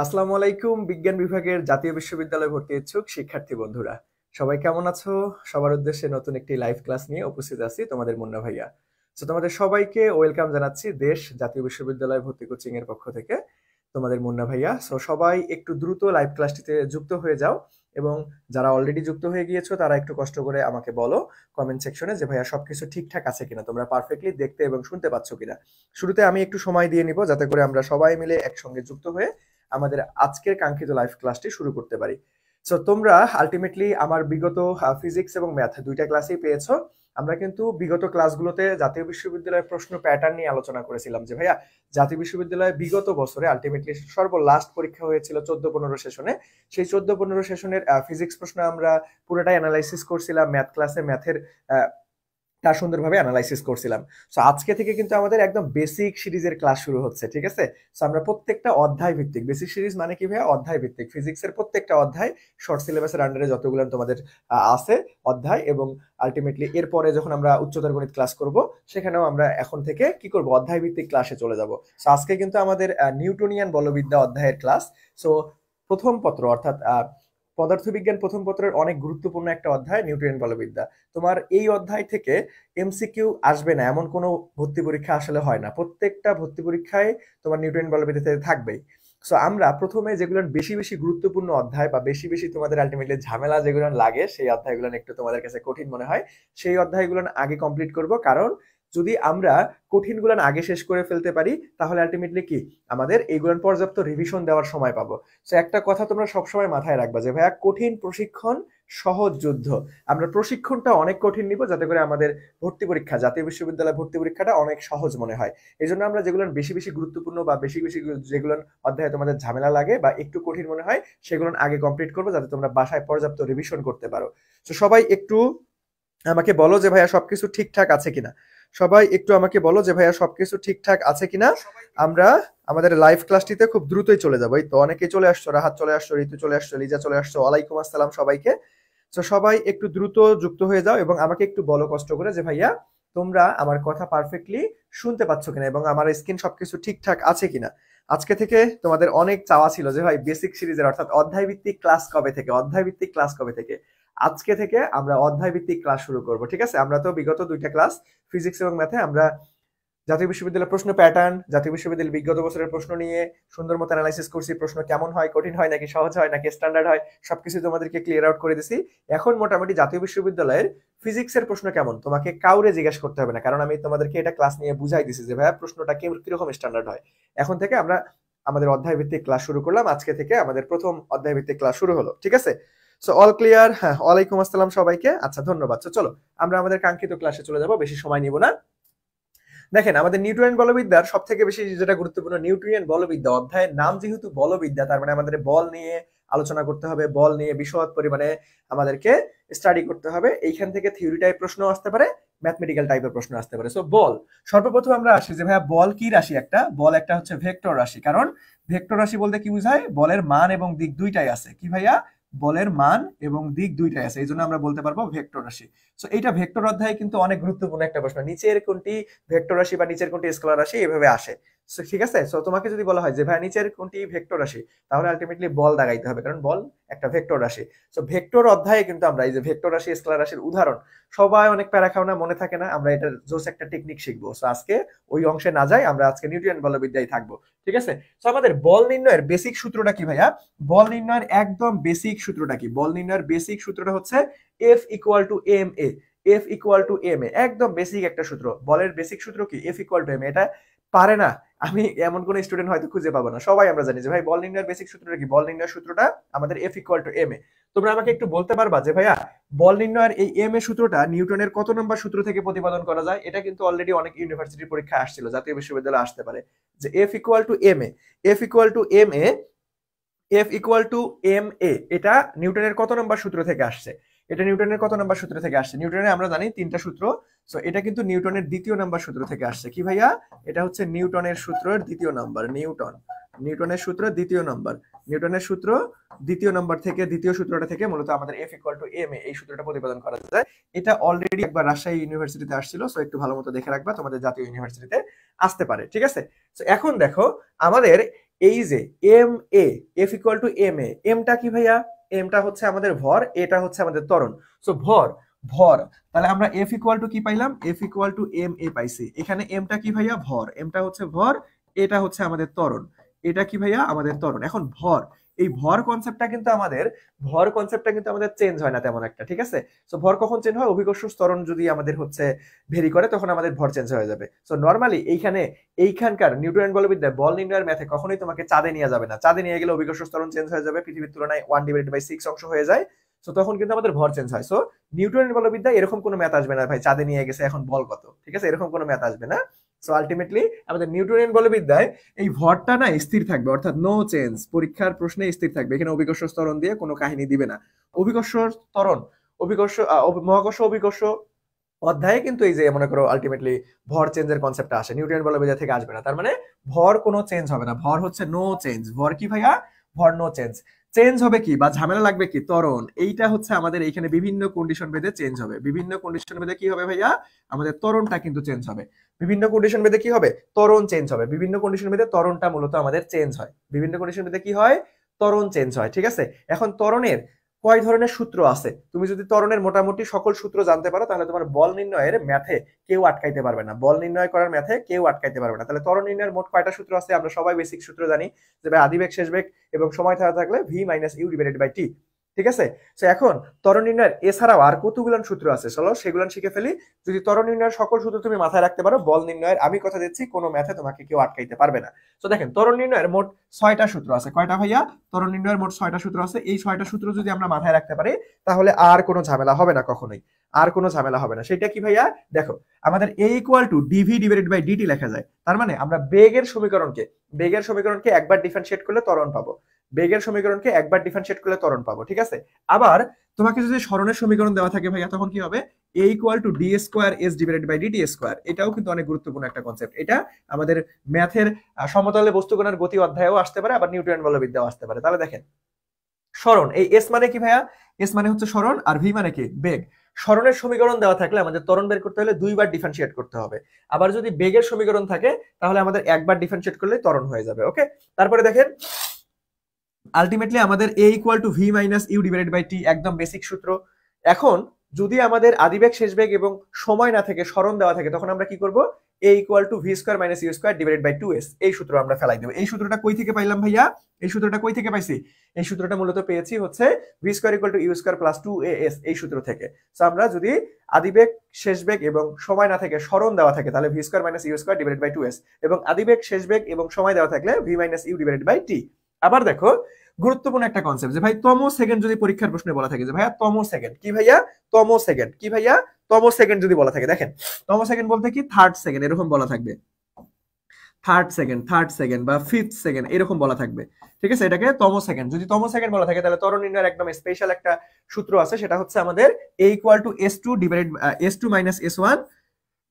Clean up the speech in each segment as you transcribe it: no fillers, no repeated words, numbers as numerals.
আসসালামু আলাইকুম বিজ্ঞান বিভাগের জাতীয় বিশ্ববিদ্যালয়ে ভর্তি ইচ্ছুক শিক্ষার্থী বন্ধুরা, সবাই কেমন আছো? সবার উদ্দেশ্যে নতুন একটি লাইভ ক্লাস নিয়ে উপস্থিত আছি তোমাদের মুন্না ভাইয়া। তোমাদের সবাইকে ওয়েলকাম জানাচ্ছি দেশ জাতীয় বিশ্ববিদ্যালয় ভর্তি কোচিং এর পক্ষ থেকে। তোমাদের মুন্না ভাইয়া, সবাই একটু দ্রুত লাইভ ক্লাসটিতে যুক্ত হয়ে যাও এবং যারা অলরেডি যুক্ত হয়ে গিয়েছো তারা একটু কষ্ট করে আমাকে বলো কমেন্ট সেকশনে যে ভাইয়া সবকিছু ঠিকঠাক আছে কিনা, তোমরা পারফেক্টলি দেখতে এবং শুনতে পাচ্ছ কিনা। শুরুতে আমি একটু সময় দিয়ে নিব যাতে করে আমরা সবাই মিলে একসঙ্গে যুক্ত হয়ে আমাদের আজকের কাঙ্ক্ষিত লাইভ ক্লাসটি শুরু করতে পারি। তোমরা আলটিমেটলি আমার বিগত ফিজিক্স এবং ম্যাথ দুইটা ক্লাসেই পেয়েছো। আমরা কিন্তু বিগত ক্লাসগুলোতে জাতীয় বিশ্ববিদ্যালয়ের প্রশ্ন প্যাটার্ন নিয়ে আলোচনা করেছিলাম যে ভাইয়া জাতীয় বিশ্ববিদ্যালয়ে বিগত বছরে আলটিমেটলি সর্বলাস্ট পরীক্ষা হয়েছিল 14-15 সেশনে। সেই 14-15 সেশনের ফিজিক্স প্রশ্ন আমরা পুরোটাই অ্যানালাইসিস করছিলাম, ম্যাথ ক্লাসে ম্যাথের তা সুন্দরভাবে অ্যানালাইসিস করছিলাম। আজকে থেকে কিন্তু আমাদের একদম বেসিক সিরিজের ক্লাস শুরু হচ্ছে, ঠিক আছে? আমরা প্রত্যেকটা অধ্যায় ভিত্তিক, বেসিক সিরিজ মানে কি ভাইয়া, অধ্যায় ভিত্তিক ফিজিক্সের প্রত্যেকটা অধ্যায় শর্ট সিলেবাসের আন্ডারে যতগুলো তোমাদের আছে অধ্যায়, এবং আলটিমেটলি এরপরে যখন আমরা উচ্চতর গণিত ক্লাস করব সেখানেও আমরা এখন থেকে কি করব, অধ্যায় ভিত্তিক ক্লাসে চলে যাব। আজকে কিন্তু আমাদের নিউটনিয়ান বলবিদ্যা অধ্যায়ের ক্লাস। সো প্রথম পত্র অর্থাৎ পদার্থবিজ্ঞান প্রথম পত্রের অনেক গুরুত্বপূর্ণ একটা অধ্যায় নিউটনিয়ান বলবিদ্যা। তোমার এই অধ্যায় থেকে এমসিকিউ আসবে না এমন কোনো ভর্তি পরীক্ষা আসলে হয় না, প্রত্যেকটা ভর্তি পরীক্ষায় তোমার নিউটনিয়ান বলবিদ্যাতে থাকবেই। আমরা প্রথমে যেগুলো বেশি বেশি গুরুত্বপূর্ণ অধ্যায় বা বেশি বেশি তোমাদের আলটিমেটলি ঝামেলা যেগুলো লাগে সেই অধ্যায়গুলো একটু তোমাদের কাছে কঠিন মনে হয়, সেই অধ্যায়গুলো আগে কমপ্লিট করব। কারণ যদি আমরা কঠিনগুলো আগে শেষ করে ফেলতে পারি তাহলে আলটিমেটলি কি আমাদের এইগুলো পর্যাপ্ত রিভিশন দেওয়ার সময় পাবো। একটা কথা তোমরা সবসময় মাথায় রাখবা যে ভাইয়া কঠিন প্রশিক্ষণ সহজ যুদ্ধ। আমরা প্রশিক্ষণটা অনেক কঠিন নিব যাতে করে আমাদের ভর্তি পরীক্ষা, জাতীয় বিশ্ববিদ্যালয় ভর্তি পরীক্ষাটা অনেক সহজ মনে হয়। এই জন্য আমরা যেগুলো বেশি বেশি গুরুত্বপূর্ণ বা বেশি বেশি যেগুলো অধ্যায়ে তোমাদের ঝামেলা লাগে বা একটু কঠিন মনে হয় সেগুলো আগে কমপ্লিট করবো যাতে তোমরা বাসায় পর্যাপ্ত রিভিশন করতে পারো। সবাই একটু আমাকে বলো যে ভাইয়া সবকিছু ঠিকঠাক আছে কিনা। সবাই একটু আমাকে বলো যে ভাইয়া সবকিছু ঠিকঠাক আছে কিনা। আমরা আমাদের লাইভ ক্লাসটিতে খুব দ্রুতই চলে যাবো। এই তো অনেকেই চলে আসছো, রাহাত চলে আসছো, ঋতু চলে আসছো, লিজা চলে আসছো। ওয়ালাইকুম আসসালাম সবাইকে। সবাই একটু দ্রুত যুক্ত হয়ে যাও এবং আমাকে একটু বলো কষ্ট করে যে ভাইয়া তোমরা আমার কথা পারফেক্টলি শুনতে পাচ্ছ কিনা এবং আমার স্ক্রিন সবকিছু ঠিকঠাক আছে কিনা। আজকে থেকে তোমাদের অনেক চাওয়া ছিল যে ভাই বেসিক সিরিজের অর্থাৎ অধ্যায় ভিত্তিক ক্লাস কবে থেকে, অধ্যায় ভিত্তিক ক্লাস কবে থেকে। আজকে থেকে আমরা অধ্যায় ভিত্তিক ক্লাস শুরু করব, ঠিক আছে? আমরা তো বিগত দুইটা ক্লাস ফিজিক্স এবং ম্যাথে আমরা জাতীয় বিশ্ববিদ্যালয়ের প্রশ্ন প্যাটার্ন, জাতীয় বিশ্ববিদ্যালয়ের বিগত বছরের প্রশ্ন নিয়ে সুন্দর মতো অ্যানালাইসিস করছি, প্রশ্ন কেমন হয়, কঠিন হয় নাকি সহজ হয় নাকি স্ট্যান্ডার্ড হয়, সবকিছু তোমাদেরকে ক্লিয়ার আউট করে দিছি। এখন মোটামুটি জাতীয় বিশ্ববিদ্যালয়ের ফিজিক্সের প্রশ্ন কেমন তোমাকে কাউরে জিজ্ঞাসা করতে হবে না, কারণ আমি তোমাদেরকে এটা ক্লাস নিয়ে বুঝাই দিছি যে ভাইয়া প্রশ্নটা কিরকম স্ট্যান্ডার্ড হয়। এখন থেকে আমরা আমাদের অধ্যায় ভিত্তিক ক্লাস শুরু করলাম, আজকে থেকে আমাদের প্রথম অধ্যায় ভিত্তিক ক্লাস শুরু হলো, ঠিক আছে? All clear? হ্যাঁ, ওয়ালাইকুম আসসালাম সবাইকে। আচ্ছা, ধন্যবাদ। চলো আমরা আমাদের কাঙ্ক্ষিত ক্লাসে চলে যাব, বেশি সময় নিব না। দেখেন, আমাদের নিউটনিয়ান বলবিদ্যার সব থেকে বেশি যেটা গুরুত্বপূর্ণ, নিউটনিয়ান বলবিদ্যা অধ্যায়ের নাম যেহেতু বলবিদ্যা, তার মানে আমাদের বল নিয়ে আলোচনা করতে হবে, বল নিয়ে বিশদ পরিমাণে আমাদেরকে স্টাডি করতে হবে। এইখান থেকে থিওরি টাইপ প্রশ্ন আসতে পারে, ম্যাথমেটিক্যাল টাইপের প্রশ্ন আসতে পারে। বল, সর্বপ্রথম আমরা আসি যে ভাইয়া বল কি রাশি? একটা বল একটা হচ্ছে ভেক্টর রাশি। কারণ ভেক্টর রাশি বলতে কি বোঝায়, বলের মান এবং দিক দুইটাই আছে। কি ভাইয়া? বলের মান এবং দিক দুইটাই আছে, এই জন্য আমরা বলতে পারবো ভেক্টর রাশি। এইটা ভেক্টর অধ্যায়ে কিন্তু অনেক গুরুত্বপূর্ণ একটা প্রশ্ন, নিচের কোনটি ভেক্টর রাশি বা নিচের কোনটি স্কেলার রাশি এভাবে আসে। ঠিক আছে? তোমাকে যদি বলা হয় যে ভাই নিচের কোনটি ভেক্টর রাশি, তাহলে আলটিমেটলি বল দাগাইতে হবে, কারণ বল একটা ভেক্টর রাশি। ভেক্টর অধ্যায়ে কিন্তু আমরা এই যে ভেক্টর রাশি স্কেলার রাশির উদাহরণ সবাই অনেক প্যারা খাও না, মনে থাকে না, আমরা এটা জোস একটা টেকনিক শিখবো। আজকে ওই অংশে না যাই, আমরা আজকে নিউটনিয়ান বলবিদ্যায় থাকবো, ঠিক আছে? আমাদের বল নির্ণয়ের বেসিক সূত্রটা কি ভাইয়া? বল নির্ণয়ের একদম বেসিক সূত্রটা কি? বল নির্ণয়ের বেসিক সূত্রটা হচ্ছে F equal to M A. F equal to M A, একদম বেসিক একটা সূত্র। বলের বেসিক সূত্র কি? F equal to M A. এটা পারে না আমি এমন কোন স্টুডেন্ট হয়তো খুঁজে পাবো না, সবাই আমরা জানি যে ভাই বল নির্ণয়ের বেসিক সূত্রটা কি? বল নির্ণয়ের সূত্রটা আমাদের F ইকুয়াল টু এম এ। তোমরা আমাকে একটু বলতে পারবা যে ভাইয়া বল নির্ণয়ের এই এম এ সূত্রটা নিউটনের কত নম্বর সূত্র থেকে প্রতিপাদন করা যায়? এটা কিন্তু অলরেডি অনেক ইউনিভার্সিটির পরীক্ষায় আসছিল, জাতীয় বিশ্ববিদ্যালয়ে আসতে পারে যে F equal to M A. F equal to M A, F equal to M A, এটা নিউটনের কত নম্বর সূত্র থেকে আসছে? এটা নিউটনের কত নম্বর সূত্র থেকে আসছে? নিউটনের আমরা জানি তিনটা সূত্র। এটা কিন্তু নিউটনের দ্বিতীয় নম্বর সূত্র থেকে আসছে। কি ভাইয়া? এটা হচ্ছে নিউটনের সূত্রের দ্বিতীয় নম্বর। নিউটনের সূত্র দ্বিতীয় নম্বর। নিউটনের সূত্র দ্বিতীয় নম্বর থেকে, দ্বিতীয় সূত্রটা থেকে মূলত আমাদের F equal to M A এই সূত্রটা প্রতিপাদন করা যায়। এটা অলরেডি একবার রাজশাহী ইউনিভার্সিটিতে আসছিল, একটু ভালো মতো দেখে রাখবা, তোমাদের জাতীয় ইউনিভার্সিটিতে আসতে পারে, ঠিক আছে? এখন দেখো আমাদের এই যে M A, F equal to M A, এমটা কি ভাইয়া? এমটা হচ্ছে আমাদের ভর, এটা হচ্ছে আমাদের ত্বরণ। সো ভর, ভর, তাহলে আমরা এফ ইকুয়াল টু কি পাইলাম? এফ ইকুয়াল টু এম এ পাইছি। এখানে এমটা কি ভাইয়া? ভর, এমটা হচ্ছে ভর, এটা হচ্ছে আমাদের ত্বরণ। এটা কি ভাইয়া? আমাদের ত্বরণ। এখন ভর, এই ভর কনসেপ্টটা কিন্তু আমাদের, ভর কনসেপ্টটা কিন্তু আমাদের চেঞ্জ হয় না তেমন একটা, ঠিক আছে? সো ভর কখন চেঞ্জ হয়? অভিকর্ষ ত্বরণ যদি আমাদের হচ্ছে ভেরি করে, তখন আমাদের ভর চেঞ্জ হয়ে যাবে। সো নরমালি এইখানকার নিউটনের বলবিদ্যায় বল নির্ণয়ের ম্যাথে কখনোই তোমাকে চাঁদে নিয়ে যাবে না। চাঁদে নিয়ে গেলে অভিকর্ষ ত্বরণ চেঞ্জ হয়ে যাবে, পৃথিবীর তুলনায় 1/6 অংশ হয়ে যায়। সো তখন কিন্তু আমাদের ভর চেঞ্জ হয়। সো নিউটনের বলবিদ্যায় এরকম কোনো ম্যাথ আসবে না ভাই চাঁদে নিয়ে গেছে এখন বল কত, ঠিক আছে? এরকম কোনো ম্যাথ আসবে না। সো আলটিমেটলি আমাদের নিউটনিয়ান বলবিদ্যায় এই ভরটা না স্থির থাকবে, অর্থাৎ নো চেঞ্জ, পরীক্ষার প্রশ্নে স্থির থাকবে। এখানে অভিকর্ষ ত্বরণ দিয়ে কোনো কাহিনী দিবে না। অভিকর্ষ ত্বরণ, অভিকর্ষ মহাকর্ষ অভিকর্ষ অধ্যায়ে কিন্তু এই যে মনে করো আলটিমেটলি ভর চেঞ্জের কনসেপ্টটা আসে, নিউটন বলবিদ্যা থেকে আসবে না। তার মানে ভর কোনো চেঞ্জ হবে না, ভর হচ্ছে নো চেঞ্জ। ভর কি ভাইয়া? ভর নো চেঞ্জ। চেঞ্জ হবে কি বা ঝামেলা লাগবে কি? ত্বরণ। এইটা হচ্ছে আমাদের এইখানে বিভিন্ন কন্ডিশন ভেদে চেঞ্জ হবে। বিভিন্ন কন্ডিশন ভেদে কি হবে ভাইয়া? আমাদের ত্বরণটা কিন্তু চেঞ্জ হবে। বিভিন্ন কন্ডিশন ভেদে কি হবে? ত্বরণ চেঞ্জ হবে। বিভিন্ন কন্ডিশন ভেদে ত্বরণটা মূলত আমাদের চেঞ্জ হয়। বিভিন্ন কন্ডিশন ভেদে কি হয়? ত্বরণ চেঞ্জ হয়, ঠিক আছে? এখন ত্বরণের কয় ধরনের সূত্র আছে? তুমি যদি ত্বরণের মোটামুটি সকল সূত্র জানতে পারো, তাহলে তোমার বল নির্ণয়ের ম্যাথে কেউ আটকাইতে পারবে না। বল নির্ণয় করার ম্যাথে কেউ আটকাইতে পারবে না। তাহলে ত্বরণ নির্ণয়ের মোট কয়টা সূত্র আছে? আমরা সবাই বেসিক সূত্র জানি, যে ভাই আদিবেগ শেষ বেগ এবং সময় থাকলে V minus U divided by T, ঠিক আছে? তো এখন ত্বরণ নির্ণয়ের এছাড়াও আর কতগুলো সূত্র আছে, চলো সেগুলো শিখে ফেলি। যদি ত্বরণ নির্ণয়ের সকল সূত্র তুমি মাথায় রাখতে পারো, বল নির্ণয়ের আমি কথা দিচ্ছি কোনো ম্যাথে তোমাকে কেউ আটকাইতে পারবে না। তো দেখেন ত্বরণ নির্ণয়ের মোট 6টা সূত্র আছে। কয়টা ভাইয়া? ত্বরণ নির্ণয়ের মোট 6টা সূত্র আছে। এই 6টা সূত্র যদি আমরা মাথায় রাখতে পারি, তাহলে আর কোনো ঝামেলা হবে না, কখনোই আর কোনো ঝামেলা হবে না। সেটা কি ভাইয়া? দেখো, আমাদের A equal to DV divided by DT লেখা যায়। তার মানে আমরা বেগের সমীকরণকে একবার ডিফারেন্সিয়েট করলে ত্বরণ পাবো। বেগের সমীকরণকে একবার ডিফারেন্সিয়েট করলে ত্বরণ পাবো, ঠিক আছে? আবার তোমাকে যদি সরণের সমীকরণ দেওয়া থাকে ভাইয়া, তখন কি হবে? A equal to D square S divided by DT square. এটাও কিন্তু অনেক গুরুত্বপূর্ণ একটা কনসেপ্ট। এটা আমাদের ম্যাথের সমতলে বস্তুকণার গতি অধ্যায়েও আসতে পারে, আবার নিউটন বলবিদ্যাও আসতে পারে। তাহলে দেখেন, সরণ, এই এস মানে কি ভাইয়া? এস মানে হচ্ছে সরণ, আর ভি মানে কি? বেগ। সরণের সমীকরণ দেওয়া থাকলে আমাদের ত্বরণ বের করতে হলে দুইবার ডিফারেন্সিয়েট করতে হবে। আবার যদি বেগের সমীকরণ থাকে, তাহলে আমাদের একবার ডিফারেন্সিয়েট করলে ত্বরণ হয়ে যাবে। ওকে, তারপরে দেখেন আলটিমেটলি আমাদের A equal to V minus U divided by T, একদম বেসিক সূত্র। এখন যদি আমাদের আদিবেগ শেষ বেগ এবং সময় না থেকে সরণ দেওয়া থাকে, তখন আমরা কি করব? A equal to V square minus U square divided by 2s, এই সূত্র আমরা ফেলাই দেব। এই সূত্রটা কই থেকে পাইলাম ভাইয়া? এই সূত্রটা কই থেকে পাইছি? এই সূত্রটা মূলত পেয়েছি হচ্ছে V square equal to U square plus 2as, এই সূত্র থেকে। সো আমরা যদি আদিবেগ শেষ বেগ এবং সময় না থেকে সরণ দেওয়া থাকে, তাহলে V square minus U square divided by 2s, এবং আদিবেগ শেষ বেগ এবং সময় দেওয়া থাকলে V minus U divided by T. আবার দেখো, গুরুত্বপূর্ণ একটা কনসেপ্ট, যে ভাই তম সেকেন্ড যদি পরীক্ষার প্রশ্নে বলা থাকে, যে ভাইয়া তম সেকেন্ড কি ভাইয়া? তম সেকেন্ড কি ভাইয়া? তম সেকেন্ড যদি বলা থাকে, দেখেন তম সেকেন্ড বলতে কি থার্ড সেকেন্ড এরকম বলা থাকবে, থার্ড সেকেন্ড বা ফিফথ সেকেন্ড এরকম বলা থাকবে, ঠিক আছে? এটাকে তম সেকেন্ড, যদি তম সেকেন্ড বলা থাকে, তাহলে ত্বরণ নির্ণয়ের একদম স্পেশাল একটা সূত্র আছে, সেটা হচ্ছে আমাদের A equal to S two divided S two minus S one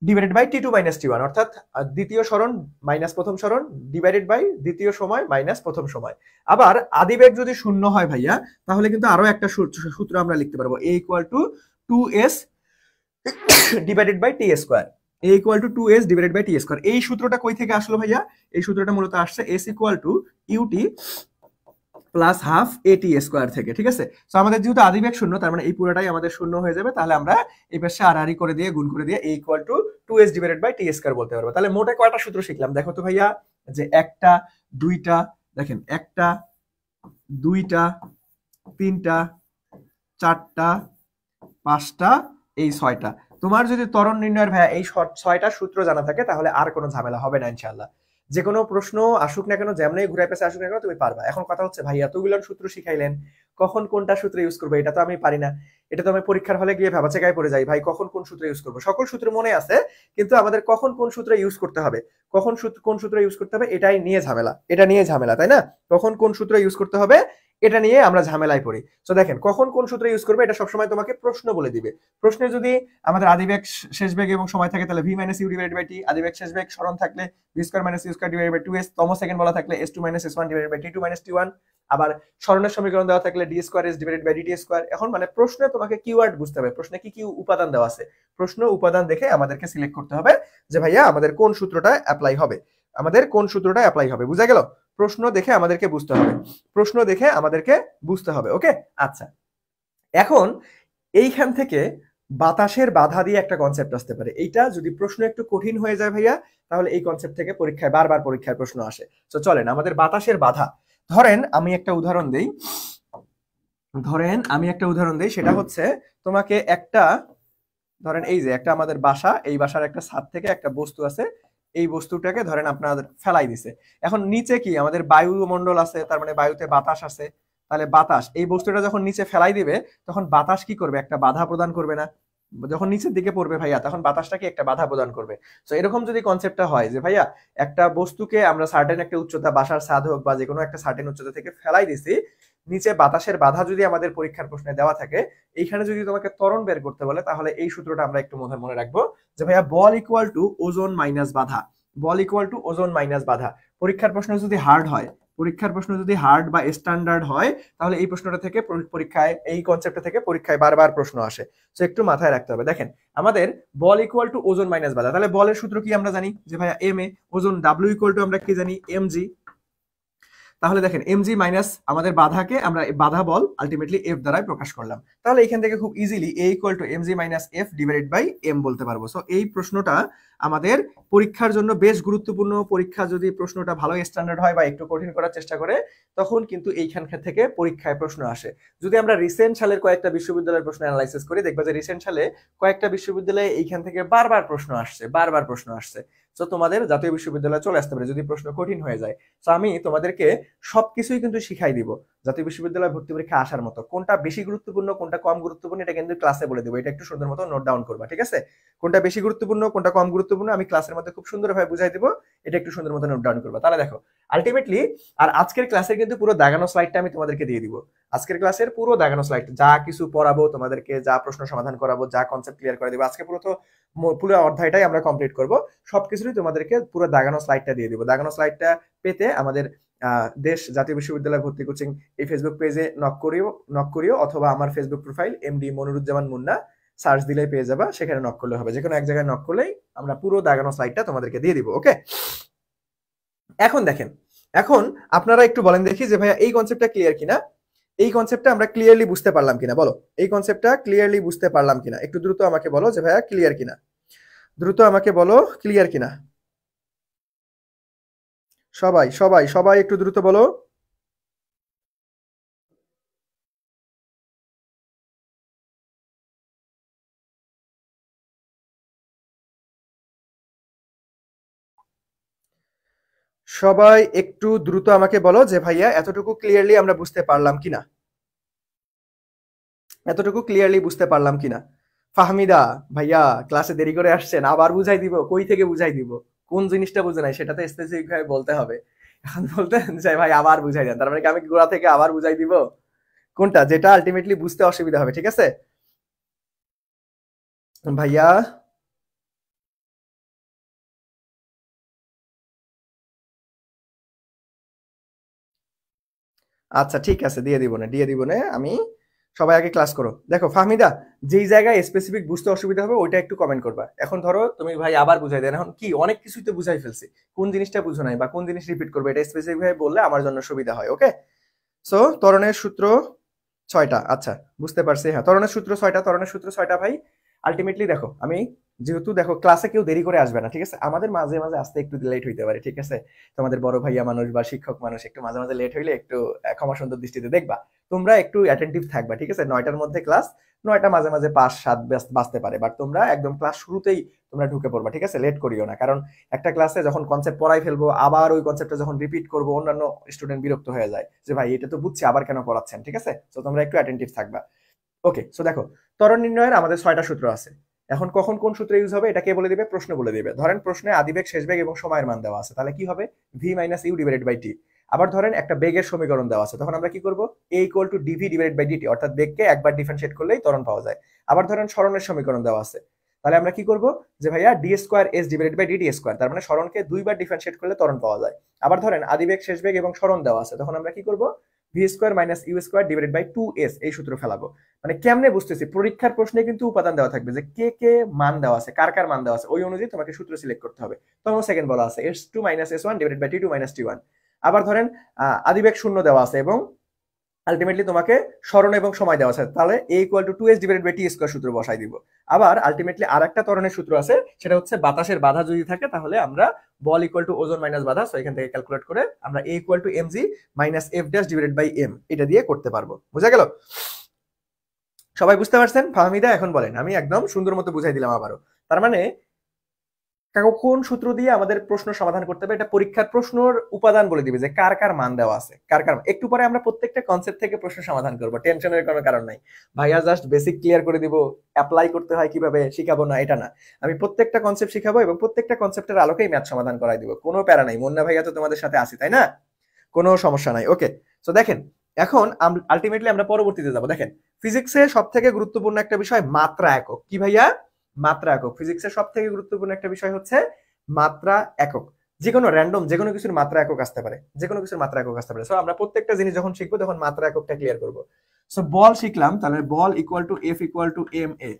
divided by T two minus T one, অর্থাৎ দ্বিতীয় সরণ মাইনাস প্রথম সরণ ডিভাইডেড বাই দ্বিতীয় সময় মাইনাস প্রথম সময়। আবার আদিবেগ যদি শূন্য হয় ভাইয়া, তাহলে কিন্তু আরো একটা সূত্র আমরা লিখতে পারবো, A equal to 2s divided by T square, A equal to 2s divided by T square. এই সূত্রটা কই থেকে আসলো ভাইয়া? এই সূত্রটা মূলত আসছে S equal to U T plus half A T square থেকে, ঠিক আছে? তো আমাদের যেহেতু আদিবেগ শূন্য, তার মানে এই পুরোটাই আমাদের শূন্য হয়ে যাবে। তাহলে আমরা এই পাশে আর করে দিয়ে গুণ করে দিয়ে A equal to 2s divided by T square বলতে পারবো। তাহলে মোটে কয়টা সূত্র শিখলাম দেখো তো ভাইয়া? যে একটা, দুইটা, দেখেন একটা, দুইটা, তিনটা, চারটা, পাঁচটা, এই 6টা। তোমার যদি ত্বরণ নির্ণয়ের ভাইয়া এই 6টা সূত্র জানা থাকে, তাহলে আর কোনো ঝামেলা হবে না ইনশাআল্লাহ। যে কোনো প্রশ্ন আসুক না কেন, যেমনই ঘুরে পেছে আসুক না কেন, তুমি পারবা। এখন কথা হচ্ছে ভাই এতগুলো সূত্র শিখাইলেন, কখন কোনটা সূত্র ইউজ করবো এটা তো আমি পারি না। এটা তো আমি পরীক্ষার হলে গিয়ে ভাবাচেকায় পড়ে যাই, ভাই কখন কোন সূত্র ইউজ করবো। সকল সূত্র মনে আছে, কিন্তু আমাদের কখন কোন সূত্র ইউজ করতে হবে, কখন কোন সূত্র ইউজ করতে হবে, এটাই নিয়ে ঝামেলা, এটা নিয়ে ঝামেলা, তাই না? কখন কোন সূত্র ইউজ করতে হবে এটা নিয়ে আমরা ঝামেলায় পড়ি। তো দেখেন, কখন কোন সূত্র ইউজ করবে এটা সবসময় তোমাকে প্রশ্ন বলে দিবে। প্রশ্নে যদি আমাদের আদিবেগ শেষ বেগ এবং সময় থাকে, তাহলে V minus U divided by T, আদিবেগ শেষ বেগ সরণ থাকলে V square minus U square divided by 2s, তম সেকেন্ড বলা থাকলে s2 minus s1 divided by t2 minus t1, আবার সরণের সমীকরণ দেওয়া থাকলে d square s divided by dt square. এখন মানে প্রশ্নে তোমাকে কিওয়ার্ড বুঝতে হবে, প্রশ্নে কি কি উপাদান দেওয়া আছে, প্রশ্ন উপাদান দেখে আমাদেরকে সিলেক্ট করতে হবে যে ভাইয়া আমাদের কোন সূত্রটা অ্যাপ্লাই হবে, আমাদের কোন সূত্রটা অ্যাপ্লাই হবে। বুঝা গেল? প্রশ্ন দেখে আমাদেরকে বুঝতে হবে, প্রশ্ন দেখে আমাদেরকে বুঝতে হবে। ওকে, আচ্ছা, এখন এইখান থেকে বাতাসের বাধা দিয়ে একটা কনসেপ্ট আসতে পারে। এইটা যদি প্রশ্ন একটু কঠিন হয়ে যায় ভাইয়া, তাহলে এই কনসেপ্ট থেকে পরীক্ষায় বারবার পরীক্ষায় প্রশ্ন আসে। তো চলেন আমাদের বাতাসের বাধা, ধরেন আমি একটা উদাহরণ দেই, সেটা হচ্ছে তোমাকে একটা, ধরেন এই যে একটা আমাদের বাসা, এই বাসার একটা ছাদ থেকে একটা বস্তু আছে, এই বস্তুটাকে ধরেন আপনাদের ফেলাই দিছে। এখন নিচে কি আমাদের বায়ুমণ্ডল আছে, তার মানে বায়ুতে বাতাস আছে, তাহলে বাতাস এই বস্তুটা যখন নিচে ফেলাই দিবে তখন বাতাস কি করবে, একটা বাধা প্রদান করবে না? যখন নিচের দিকে পড়বে ভাইয়া তখন বাতাসটাকে একটা বাধা প্রদান করবে। তো এরকম যদি কনসেপ্টটা হয় যে ভাইয়া একটা বস্তুকে আমরা সার্টেন একটা উচ্চতা, বাসার ছাদ হোক বা যে কোনো একটা সার্টেন উচ্চতা থেকে ফেলাই দিছি, নিচে বাতাসের বাধা যদি আমাদের পরীক্ষার প্রশ্নে দেওয়া থাকে, এইখানে যদি তোমাকে ত্বরণ বের করতে বলে, তাহলে এই সূত্রটা আমরা একটু মনে রাখবো যে ভাইয়া বল ইকুয়াল টু ওজন মাইনাস বাধা, বল ইকুয়াল টু ওজন মাইনাস বাধা। পরীক্ষার প্রশ্ন যদি হার্ড হয়, বা স্ট্যান্ডার্ড হয়, তাহলে এই প্রশ্নটা থেকে পরীক্ষায়, এই কনসেপ্টটা থেকে পরীক্ষায় বারবার প্রশ্ন আসে। তো একটু মাথায় রাখতে হবে। দেখেন আমাদের বল ইকুয়াল টু ওজন মাইনাস বাধা, তাহলে বলের সূত্র কি আমরা জানি যে ভাইয়া এম এ, ওজন ডাব্লিউ ইকুয়াল টু আমরা কি জানি এম জি। তাহলে দেখেন mg মাইনাস আমাদের বাধাকে আমরা বাধা বল আলটিমেটলি f দ্বারা প্রকাশ করলাম। তাহলে এখান থেকে খুব easily a equal to mg minus f divided by m বলতে পারবো। সো এই প্রশ্নটা আমাদের পরীক্ষার জন্য বেশ গুরুত্বপূর্ণ। পরীক্ষা যদি প্রশ্নটা ভালো স্ট্যান্ডার্ড হয় বা একটু কঠিন করার চেষ্টা করে, তখন কিন্তু এইখান থেকে পরীক্ষায় প্রশ্ন আসে। যদি আমরা রিসেন্ট সালের কয়েকটা বিশ্ববিদ্যালয়ের প্রশ্ন অ্যানালাইসিস করি, দেখবা যে রিসেন্ট সালে কয়েকটা বিশ্ববিদ্যালয়ে এইখান থেকে বারবার প্রশ্ন আসছে। তো তোমাদের জাতীয় বিশ্ববিদ্যালয়ে চলে আসতে পারে যদি প্রশ্ন কঠিন হয়ে যায়। তো আমি তোমাদেরকে সবকিছুই কিন্তু শিখাই দিব জাতীয় বিশ্ববিদ্যালয় ভর্তি পরীক্ষা আসার মতো। কোনটা বেশি গুরুত্বপূর্ণ, কোনটা কম গুরুত্বপূর্ণ, এটা কিন্তু ক্লাসে বলে দেবো। এটা একটু সুন্দর মতো নোট ডাউন করবা, ঠিক আছে? কোনটা বেশি গুরুত্বপূর্ণ, কোনটা কম গুরুত্বপূর্ণ আমি ক্লাসের মধ্যে খুব সুন্দরভাবে বুঝাই দেবো, এটা একটু সুন্দর মতো নোট ডাউন করবা। তাহলে দেখো আলটিমেটলি, আর আজকের ক্লাসের কিন্তু পুরো দাগানো স্লাইডটা আমি তোমাদেরকে দিয়ে দিব। আজকের ক্লাসের পুরো দাগানো স্লাইড, যা কিছু পড়াবো তোমাদেরকে, যা প্রশ্ন সমাধান করাবো, যা কনসেপ্ট ক্লিয়ার করে দেবো, আজকে পুরো অধ্যায়টাই আমরা কমপ্লিট করব। সবকিছুই তোমাদেরকে পুরো দাগানো স্লাইডটা দিয়ে দিব। দাগানো স্লাইডটা পেতে আমাদের দেশ জাতীয় বিশ্ববিদ্যালয় ভর্তি কোচিং এই ফেসবুক পেজে নক করিও অথবা আমার Facebook profile MD Moniruzzaman Munna search দিলেই পেয়ে যাবা, সেখানে নক করলে হবে। যে কোনো এক জায়গায় নক করলেই আমরা পুরো দাগানো স্লাইডটা তোমাদেরকে দিয়ে দিব। ওকে, এখন দেখেন, এখন আপনারা একটু বলেন দেখি যে ভাইয়া এই কনসেপ্টটা ক্লিয়ার কিনা, এই কনসেপ্টটা আমরা ক্লিয়ারলি বুঝতে পারলাম কিনা। বলো এই কনসেপ্টটা ক্লিয়ারলি বুঝতে পারলাম কিনা, একটু দ্রুত আমাকে বলো যে ভাইয়া ক্লিয়ার কিনা, দ্রুত আমাকে বলো ক্লিয়ার কিনা। সবাই সবাই সবাই একটু দ্রুত বলো। সবাই একটু দ্রুত আমাকে বলো যে ভাইয়া এতটুকু ক্লিয়ারলি আমরা বুঝতে পারলাম কিনা, এতটুকু ক্লিয়ারলি বুঝতে পারলাম কিনা। ফাহমিদা ভাইয়া ক্লাসে দেরি করে আসছেন, আবার বুঝাই দিব? কই থেকে বুঝাই দিব? কোন জিনিসটা বুঝে নাই সেটা তো স্পেসিফিক ভাবে বলতে হবে। এখন বলতে চাই ভাই আবার বুঝাই দেন, তার মানে কি আমি গোড়া থেকে আবার বুঝাই দিব? কোনটা যেটা আলটিমেটলি বুঝতে অসুবিধা হবে, ঠিক আছে ভাইয়া? আচ্ছা ঠিক আছে, দিয়ে দিব না আমি। সবাই আগে ক্লাস করো। দেখো ফাহমিদা, যেই জায়গায় স্পেসিফিক বুঝতে অসুবিধা হবে ওইটা একটু কমেন্ট করবা। এখন ধরো তুমি ভাই আবার বুঝাই দেন, এখন কি অনেক কিছুই তো বুঝাই ফেলছি, কোন জিনিসটা বুঝো নাই বা কোন জিনিস রিপিট করবে এটা স্পেসিফিক ভাবে বললে আমার জন্য সুবিধা হয়। ওকে, সো ত্বরণের সূত্র 6টা। আচ্ছা বুঝতে পারছি, হ্যাঁ ত্বরণের সূত্র 6টা, ত্বরণের সূত্র 6টা ভাই। আলটিমেটলি দেখো আমি যেহেতু, দেখো ক্লাসে কেউ দেরি করে আসবে না, ঠিক আছে? আমাদের মাঝে মাঝে আসতে একটু লেট হইতে পারে, ঠিক আছে? তোমাদের বড় ভাইয়া মানুষ বা শিক্ষক মানুষ, একটু মাঝে মাঝে লেট হইলে একটু ক্ষমা সুন্দর দৃষ্টিতে দেখবা। তোমরা একটু অ্যাটেন্টিভ থাকবা, ঠিক আছে? 9টার মধ্যে ক্লাস, 9টা মাঝে মাঝে 5-7 বাজতে পারে, বাট তোমরা একদম ক্লাস শুরুতেই তোমরা ঢুকে পড়বা, ঠিক আছে? লেট করিও না, কারণ একটা ক্লাসে যখন কনসেপ্ট পড়াই ফেলবো আবার ওই কনসেপ্টটা যখন রিপিট করবো, অন্যান্য স্টুডেন্ট বিরক্ত হয়ে যায় যে ভাই এটা তো বুঝছি আবার কেন পড়াচ্ছেন, ঠিক আছে? তো তোমরা একটু অ্যাটেন্টিভ থাকবা। ওকে, সো দেখো ত্বরণ নির্ণয়ের আমাদের 6টা সূত্র আছে। এখন কখন কোন সূত্র ইউজ হবে এটা কে বলে দিবে? প্রশ্ন বলে দিবে। ধরেন প্রশ্নে আদিবেগ, শেষবেগ এবং সময়ের মান দেওয়া আছে, তাহলে কি হবে? V minus U divided by T. আবার ধরেন একটা বেগের সমীকরণ দেওয়া আছে, তখন আমরা কি করব? A equal to DV divided by DT, অর্থাৎ বেগকে একবার ডিফারেন্সিয়েট করলেই ত্বরণ পাওয়া যায়। আবার ধরেন সরণের সমীকরণ দেওয়া আছে, তাহলে আমরা কি করব? যে ভাইয়া D square S divided by DT square, তার মানে সরণকে দুইবার ডিফারেন্সিয়েট করলে ত্বরণ পাওয়া যায়। আবার ধরেন আদিবেগ, শেষবেগ এবং সরণ দেওয়া আছে, তখন আমরা কি করব? V square minus U square divided by 2s, এই সূত্র ফেলাবো। মানে কেমনে বুঝতেছি? পরীক্ষার প্রশ্নে কিন্তু উপাদান দেওয়া থাকবে যে কে কে মান দেওয়া আছে, কার কার মান দেওয়া আছে, ওই অনুযায়ী তোমাকে সূত্র সিলেক্ট করতে হবে। তখন সেকেন্ড বলা আছে s2 minus s1 divided by t2 minus t1। আবার ধরেন আদিবেগ শূন্য দেওয়া আছে এবং আলটিমেটলি তোমাকে স্মরণ এবং সময় দেওয়া আছে, তাহলে a equal to 2s divided by T square সূত্র বসাই দিব। আবার আলটিমেটলি আরেকটা ত্বরণের সূত্র আছে, সেটা হচ্ছে বাতাসের বাধা যদি থাকে তাহলে আমরা বল ইকুয়াল টু ওজন মাইনাস বাধা, সো এখান থেকে ক্যালকুলেট করে আমরা a equal to mg minus f dash divided by m এটা দিয়ে করতে পারবো। বুঝা গেল? সবাই বুঝতে পারছেন? ফাহমিদা এখন বলেন, আমি একদম সুন্দর মতো বুঝাই দিলাম আবারও। তার মানে কোন সূত্র দিয়ে আমাদের প্রশ্ন সমাধান করতে হবে, এটা পরীক্ষার প্রশ্নর উপাদান বলে দিবে যে কার কার মান দেওয়া আছে, কার কার। একটু পরে আমরা প্রত্যেকটা কনসেপ্ট থেকে প্রশ্ন সমাধান করব, টেনশনের কোনো কারণ নাই ভাইয়া, জাস্ট বেসিক ক্লিয়ার করে দিব, অ্যাপ্লাই করতে হয় কিভাবে শিখাবো না এটা না, আমি প্রত্যেকটা কনসেপ্ট শিখাবো এবং প্রত্যেকটা কনসেপ্টের আলোকেই ম্যাথ সমাধান করাই দিব, কোনো প্যারা নাই। মুন্না ভাইয়া তো তোমাদের সাথে আসি, তাই না? কোনো সমস্যা নাই। ওকে, সো দেখেন এখন আলটিমেটলি আমরা পরবর্তীতে যাব। দেখেন ফিজিক্সে সব থেকে গুরুত্বপূর্ণ একটা বিষয় মাত্রা একক। কি ভাইয়া? মাত্রা একক। ফিজিক্সের সব থেকে গুরুত্বপূর্ণ একটা বিষয় হচ্ছে মাত্রা একক। যে কোনো র্যান্ডম যে কোনো কিছুর মাত্রা একক আসতে পারে, যে কোনো কিছুর মাত্রা একক আসতে পারে। সো আমরা প্রত্যেকটা জিনিস যখন শিখবো তখন মাত্রা এককটা ক্লিয়ার করব। সো বল শিখলাম, তাহলে বল equal to F equal to M A,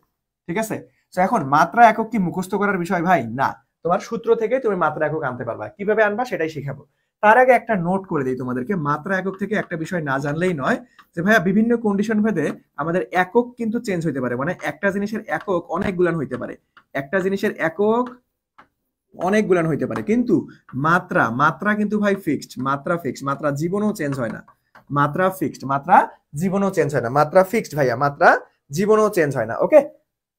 ঠিক আছে? সো এখন মাত্রা একক কি মুখস্থ করার বিষয় ভাই? না, তোমার সূত্র থেকে তুমি মাত্রা একক আনতে পারবা, কিভাবে আনবা সেটাই শিখাবো। তার আগে একটা নোট করে দিই তোমাদেরকে, মাত্রা একক থেকে একটা বিষয় না জানলেই নয় যে ভাইয়া বিভিন্ন কন্ডিশন ভেদে আমাদের একক কিন্তু চেঞ্জ হইতে পারে, মানে একটা জিনিসের একক অনেকগুলান হইতে পারে, একটা জিনিসের একক অনেকগুলান হইতে পারে, কিন্তু মাত্রা মাত্রা কিন্তু ভাই ফিক্সড, মাত্রা ফিক্সড, মাত্রা জীবনেও চেঞ্জ হয় না, মাত্রা ফিক্সড, মাত্রা জীবনেও চেঞ্জ হয় না, মাত্রা ফিক্সড ভাইয়া, মাত্রা জীবনেও চেঞ্জ হয় না। ওকে,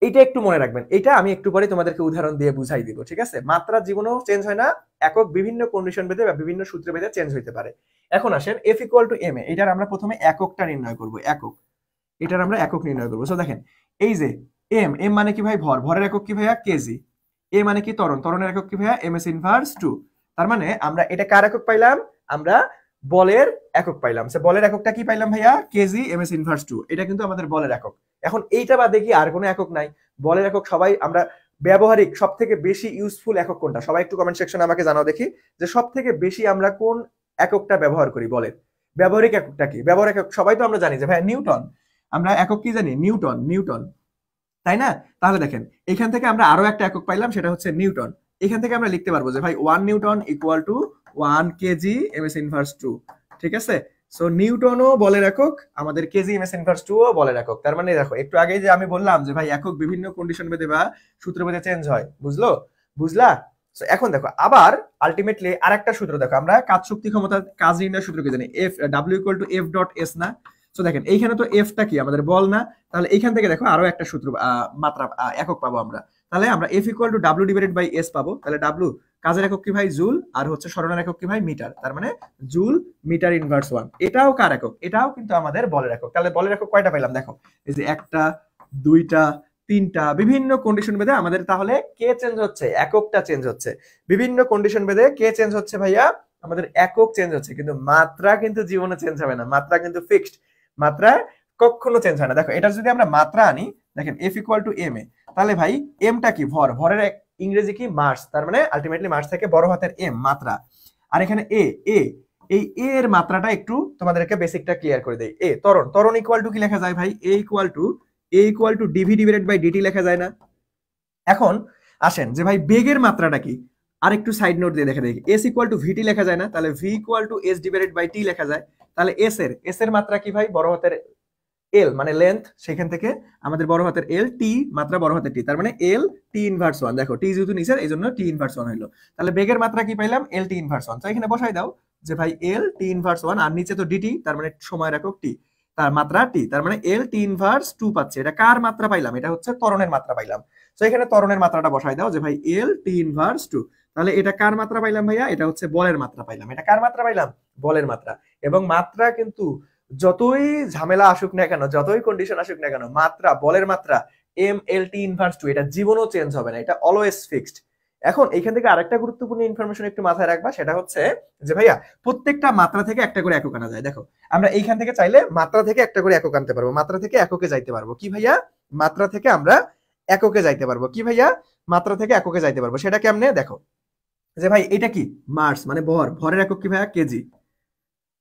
এইটা একটু মনে রাখবেন, এটা আমি একটু পরে তোমাদেরকে উদাহরণ দিয়ে বুঝাই দিব, ঠিক আছে? মাত্রা জীবনেও চেঞ্জ হয় না, একক বিভিন্ন কন্ডিশন ভেদে বা বিভিন্ন সূত্র ভেদে চেঞ্জ হইতে পারে। এখন আসেন এফ ইকুয়াল টু এম এ, এটার আমরা প্রথমে এককটা নির্ণয় করব, একক, এটার আমরা একক নির্ণয় করবো। সো দেখেন এই যে এম, এম মানে কি ভাই? ভর, ভরের একক কি ভাইয়া? কেজি। এ মানে কি? ত্বরণ, ত্বরণের একক কি ভাইয়া? MS inverse 2। তার মানে আমরা এটা কার একক পাইলাম? আমরা বলের একক পাইলাম। সে বলের এককটা কি পাইলাম ভাইয়া? কেজি এমএস ইনভার্স 2, এটা কিন্তু আমাদের বলের একক। এখন এইটা বাদে কি আর কোনো একক নাই? বলের একক সবাই আমরা ব্যবহারিক সব থেকে বেশি ইউজফুল একক কোনটা? সবাই একটু কমেন্ট সেকশনে আমাকে জানাও দেখি যে সব থেকে বেশি আমরা কোন এককটা ব্যবহার করি বলের। ব্যবহারিক এককটা কি? ব্যবহারিক একক সবাই তো আমরা জানি যে ভাইয়া নিউটন, আমরা একক কি জানি? নিউটন, নিউটন, তাই না? তাহলে দেখেন এখান থেকে আমরা আরো একটা একক পাইলাম, সেটা হচ্ছে নিউটন। এখান থেকে আমরা লিখতে পারবো যে ভাই 1 Newton equal to 1 KG MS inverse 2, ঠিক আছে? সো নিউটনও বলের একক, আমাদের কেজি এমএস ইনভার্স 2 ও বলের একক। তার মানে দেখো একটু আগে যে আমি বললাম যে ভাই একক বিভিন্ন কন্ডিশন ভেদে বা সূত্র ভেদে চেঞ্জ হয়, বুঝলো? বুঝলা? সো এখন দেখো আবার আলটিমেটলি আরেকটা সূত্র দেখো, আমরা কাজ শক্তি ক্ষমতা কাজ নির্ণয়ের সূত্র কি জানি? F W equal to F dot S না? সো দেখেন এইখানে তো এফটা কি আমাদের বল না, তাহলে এইখান থেকে দেখো আরো একটা সূত্র মাত্রা একক পাবো আমরা। তাহলে আমরা F equal to W divided by S পাবো। তাহলে ডাব্লিউ কাজের একক কি ভাই? জুল, আর হচ্ছে সরণের একক কি ভাই? মিটার। তার মানে জুল মিটার ইনভার্স 1, এটাও কার একক? এটাও কিন্তু আমাদের বলের একক। তাহলে বলের একক কয়টা পাইলাম দেখো, এই যে একটা, দুইটা, তিনটা, বিভিন্ন কন্ডিশন ভেদে আমাদের তাহলে কে চেঞ্জ হচ্ছে? এককটা চেঞ্জ হচ্ছে। বিভিন্ন কন্ডিশন ভেদে কে চেঞ্জ হচ্ছে ভাইয়া? আমাদের একক চেঞ্জ হচ্ছে, কিন্তু মাত্রা কিন্তু জীবনে চেঞ্জ হবে না, মাত্রা কিন্তু ফিক্সড, মাত্রা কখনো চেঞ্জ হয় না। দেখো এটা যদি আমরা মাত্রা আনি, দেখেন এফ ইকুয়াল টু এম এ, তাহলে ভাই এমটা কি? ভর, ভরের ইংরেজি কি? মাস। তার মানে আলটিমেটলি মাস থেকে বড় হাতের এম, মাত্রা। আর এখানে এ, এ এই এ এর মাত্রাটা একটু তোমাদেরকে বেসিকটা ক্লিয়ার করে দেই। এ ত্বরণ, ত্বরণ ইকুয়াল টু কি লেখা যায় ভাই? A equal to DV divided by DT লেখা যায় না? এখন আসেন যে ভাই বেগের মাত্রাটা কি, আর একটু সাইড নোট দিয়ে দেখে দেখি। এস ইকুয়াল টু ভিটি লেখা যায় না? তাহলে V equal to S divided by T লেখা যায়। তাহলে এস এর মাত্রা কি ভাই? বড় হাতের এল মানে লেন্থ, সেখান থেকে আমাদের বড় হাতের এল, টি মাত্রা বড় হাতের টি, তার মানে এল টি ইনভার্স 1। দেখো টি যেহেতু নিচের এই জন্য টি ইনভার্স 1 হইলো। তাহলে বেগের মাত্রা কি পাইলাম? এল টি ইনভার্স 1। তো এখানে বসাই দাও যে ভাই এল টি ইনভার্স 1, আর নিচে তো ডিটি, তার মানে সময়ের একক টি, তার মাত্রা টি, তার মানে এল টি ইনভার্স 2 পাচ্ছে। এটা কার মাত্রা পাইলাম? এটা হচ্ছে ত্বরণের মাত্রা পাইলাম। তো এখানে ত্বরণের মাত্রাটা বসাই দাও যে ভাই এল টি ইনভার্স 2। তাহলে এটা কার মাত্রা পাইলাম ভাইয়া? এটা হচ্ছে বলের মাত্রা পাইলাম। এটা কার মাত্রা পাইলাম? বলের মাত্রা। এবং মাত্রা কিন্তু যতই ঝামেলা আসুক না কেন, যতই কন্ডিশন আসুক না কেন, মাত্রা, বলের মাত্রা এম এল টি ইনভার্স 2, এটা জীবনও চেঞ্জ হবে না, এটা অলওয়েজ ফিক্সড। এখন এখান থেকে আরেকটা গুরুত্বপূর্ণ ইনফরমেশন একটু মাথায় রাখবা, সেটা হচ্ছে যে ভাইয়া প্রত্যেকটা মাত্রা থেকে একটা করে একক আনা যায়। দেখো আমরা এইখান থেকে চাইলে মাত্রা থেকে একটা করে একক আনতে পারবো, মাত্রা থেকে এককে যাইতে পারবো। কি ভাইয়া? মাত্রা থেকে আমরা এককে যাইতে পারবো। কি ভাইয়া? মাত্রা থেকে এককে যাইতে পারবো। সেটা কেমনে? দেখো যে ভাই এটা কি? মাস মানে ভর, ভরের একক কি ভাইয়া? কেজি।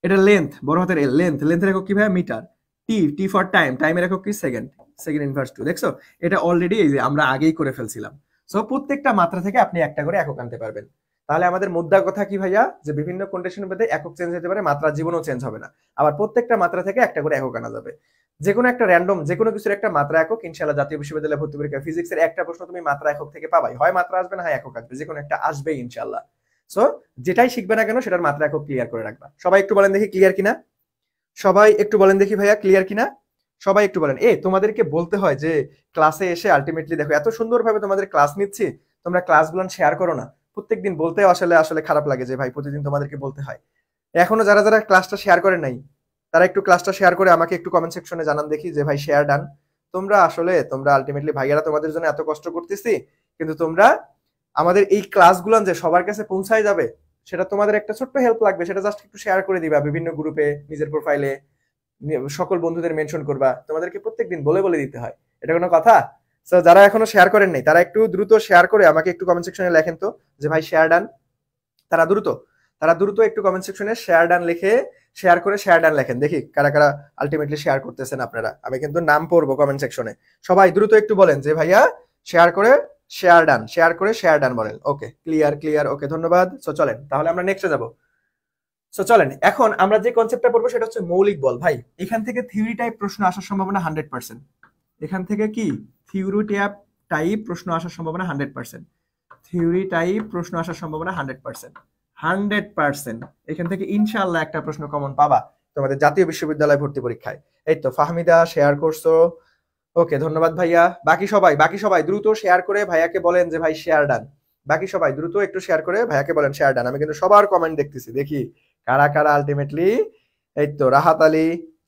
এটা লেন্থ, বড় হাতের এল, লেন্থ, লেন্থের একক কি ভাইয়া? Metre. T, T for time, টাইমের একক কি? Second, second inverse 2। দেখছো এটা অলরেডি এই যে আমরা আগেই করে ফেলছিলাম। সো প্রত্যেকটা মাত্রা থেকে আপনি একটা করে একক আনতে পারবেন। তাহলে আমাদের মুদ্রা কথা কি ভাইয়া, যে বিভিন্ন কন্ডিশনের মধ্যে একক চেঞ্জ হতে পারে, মাত্রা জীবনও চেঞ্জ হবে না। আবার প্রত্যেকটা মাত্রা থেকে একটা করে একক আনা যাবে। যে কোনো একটা র্যান্ডম যে কোনো কিছুর একটা মাত্রা একক ইনশাআল্লাহ জাতীয় বিশ্ববিদ্যালয়ে ভর্তি পরীক্ষা ফিজিক্সের একটা প্রশ্ন তুমি মাত্রা একক থেকে পাবাই, হয় মাত্রা আসবে না হয় একক আসবে, যে কোনো একটা আসবেই ইনশাআল্লাহ। সো যেটাই শিখবে না কেন সেটার মাত্রা একক ক্লিয়ার করে রাখবা। সবাই একটু বলেন দেখি ক্লিয়ার কিনা, সবাই একটু বলেন দেখি ভাইয়া ক্লিয়ার কিনা, সবাই একটু বলেন। তোমাদেরকে বলতে হয় যে ক্লাসে এসে আলটিমেটলি দেখো এত সুন্দরভাবে তোমাদের ক্লাস নিচ্ছি, তোমরা ক্লাসগুলো শেয়ার করো না। প্রত্যেকদিন বলতে আসলে আসলে খারাপ লাগে যে ভাই প্রতিদিন তোমাদেরকে বলতে হয়। এখনো যারা যারা ক্লাসটা শেয়ার করে নাই তারা একটু ক্লাসটা শেয়ার করে আমাকে একটু কমেন্ট সেকশনে জানান দেখি যে ভাই শেয়ার ডান। তোমরা আলটিমেটলি ভাইয়ারা তোমাদের জন্য এত কষ্ট করতেছি, কিন্তু তোমরা আমাদের এই ক্লাসগুলো যে সবার কাছে পৌঁছায় যাবে সেটা তোমাদের একটা ছোট্ট হেল্প লাগবে, সেটা জাস্ট একটু শেয়ার করে দিবা বিভিন্ন গ্রুপে, নিজের প্রোফাইলে, সকল বন্ধুদের মেনশন করবা। তোমাদেরকে প্রত্যেকদিন বলে বলে দিতে হয়, এটা কোনো কথা? সো যারা এখনো শেয়ার করেন নাই তারা একটু দ্রুত শেয়ার করে আমাকে একটু কমেন্ট সেকশনে লেখেন তো যে ভাই শেয়ার ডান। তারা দ্রুত একটু কমেন্ট সেকশনে শেয়ার ডান লিখে শেয়ার করে শেয়ার ডান লেখেন, দেখি কারা কারা আলটিমেটলি শেয়ার করতেছেন আপনারা। আমি কিন্তু নাম পড়বো কমেন্ট সেকশনে। সবাই দ্রুত একটু বলেন যে ভাইয়া শেয়ার করে শেয়ার ডান, শেয়ার করে শেয়ার ডান বলেন। ওকে, ক্লিয়ার, ওকে ধন্যবাদ। সো চলেন তাহলে আমরা নেক্সটে যাব। সো চলেন এখন আমরা যে কনসেপ্টটা পড়বো সেটা হচ্ছে মৌলিক বল। ভাই এখান থেকে থিওরি টাইপ প্রশ্ন আসার সম্ভাবনা 100%। এখান থেকে কি থিওরি টাইপ প্রশ্ন আসার সম্ভাবনা 100%। থিওরি টাইপ প্রশ্ন আসার সম্ভাবনা 100%। এখান থেকে ইনশাআল্লাহ একটা প্রশ্ন কমন পাবা তোমাদের জাতীয় বিশ্ববিদ্যালয় ভর্তি পরীক্ষায়। এই তো ফাহমিদা শেয়ার করছো, ওকে ধন্যবাদ ভাইয়া। বাকি সবাই দ্রুত শেয়ার করে ভাইয়াকে বলেন যে ভাই শেয়ার ডান। বাকি সবাই দ্রুত একটু শেয়ার করে ভাইয়াকে বলেন শেয়ার ডান। আমি কিন্তু সবার কমেন্ট দেখতেছি, দেখি কারা কারা আলটিমেটলি। এই তো রাহাত আলী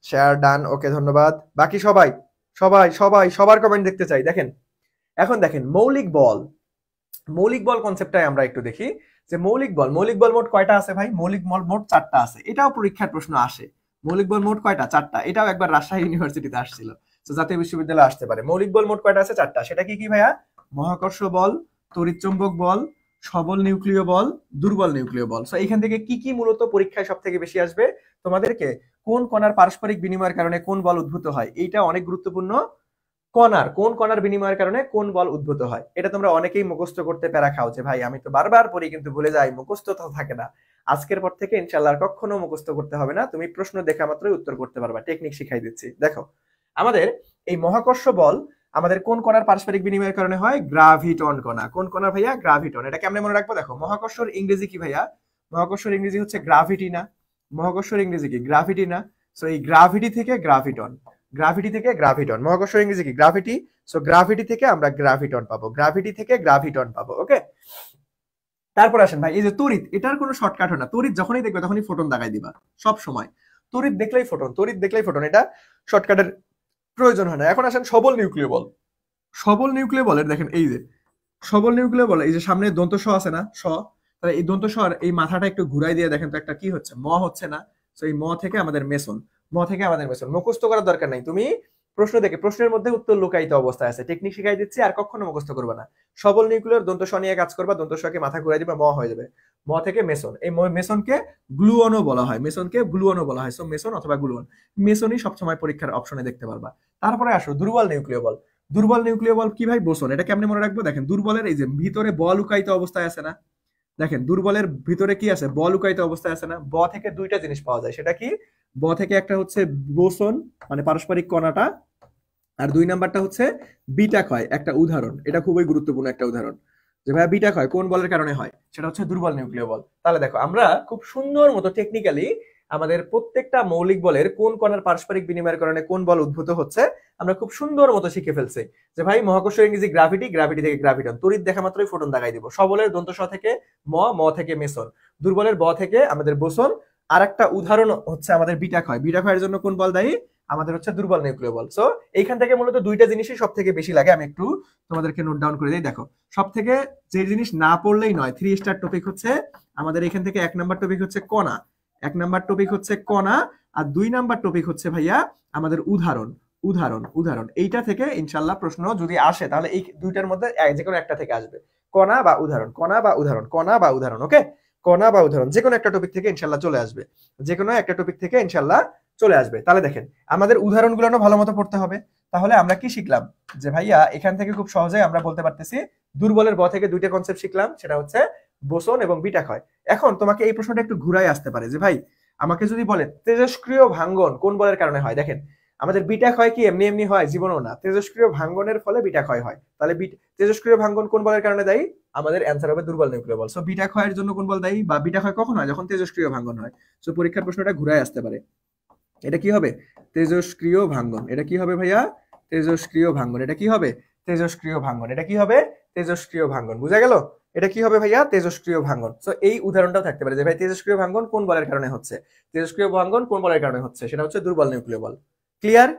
শেয়ার ডান, ওকে ধন্যবাদ। বাকি সবার কমেন্ট দেখতে চাই। দেখেন এখন দেখেন মৌলিক বল কনসেপ্টটাই আমরা একটু দেখি যে মৌলিক বল মোট কয়টা আছে ভাই? মৌলিক বল মোট 4টা আছে। এটাও পরীক্ষার প্রশ্ন আসে। মৌলিক বল মোট কয়টা? 4টা। এটাও একবার রাজশাহী ইউনিভার্সিটিতে আসছিল, তো জাতীয় বিশ্ববিদ্যালয়ে আসতে পারে। মৌলিক বল মোট কয়টা আছে? 4টা। সেটা কি কি ভাইয়া? মহাকর্ষ বল, তড়িৎচুম্বক বল, সবল নিউক্লিয় বল, দুর্বল নিউক্লিয় বল। সো এখান থেকে কি কি মূলত পরীক্ষায় সব থেকে বেশি আসবে? তোমাদেরকে কোন কণার পারস্পরিক বিনিময়ের কারণে কোন বল উদ্ভূত হয়, এইটা অনেক গুরুত্বপূর্ণ। কোন কণার বিনিময়ের কারণে কোন বল উদ্ভূত হয়, এটা তোমরা অনেকেই মুখস্থ করতে প্যারা খাও যে ভাই আমি তো বারবার পড়ি কিন্তু ভুলে যাই, মুখস্থ তো থাকে না। আজকের পর থেকে ইনশাআল্লাহ কখনো মুখস্থ করতে হবে না, তুমি প্রশ্ন দেখা মাত্রই উত্তর করতে পারবা। টেকনিক শিখাই দিচ্ছি। দেখো আমাদের এই মহাকর্ষ বল আমাদের কোন কণার পারস্পরিক বিনিময়ের কারণে হয়? গ্রাভিটন কণা। কোন কণা ভাইয়া? গ্রাভিটন। এটা কেমনে মনে রাখবো? দেখো মহাকর্ষর ইংরেজি কি ভাইয়া? মহাকর্ষর ইংরেজি হচ্ছে গ্রাভিটি না? মহাকর্ষর ইংরেজি কি? গ্রাভিটি না? সো এই গ্রাভিটি থেকে গ্রাভিটন, মহাকর্ষের ইংরেজি কি? গ্রাভিটি। সো গ্রাভিটি থেকে আমরা গ্রাভিটন পাবো। ওকে, তারপর আসেন ভাই এই যে তড়িৎ, এটার কোনো শর্টকাট হয় না। তড়িৎ যখনই দেখবে তখনই ফোটন দাগাই দিবা সব সময়। তড়িৎ দেখলেই ফোটন, এটা শর্টকাটের প্রয়োজন হয় না। এখন আসেন সবল নিউক্লিয় বলের দেখেন এই যে সবল নিউক্লিয় বল, এই যে সামনে দন্ত স আছে না, তাহলে এই দন্ত স্বর এই মাথাটা একটু ঘুরাই দিয়ে দেখেন তো একটা কি হচ্ছে? ম হচ্ছে না? তো এই ম থেকে আমাদের মেসন, মুখস্থ করার দরকার নাই। তুমি প্রশ্ন দেখে প্রশ্নের মধ্যে উত্তর লুকায়িত অবস্থায় আছে। টেকনিক শিখাই দিচ্ছি, আর কখনো মুখস্থ করবে না। সবল নিউক্লিয়ার দন্ত স নিয়ে কাজ করবা, দন্ত সকে মাথা ঘুরাই দিবা, ম হয়ে যাবে। ম থেকে মেসন, এই মেসনকে গ্লুঅনও বলা হয়। সো মেসন অথবা গ্লুঅন, মেসনই সবসময় পরীক্ষার অপশনে দেখতে পারবা। তারপরে আসো দুর্বল নিউক্লিয় বল কি ভাই? বোসন। এটা কেমনে মনে রাখবো? দেখেন দুর্বলের এই যে ভিতরে বল লুকায়িত অবস্থায় আছে না, দেখেন দুর্বলের ভিতরে কি আছে? বল লুকায়িত অবস্থায় আছে না? ব থেকে দুইটা জিনিস পাওয়া যায়, সেটা কি? ব থেকে একটা হচ্ছে বোসন মানে পারস্পরিক কণাটা, আর 2 নাম্বারটা হচ্ছে বিটা ক্ষয়। একটা উদাহরণ, এটা খুবই গুরুত্বপূর্ণ একটা উদাহরণ যে ভাইয়া বিটা ক্ষয় কোন বলের কারণে হয়, সেটা হচ্ছে দুর্বল নিউক্লিয় বল। তাহলে দেখো আমরা খুব সুন্দর মতো টেকনিক্যালি আমাদের প্রত্যেকটা মৌলিক বলের কোন কণার পারস্পরিক বিনিময়ের কারণে কোন বল উদ্ভূত হচ্ছে আমরা খুব সুন্দর মতো শিখে ফেলছি। যে ভাই মহাকর্ষীয় ইংরেজি গ্রাভিটি থেকে গ্রাভিটন, তড়িৎ দেখা মাত্রই ফোটন দাগাই দিব। সবলের দন্ত স থেকে ম থেকে মেসন, দুর্বলের ব থেকে আমাদের বোসন। আর একটা উদাহরণ হচ্ছে আমাদের বিটা ক্ষয়ের জন্য কোন বল দায়ী? আমাদের হচ্ছে দুর্বল নিউক্লিয় বল। সো এইখান থেকে মূলত দুইটা জিনিসই সব থেকে বেশি লাগে। আমি একটু তোমাদেরকে নোট ডাউন করে দিই। দেখো সব থেকে যে জিনিস না পড়লেই নয়, 3 স্টার টপিক হচ্ছে আমাদের এখান থেকে 1 নাম্বার টপিক হচ্ছে কণা, আর 2 নাম্বার টপিক হচ্ছে ভাইয়া আমাদের উদাহরণ। এইটা থেকে ইনশাল্লাহ প্রশ্ন যদি আসে তাহলে এই দুইটার মধ্যে যে কোনো একটা থেকে আসবে, কণা বা উদাহরণ। ওকে, কণা বা উদাহরণ যে কোনো একটা টপিক থেকে ইনশাল্লাহ চলে আসবে। তাহলে দেখেন আমাদের উদাহরণগুলো ভালো মতো পড়তে হবে। তাহলে আমরা কি শিখলাম? যে ভাইয়া এখান থেকে খুব সহজে আমরা বলতে পারতেছি দুর্বলের ব থেকে দুইটা কনসেপ্ট শিখলাম, সেটা হচ্ছে বোসন এবং বিটা ক্ষয়। এখন তোমাকে এই প্রশ্নটা একটু ঘুরাই আসতে পারে যে ভাই আমাকে যদি বলে তেজস্ক্রিয় ভাঙ্গন কোন বলের কারণে হয়, দেখেন আমাদের বিটা ক্ষয় কি এমনি এমনি হয়? জীবনও না, তেজস্ক্রিয় ভাঙ্গনের ফলে বিটা ক্ষয় হয়। তাহলে তেজস্ক্রিয় ভাঙ্গন কোন বলের কারণে দায়ী? আমাদের অ্যান্সার হবে দুর্বল নিউক্লিয় বল। সো বিটা ক্ষয়ের জন্য কোন বল দায়ী, বা বিটা ক্ষয় কখন হয়? যখন তেজস্ক্রিয় ভাঙ্গন হয়। সো পরীক্ষার প্রশ্নটা ঘুরায় আসতে পারে। এটা কি হবে? তেজস্ক্রিয় ভাঙ্গন। এটা কি হবে ভাইয়া? তেজস্ক্রিয় ভাঙ্গন। এটা কি হবে? তেজস্ক্রিয় ভাঙ্গন। এটা কি হবে? তেজস্ক্রিয় ভাঙ্গন। বুঝা গেল? এটা কি হবে ভাইয়া? তেজস্ক্রিয় ভাঙ্গন। সো এই উদাহরণটাও থাকতে পারে যে ভাই তেজস্ক্রিয় ভাঙ্গন কোন বলের কারণে হচ্ছে, তেজস্ক্রিয় ভাঙ্গন কোন বলের কারণে হচ্ছে, সেটা হচ্ছে দুর্বল নিউক্লিয় বল। ক্লিয়ার?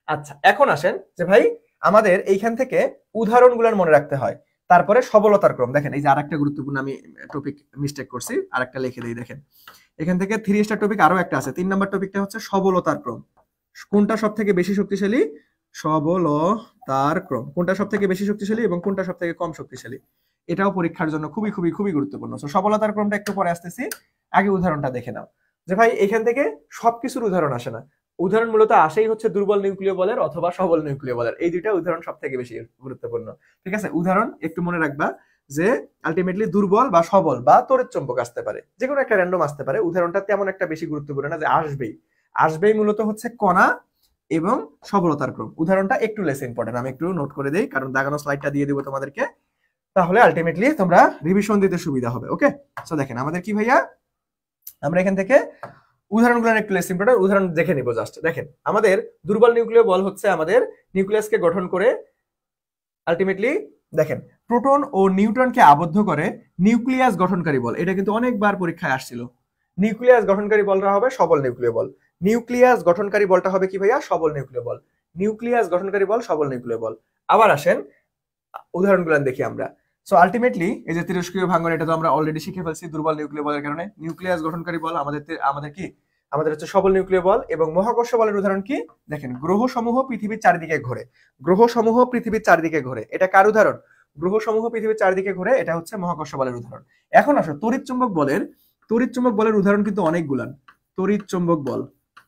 আচ্ছা, এখন আসেন যে ভাই আমাদের এইখান থেকে উদাহরণগুলো মনে রাখতে হয়, তারপরে সবলতার ক্রম। দেখেন এই যে আরেকটা গুরুত্বপূর্ণ আমি টপিক মিস্টেক করছি, আরেকটা লিখে দেই। দেখেন এখান থেকে 3 স্টার টপিক আরো একটা আছে। 3 নাম্বার টপিকটা হচ্ছে সবলতার ক্রম। কোনটা সব থেকে বেশি শক্তিশালী? সবলতার ক্রম। কোনটা সব থেকে বেশি শক্তিশালী এবং কোনটা সব থেকে কম শক্তিশালী, এটাও পরীক্ষার জন্য খুবই খুবই খুবই গুরুত্বপূর্ণ। তো সবলতার ক্রমটা একটু পরে আসতেছি, আগে উদাহরণটা দেখে নাও। যে ভাই এখান থেকে সবকিছুর উদাহরণ আসে না, উদাহরণ মূলত আসেই হচ্ছে দুর্বল নিউক্লিয় বলের অথবা সবল নিউক্লিয় বলের। এই দুইটা উদাহরণ সব থেকে বেশি গুরুত্বপূর্ণ। ঠিক আছে, উদাহরণ একটু মনে রাখবা যে আলটিমেটলি দুর্বল বা সবল বা তড়িৎ চম্বক আসতে পারে, যে কোনো একটা র্যান্ডম আসতে পারে। উদাহরণটা তেমন একটা বেশি গুরুত্বপূর্ণ না, যে আসবেই আসবেই মূলত হচ্ছে কণা এবং সবলতার ক্রম। উদাহরণটা একটু লেস ইম্পর্টেন্ট, আমি একটু নোট করে দেই কারণ দাগানো স্লাইডটা দিয়ে দিব তোমাদেরকে, তাহলে আলটিমেটলি তোমরা রিভিশন দিতে সুবিধা হবে। ওকে, সো দেখেন আমাদের কি ভাইয়া, আমরা এখান থেকে উদাহরণগুলো একটু লেস ইম্পর্টেন্ট, উদাহরণ দেখে নিব জাস্ট। দেখেন আমাদের দুর্বল নিউক্লিয় বল হচ্ছে আমাদের নিউক্লিয়াসকে গঠন করে আলটিমেটলি দেখেন প্রোটন ও নিউট্রনকে আবদ্ধ করে নিউক্লিয়াস গঠনকারী বল। এটা কিন্তু অনেকবার পরীক্ষায় আসছিল। নিউক্লিয়াস গঠনকারী বলটা হবে সবল নিউক্লিয় বল। নিউক্লিয়াস গঠনকারী বলটা হবে কি ভাইয়া? সবল নিউক্লিয় বল। নিউক্লিয়াস গঠনকারী বল সবল নিউক্লিয় বল। আবার আসেন উদাহরণগুলো দেখি আমরা। সো আলটিমেটলি এই যে তেজস্ক্রিয় ভাঙ্গন, এটা তো আমরা অলরেডি শিখে ফেলছি দুর্বল নিউক্লিয় বলের কারণে। নিউক্লিয়াস গঠনকারী বল আমাদের কি? আমাদের হচ্ছে সবল নিউক্লিয় বল। এবং মহাকর্ষ বলের উদাহরণ কি? দেখেন গ্রহ সমূহ পৃথিবীর চারিদিকে ঘোরে। গ্রহ সমূহ পৃথিবীর চারিদিকে ঘোরে, এটা কার উদাহরণ? গ্রহ সমূহ পৃথিবীর চারিদিকে ঘোরে, এটা হচ্ছে মহাকর্ষ বলের উদাহরণ। এখন আসো তড়িৎ চুম্বক বলের। তড়িৎ চুম্বক বলের উদাহরণ কিন্তু অনেকগুলান। তড়িৎ চুম্বক বল,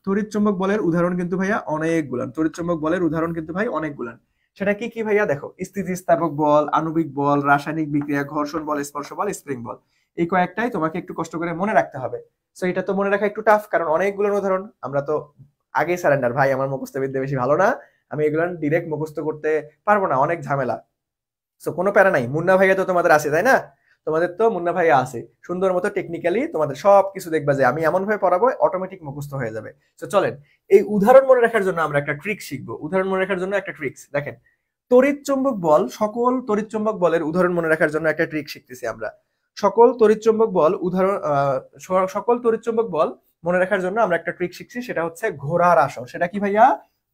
তড়িৎ চুম্বক বলের উদাহরণ কিন্তু ভাইয়া অনেকগুলান। তড়িৎ চুম্বক বলের উদাহরণ কিন্তু ভাই অনেকগুলান। সেটা কি কি ভাইয়া? দেখো স্থিতিস্থাপক বল, আণবিক বল, রাসায়নিক বিক্রিয়া, ঘর্ষণ বল, স্পর্শ বল, স্প্রিং বল। এই কয়েকটাই তোমাকে একটু কষ্ট করে মনে রাখতে হবে। সো এটা তো মনে রাখা একটু টাফ, কারণ অনেকগুলো উদাহরণ। আমরা তো আগে সারেন্ডার ভাই, আমার মুখস্থ বিদ্যা বেশি ভালো না, আমি এগুলো ডিরেক্ট মুখস্থ করতে পারবো না, অনেক ঝামেলা। সো কোনো প্যারা নাই, মুন্না ভাইয়া তো তোমাদের আছে তাই না? তোমাদের তো মুন্না ভাইয়া আছে, সুন্দর মতো টেকনিক্যালি তোমাদের সবকিছু দেখবা যে আমি এমন ভাবে পড়াবো অটোমেটিক মুখস্থ হয়ে যাবে। তো চলেন এই উদাহরণ মনে রাখার জন্য আমরা একটা ট্রিক শিখবো। উদাহরণ মনে রাখার জন্য একটা ট্রিক্স দেখেন, তড়িৎ চুম্বক বল, সকল তড়িৎ চুম্বক বলের উদাহরণ মনে রাখার জন্য একটা ট্রিক শিখতেছি আমরা। সকল তড়িৎ চুম্বক বল উদাহরণ সকল তড়িৎ চুম্বক বল মনে রাখার জন্য আমরা একটা ট্রিক শিখছি, সেটা হচ্ছে ঘোড়ার আসর। সেটা কি ভাইয়া?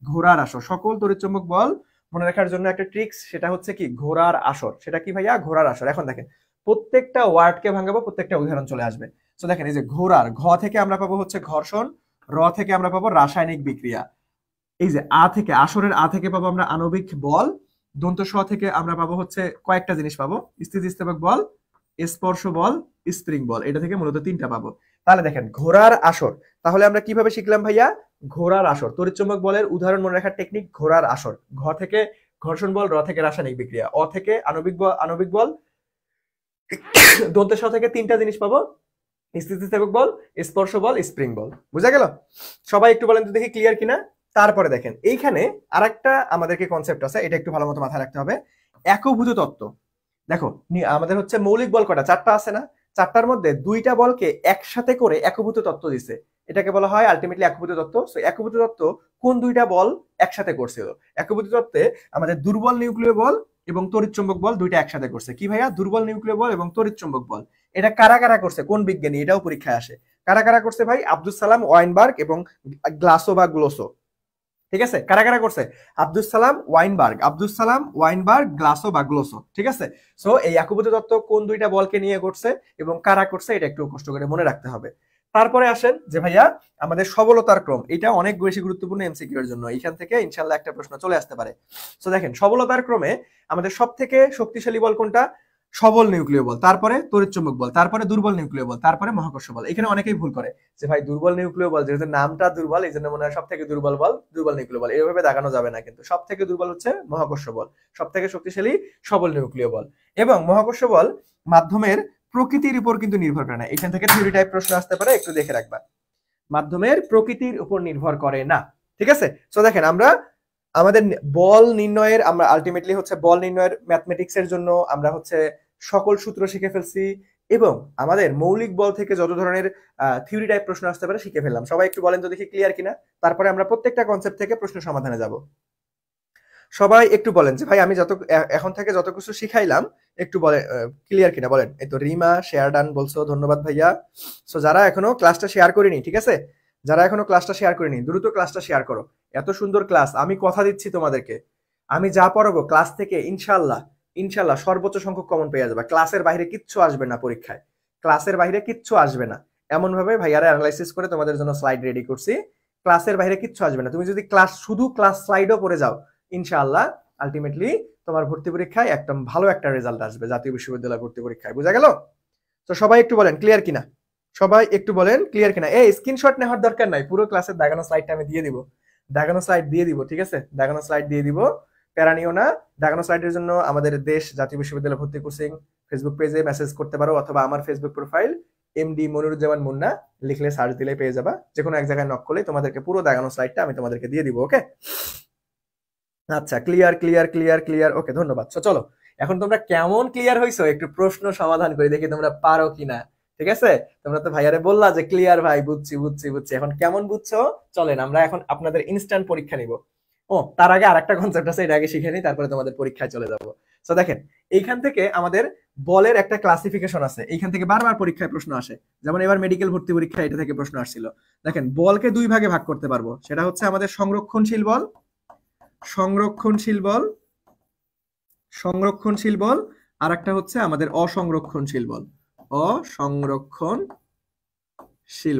ঘোড়ার আসর। সকল তড়িৎ চুম্বক বল মনে রাখার জন্য একটা ট্রিক্স, সেটা হচ্ছে কি? ঘোড়ার আসর। সেটা কি ভাইয়া? ঘোড়ার আসর। এখন দেখেন প্রত্যেকটা ওয়ার্ডকে ভাঙাবো, প্রত্যেকটা উদাহরণ চলে আসবে। তো দেখেন এই যে ঘোড়ার, ঘ থেকে আমরা পাবো হচ্ছে ঘর্ষণ, র থেকে আমরা পাবো রাসায়নিক বিক্রিয়া, এই যে আ থেকে, আসরের আ থেকে পাবো আমরা আণবিক বল, দন্ত স থেকে আমরা পাবো হচ্ছে কয়েকটা জিনিস পাবো, স্থিতিস্থাপক বল, স্পর্শ বল, স্প্রিং বল। এটা থেকে মূলত 3টা পাবো। তাহলে দেখেন ঘোড়ার আসর, তাহলে আমরা কিভাবে শিখলাম ভাইয়া? ঘোড়ার আসর। তড়িৎচুম্বক বলের উদাহরণ মনে রাখার টেকনিক ঘোড়ার আসর। ঘ থেকে ঘর্ষণ বল, র থেকে রাসায়নিক বিক্রিয়া, অ থেকে আণবিক বল, দন্ত স থেকে 3টা জিনিস পাবো, স্থিতিস্থাপক বল, স্পর্শ বল, স্প্রিং বল। বুঝা গেল? সবাই একটু বলেন তো দেখি ক্লিয়ার কিনা। তারপরে দেখেন এইখানে আরেকটা আমাদেরকে কনসেপ্ট আছে, এটা একটু ভালো মতো মাথায় রাখতে হবে। একভূত তত্ত্ব। দেখো আমাদের হচ্ছে মৌলিক বল কয়টা? 4টা আছে না? 4টার মধ্যে 2টা বলকে একসাথে করে একভূত তত্ত্ব দিছে, এটাকে বলা হয় আলটিমেটলি একভূত তত্ত্ব। সো একভূত তত্ত্ব কোন 2টা বল একসাথে করছিল? একভূত তত্ত্বে আমাদের দুর্বল নিউক্লিয় বল এবং তড়িৎ চুম্বক বল 2টা একসাথে করছে। কি ভাইয়া? দুর্বল নিউক্লিয় বল এবং তড়িৎ চুম্বক বল। এটা কারা কারা করছে? কোন বিজ্ঞানী? এটাও পরীক্ষায় আসে। কারা কারা করছে ভাই? আব্দুস সালাম ওয়াইনবার্গ এবং গ্লাসো বা গ্লোসো। ঠিক আছে, কারা কারা করছে? আব্দুস সালাম ওয়াইনবার্গ, গ্লাসো বা গ্লোসো। ঠিক আছে, সো এই একভূত তত্ত্ব কোন 2টা বলকে নিয়ে করছে এবং কারা করছে, এটা একটু কষ্ট করে মনে রাখতে হবে। তারপরে আসেন যে ভাইয়া আমাদের সবলতার ক্রম, এটা অনেক বেশি গুরুত্বপূর্ণ এমসিকিউ এর জন্য, এখান থেকে ইনশাআল্লাহ একটা প্রশ্ন চলে আসতে পারে। সো দেখেন সবলতার ক্রমে আমাদের সবথেকে শক্তিশালী বল কোনটা? সবল নিউক্লিয় বল, তারপরে তড়িৎচুম্বক বল, তারপরে দুর্বল নিউক্লিয় বল, তারপরে মহাকর্ষ বল। এখানে অনেকেই ভুল করে যে ভাই দুর্বল নিউক্লিয় বল, যেহেতু নামটা দুর্বল এই জন্য মনে হয় সব থেকে দুর্বল বল দুর্বল নিউক্লিয় বল। এইভাবে দাগানো যাবে না, কিন্তু সব থেকে দুর্বল হচ্ছে মহাকর্ষ বল, সব থেকে শক্তিশালী সবল নিউক্লিয় বল। এবং মহাকর্ষ বল মাধ্যমের প্রকৃতির উপর কিন্তু নির্ভর করে না। এখান থেকে থিওরি টাইপ প্রশ্ন আসতে পারে, একটু দেখে রাখবা। মাধ্যমের প্রকৃতির উপর নির্ভর করে না, ঠিক আছে? সো দেখেন আমরা আমাদের বল নির্ণয়ের, আমরা আলটিমেটলি হচ্ছে বল নির্ণয়ের ম্যাথমেটিক্স এর জন্য আমরা হচ্ছে সকল সূত্র শিখে ফেলছি, এবং আমাদের মৌলিক বল থেকে যত ধরনের থিওরি টাইপ প্রশ্ন আসতে পারে শিখে ফেললাম। সবাই একটু বলেন তো দেখি ক্লিয়ার কিনা, তারপরে আমরা প্রত্যেকটা কনসেপ্ট থেকে প্রশ্ন সমাধানে যাব। সবাই একটু বলেন যে ভাই আমি এখন থেকে যত কিছু শিখাইলাম একটু বলে ক্লিয়ার কিনা বলেন। এই তো রিমা শেয়ার ডান বলছো, ধন্যবাদ ভাইয়া। সো যারা এখনো ক্লাসটা শেয়ার করেনি, ঠিক আছে, যারা এখনো ক্লাসটা শেয়ার করেনি দ্রুত ক্লাসটা শেয়ার করো। এত সুন্দর ক্লাস, আমি কথা দিচ্ছি তোমাদেরকে, আমি যা পড়াবো ক্লাস থেকে ইনশাল্লাহ ইনশাল্লাহ সর্বোচ্চ সংখ্যক কমন পেয়ে যাবে। ক্লাসের বাইরে কিচ্ছু আসবে না পরীক্ষায়, ক্লাসের বাইরে কিচ্ছু আসবে না। এমন ভাবে ভাইয়ারা অ্যানালাইসিস করে তোমাদের জন্য স্লাইড রেডি করছি, ক্লাসের বাইরে কিচ্ছু আসবে না। তুমি যদি শুধু ক্লাস স্লাইডও পড়ে যাও ইনশাআল্লাহ আলটিমেটলি তোমার ভর্তি পরীক্ষায় একদম ভালো একটা রেজাল্ট আসবে, জাতীয় বিশ্ববিদ্যালয় ভর্তি পরীক্ষায়। বুঝা গেল? তো সবাই একটু বলেন ক্লিয়ার কিনা, সবাই একটু বলেন ক্লিয়ার কিনা। এই স্ক্রিনশট নেওয়ার দরকার নাই, পুরো ক্লাসের দাগানো স্লাইডটা আমি দিয়ে দিব, দাগানো স্লাইড দিয়ে দিব, ঠিক আছে, দাগানো স্লাইড দিয়ে দিব, প্যারা নিও না। দাগানো স্লাইডের জন্য আমাদের দেশ জাতীয় বিশ্ববিদ্যালয় ভর্তি কোচিং ফেসবুক পেজে মেসেজ করতে পারো, অথবা আমার Facebook profile MD Moniruzzaman Munna লিখলে সার্চ দিলে পেয়ে যাবা। যে কোনো এক জায়গায় নক করলে তোমাদেরকে পুরো দাগানো স্লাইডটা আমি তোমাদেরকে দিয়ে দিব। ওকে, আচ্ছা, ক্লিয়ার ক্লিয়ার ক্লিয়ার ক্লিয়ার, ওকে, ধন্যবাদ। চলো এখন তোমরা কেমন ক্লিয়ার হইছো একটু প্রশ্ন সমাধান করে দেখি তোমরা পারো কিনা, ঠিক আছে? তোমরা তো ভাইয়ারে বললা যে ক্লিয়ার ভাই, বুঝছি বুঝছি বুঝছি, এখন কেমন বুঝছো চলেন আমরা এখন আপনাদের ইনস্ট্যান্ট পরীক্ষা নিব। ও তার আগে আরেকটা কনসেপ্ট আছে, এটা আগে শিখে নিই, তারপরে তোমাদের পরীক্ষায় চলে যাবো। তো দেখেন এইখান থেকে আমাদের বলের একটা ক্লাসিফিকেশন আছে, এইখান থেকে বারবার পরীক্ষায় প্রশ্ন আসে। যেমন এবার মেডিকেল ভর্তি পরীক্ষা এটা থেকে প্রশ্ন আসছিল। দেখেন বলকে দুই ভাগে ভাগ করতে পারবো, সেটা হচ্ছে আমাদের সংরক্ষণশীল বল, সংরক্ষণশীল বল, সংরক্ষণশীল বল, আর একটা হচ্ছে আমাদের অসংরক্ষণশীল বল, অসংরক্ষণশীল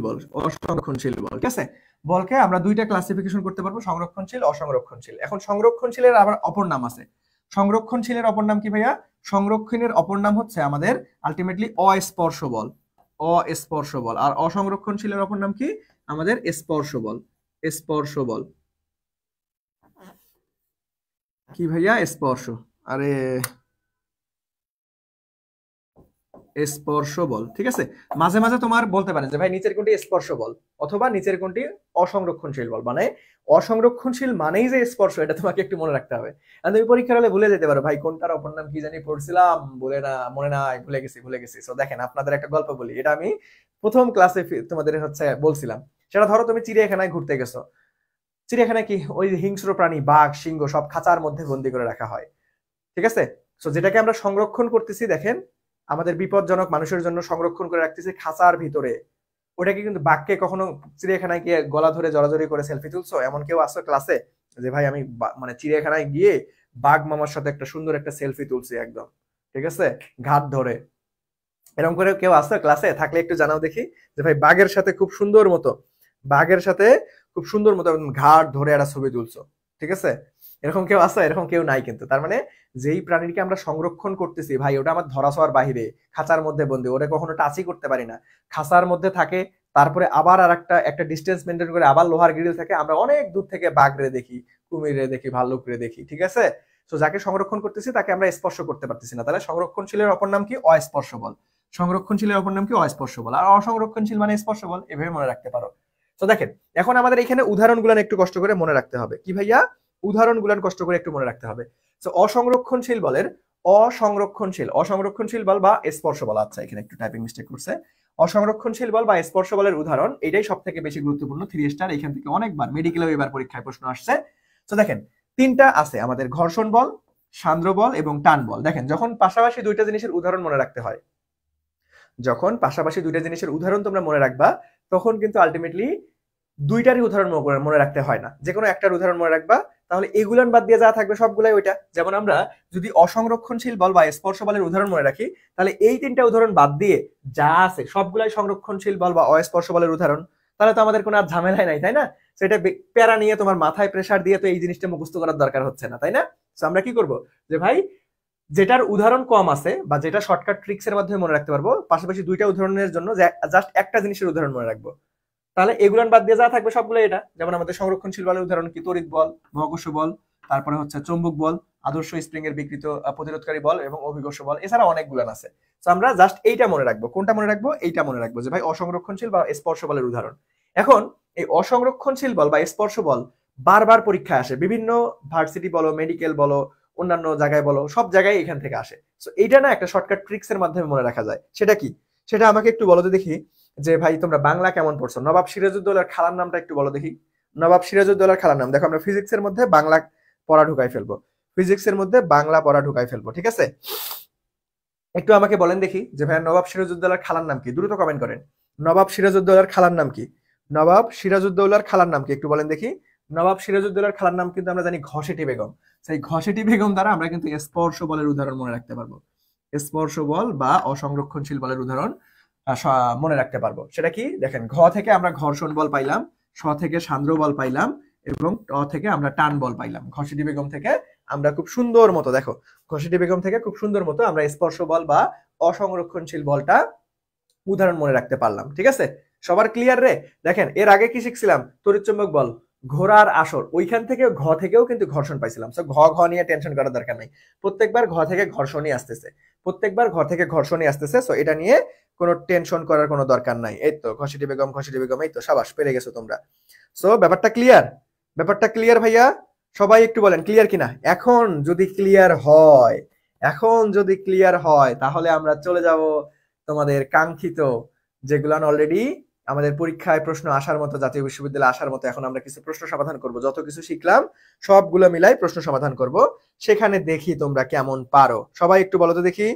বল, অসংরক্ষণশীল বল, ঠিক আছে? বলকে আমরা দুইটা ক্লাসিফিকেশন করতে পারবো, সংরক্ষণশীল, অসংরক্ষণশীল। এখন সংরক্ষণশীলের আবার অপর নাম আছে। সংরক্ষণশীলের অপর নাম কি ভাইয়া? সংরক্ষণের অপর নাম হচ্ছে আমাদের আলটিমেটলি অস্পর্শ বল, অস্পর্শ বল। আর অসংরক্ষণশীলের অপর নাম কি? আমাদের স্পর্শ বল, স্পর্শ বল। কি ভাইয়া? স্পর্শ, আরে স্পর্শ বল, ঠিক আছে? মাঝে মাঝে তোমার বলতে পারে যে ভাই নিচের কোনটি স্পর্শ বল অথবা নিচের কোনটি অসংরক্ষণশীল বল, মানে অসংরক্ষণশীল মানেই যে স্পর্শ, এটা তোমাকে একটু মনে রাখতে হবে। আর তুমি পরীক্ষার হলে ভুলে যেতে পারো ভাই কোনটার অপর নাম কি জানি পড়ছিলাম, বলে না মনে নাই, ভুলে গেছি। তো দেখেন আপনাদের একটা গল্প বলি, এটা আমি প্রথম ক্লাসে তোমাদের হচ্ছে বলছিলাম। সেটা ধরো তুমি চিড়িয়াখানায় ঘুরতে গেছো, চিড়িয়াখানায় কি ওই হিংস্র প্রাণী বাঘ সিংহ সব খাঁচার মধ্যে বন্দি করে রাখা হয়, ঠিক আছে? তো যেটাকে আমরা সংরক্ষণ করতেছি, দেখেন আমাদের বিপজ্জনক মানুষের জন্য সংরক্ষণ করে রাখতেছি খাঁচার ভিতরে, ওটাকে কিন্তু বাঘকে কখনো চিড়িয়াখানায় গিয়ে গলা ধরে জড়াজড়ি করে সেলফি তুলছো? এমন কেউ আসছো ক্লাসে যে ভাই আমি মানে চিড়িয়াখানায় গিয়ে বাঘ মামার সাথে একটা সুন্দর একটা সেলফি তুলছি একদম, ঠিক আছে, ঘাট ধরে? এরকম করে কেউ আসছো ক্লাসে? থাকলে একটু জানাও দেখি যে ভাই বাঘের সাথে খুব সুন্দর মতো, বাঘের সাথে খুব সুন্দর মতো ঘাট ধরে একটা ছবি তুলছো, ঠিক আছে? এরকম কেউ আছে? এরকম কেউ নাই কিন্তু। তার মানে যেই প্রাণীকে আমরা সংরক্ষণ করতেছি ভাই ওটা আমার ধরাছোঁয়ার বাহিরে, খাঁচার মধ্যে বন্দি, ওটা কখনো টাচই করতে পারি না, খাঁচার মধ্যে থাকে। তারপরে আবার আর একটা ডিস্টেন্স মেনটেন করে আবার লোহার গ্রিল থাকে, আমরা অনেক দূর থেকে বাঘরে দেখি, কুমিরে দেখি, ভাল্লুকরে দেখি, ঠিক আছে? তো যাকে সংরক্ষণ করতেছি তাকে আমরা স্পর্শ করতে পারতেছি না, তাহলে সংরক্ষণশীলের অপর নাম কি? অস্পর্শ বল। সংরক্ষণশীলের অপর নাম কি? অস্পর্শ বল। আর অসংরক্ষণশীল মানে স্পর্শ বল, এভাবে মনে রাখতে পারো। তো দেখেন এখন আমাদের এখানে উদাহরণগুলো একটু কষ্ট করে মনে রাখতে হবে। কি ভাইয়া? উদাহরণগুলো কষ্ট করে একটু মনে রাখতে হবে। তো অসংরক্ষণশীল বলের অসংরক্ষণশীল বল বা স্পর্শ বল, আচ্ছা এখানে একটু টাইপিং মিস্টেক করছে। অসংরক্ষণশীল বল বা স্পর্শ বলের উদাহরণ, এটাই সব থেকে বেশি গুরুত্বপূর্ণ, 3 স্টার। এখান থেকে অনেকবার মেডিকেলেও এবার পরীক্ষায় প্রশ্ন আসছে। তো দেখেন তিনটা আছে আমাদের, ঘর্ষণ বল, সান্দ্র বল এবং টান বল। দেখেন যখন পাশাপাশি দুইটা জিনিসের উদাহরণ মনে রাখতে হয়, যখন পাশাপাশি দুইটা জিনিসের উদাহরণ তোমরা মনে রাখবা, তখন কিন্তু আলটিমেটলি দুইটারই উদাহরণ মনে রাখতে হয় না, যে কোনো একটার উদাহরণ মনে রাখবা, তাহলে এগুলান বাদ দিয়ে যা থাকবে সবগুলাই ওইটা। যেমন আমরা যদি অসংরক্ষণশীল বল বা স্পর্শ বলের উদাহরণ মনে রাখি, তাহলে এই তিনটা উদাহরণ বাদ দিয়ে যা আছে সবগুলাই সংরক্ষণশীল বল বা অস্পর্শ বলের উদাহরণ। তাহলে তো আমাদের কোনো আর ঝামেলাই নাই, তাই না? সেটা প্যারা নিয়ে তোমার মাথায় প্রেসার দিয়ে তো এই জিনিসটা মুখস্থ করার দরকার হচ্ছে না, তাই না? তো আমরা কি করব, যে ভাই যেটার উদাহরণ কম আছে বা যেটা শর্টকাট ট্রিক্স এর মাধ্যমে মনে রাখতে পারবো, পাশাপাশি দুইটা উদাহরণের জন্য জাস্ট একটা জিনিসের উদাহরণ মনে রাখবো, তাহলে এগুলান বাদ দিয়ে যা থাকবে সবগুলো এটা। যেমন আমাদের সংরক্ষণশীল বলের উদাহরণ কি? তড়িৎ বল, মহাকর্ষ বল, তারপরে হচ্ছে চৌম্বক বল, আদর্শ স্প্রিং এর বিকৃত প্রতিরোধকারী বল এবং অভিকর্ষ বল, এছাড়া অনেকগুলো আছে। তো আমরা জাস্ট এইটা মনে রাখবো। কোনটা মনে রাখবো? এইটা মনে রাখবো যে ভাই অসংরক্ষণশীল বা স্পর্শ বলের উদাহরণ। এখন এই অসংরক্ষণশীল বল বা স্পর্শ বল বারবার পরীক্ষায় আসে, বিভিন্ন ভার্সিটি বলো, মেডিকেল বলো, অন্যান্য জায়গায় বলো, সব জায়গায় এখান থেকে আসে। তো এইটা না একটা শর্টকাট ট্রিক্স এর মাধ্যমে মনে রাখা যায়। সেটা কি? সেটা আমাকে একটু বলো তো দেখি। যে ভাই তোমরা বাংলা কেমন পড়ছো? নবাব সিরাজউদ্দৌলার খালার নামটা একটু বলো দেখি। নবাব সিরাজউদ্দৌলার খালার নাম। দেখো আমরা ফিজিক্সের মধ্যে বাংলা পড়া ঢুকাই ফেলবো, ফিজিক্সের মধ্যে বাংলা পড়া ঢুকাই ফেলবো, ঠিক আছে? একটু আমাকে বলেন দেখি যে ভাই নবাব সিরাজউদ্দৌলার খালার নাম কি? দ্রুত কমেন্ট করেন। নবাব সিরাজউদ্দৌলার খালার নাম কি? নবাব সিরাজউদ্দৌলার খালার নাম কি? একটু বলেন দেখি। নবাব সিরাজউদ্দৌলার খালার নাম কিন্তু আমরা জানি ঘসেটি বেগম। সেই ঘসেটি বেগম দ্বারা আমরা কিন্তু স্পর্শ বলের উদাহরণ মনে রাখতে পারবো। স্পর্শ বল বা অসংরক্ষণশীল বলের উদাহরণ মনে রাখতে পারবো। সেটা কি? দেখেন, ঘ থেকে আমরা ঘর্ষণ বল পাইলাম, স থেকে সান্দ্র বল পাইলাম এবং ট থেকে আমরা টান বল পাইলাম। ঘসেটি বেগম থেকে আমরা খুব সুন্দর মতো, দেখো ঘসেটি বেগম থেকে খুব সুন্দর মতো আমরা স্পর্শ বল বা অসংরক্ষণশীল বলটা উদাহরণ মনে রাখতে পারলাম, ঠিক আছে? সবার ক্লিয়ার রে? দেখেন এর আগে কি শিখছিলাম? তড়িৎচুম্বক বল, ঘোড়ার আসর, ওইখান থেকে ঘ থেকেও কিন্তু ঘর্ষণ পাইছিলাম। সো ঘ ঘ নিয়ে টেনশন করার দরকার নাই, প্রত্যেকবার ঘ থেকে ঘর্ষণই আসতেছে, প্রত্যেকবার ঘ থেকে ঘর্ষণই আসতেছে। সো এটা নিয়ে কোনো টেনশন করার কোনো দরকার নাই। এই তো ঘসেটি বেগম, ঘসেটি বেগম, এই তো সাবাস, পেরে গেছো তোমরা। সো ব্যাপারটা ক্লিয়ার? ব্যাপারটা ক্লিয়ার ভাইয়া? সবাই একটু বলেন ক্লিয়ার কিনা। এখন যদি ক্লিয়ার হয়, এখন যদি ক্লিয়ার হয় তাহলে আমরা চলে যাব তোমাদের কাঙ্ক্ষিত, যেগুলো অলরেডি আমাদের পরীক্ষায় প্রশ্ন আসার মতো, জাতীয় বিশ্ববিদ্যালয়ে আসার মতো। এখন আমরা কিছু প্রশ্ন সমাধান করব, যত কিছু শিখলাম সবগুলো মিলাই প্রশ্ন সমাধান করব। সেখানে দেখি তোমরা কেমন পারো। সবাই একটু বলো তো দেখি,